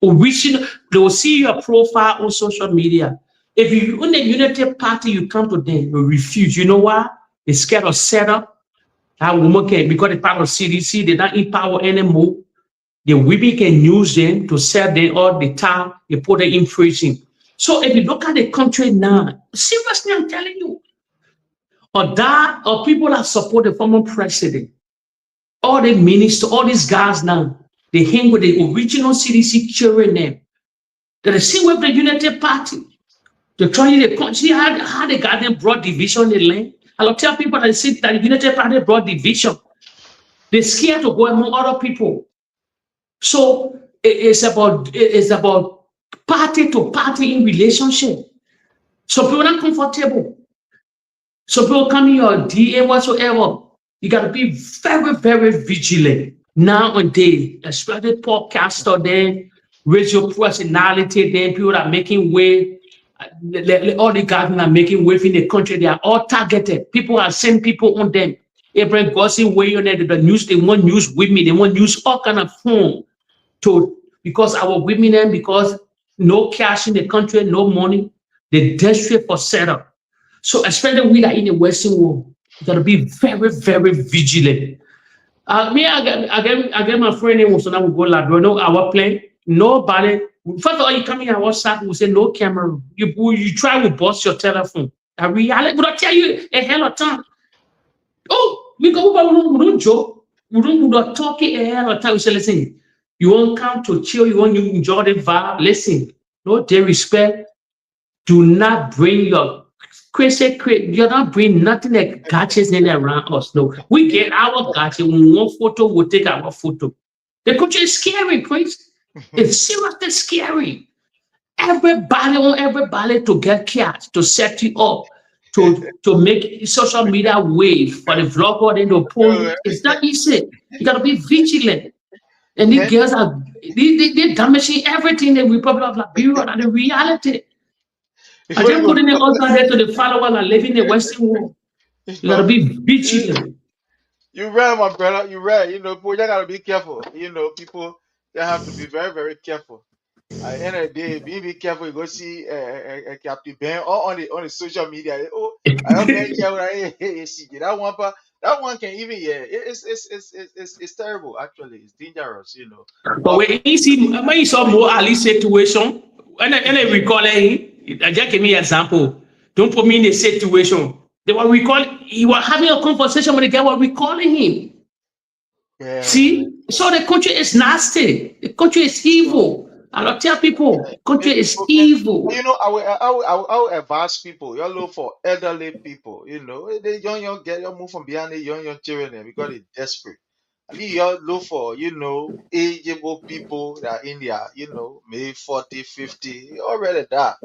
Speaker 9: They will see your profile on social media. If you in the Unity Party, you come to them, you refuse. You know why? They're scared of setup. That woman can, because they're part of CDC, they're not in power anymore. The women can use them to sell them all the time. They put them in prison. So if you look at the country now, seriously, I'm telling you, or people that support the former president, All the ministers, all these guys now, they hang with the original CDC children name. They're the same with the United Party. They're trying to see how the government brought division in the land. I'll tell people that say that the United Party brought division. They're scared to go among other people. So it's about party to party in relationship. So people are not comfortable. So people come in your DA whatsoever. You got to be very, very vigilant nowadays, especially podcaster then, radio personality then, people that are making way, all the guys are making way in the country, they are all targeted. People are sending people on them. Abraham Gossin way on the news, they want news with me, they want news all kind of form because our women and because no cash in the country, no money, they're desperate for setup. So especially we are in the Western world, you gotta be very, very vigilant. I get my friend in so now we go Labrador, no our plane, nobody. First of all, you come in our side, we say no camera. You try to bust your telephone. A reality, but I tell you a hell of time. Oh, we don't joke. We don't talk a hell of time. We say, listen, you won't come to chill, you want to enjoy the vibe. Listen, no disrespect. Do not bring your crazy, you're not bring nothing that gadgets in around us. No, we get our gadget. When one photo, we'll take our photo. The country is scary, please. It's seriously scary. Everybody to get cash, to set you up, to make social media wave for the vlogger and the poll. It's not easy. You gotta be vigilant. And these girls are they're damaging everything in the Republic of Liberia and the reality. I just putting it all there to the followers and living in the Western world. You gotta be vigilant.
Speaker 12: You're right, my brother. You're right. You know, people, you gotta be careful. You know, people, they have to be very, very careful. At the end of the day, be careful. You go see Captain Ben or on the social media. Oh, I don't care. That one can even it's terrible. Actually, it's dangerous. You know.
Speaker 9: But when you saw more Ali situation, and I recall him, I just give me an example. Don't put me in a situation. They were he was having a conversation with the guy. Were recalling him. Yeah. See, so the country is nasty. The country is evil. I'll tell people, country is evil.
Speaker 12: You know, I will advise people. You look for elderly people. You know, the young get you move from behind the young children because they're desperate. I mean, you look for, you know, ageable people that are in there, you know, maybe 40, 50, already that.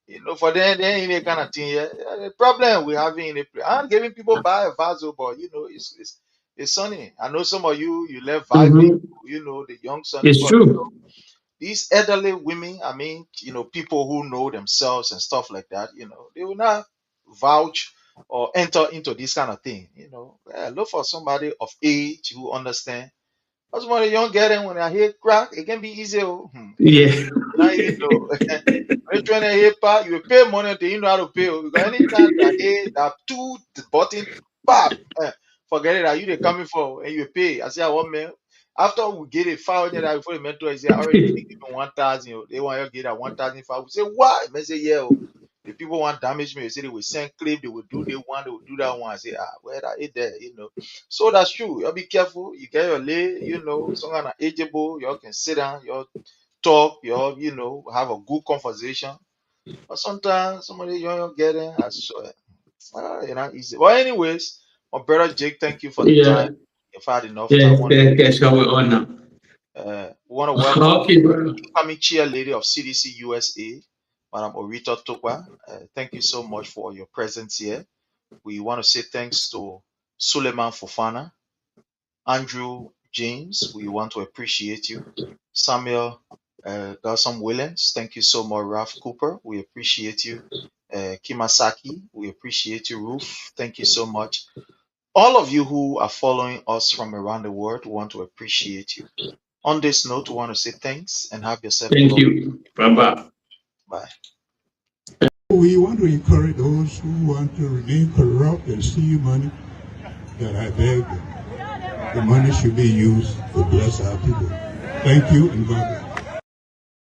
Speaker 12: You know, for them in a kind of thing. Yeah, the problem we having in the place. I'm giving people buy a vaso, but you know, it's sunny. I know some of you left vibing, you know, the young son.
Speaker 9: It's true.
Speaker 12: You know, these elderly women, I mean, you know, people who know themselves and stuff like that, you know, they will not vouch or enter into this kind of thing. You know, look for somebody of age who understand. That's when the young girl, when I hear crack, it can be easy.
Speaker 9: Yeah.
Speaker 12: Now you know. When you're trying to hear part, you pay money until you know how to pay. Because anytime that hear that two button, forget it. That you they coming for and you pay. I say, what man? After we get it 500 before the mentor is already giving 1,000. They want to get that 1,005. We say, why? I say, yeah. The people want damage me. They say they will send clip, they will do they want, they will do that one. I say, where that is there, you know. So that's true. You be careful. You get your lay, you know, some kind of ageable, you can sit down, you talk, you know, have a good conversation. But sometimes somebody you get in, I swear, you know, easy. Well, anyways, my brother Jake, thank you for the time. You've had enough time. We want to welcome incoming chair lady of CDC USA, Madam Orita Tokwa. Thank you so much for your presence here. We want to say thanks to Suleiman Fofana, Andrew James. We want to appreciate you. Samuel Garson Williams, thank you so much. Ralph Cooper, we appreciate you. Kimasaki, we appreciate you. Ruth, thank you so much. All of you who are following us from around the world, we want to appreciate you. On this note, we want to say thanks and have yourself.
Speaker 9: Thank you. Bye-bye.
Speaker 12: Bye.
Speaker 8: We want to encourage those who want to remain corrupt and steal money, that I beg the money should be used to bless our people. Thank you and God bless.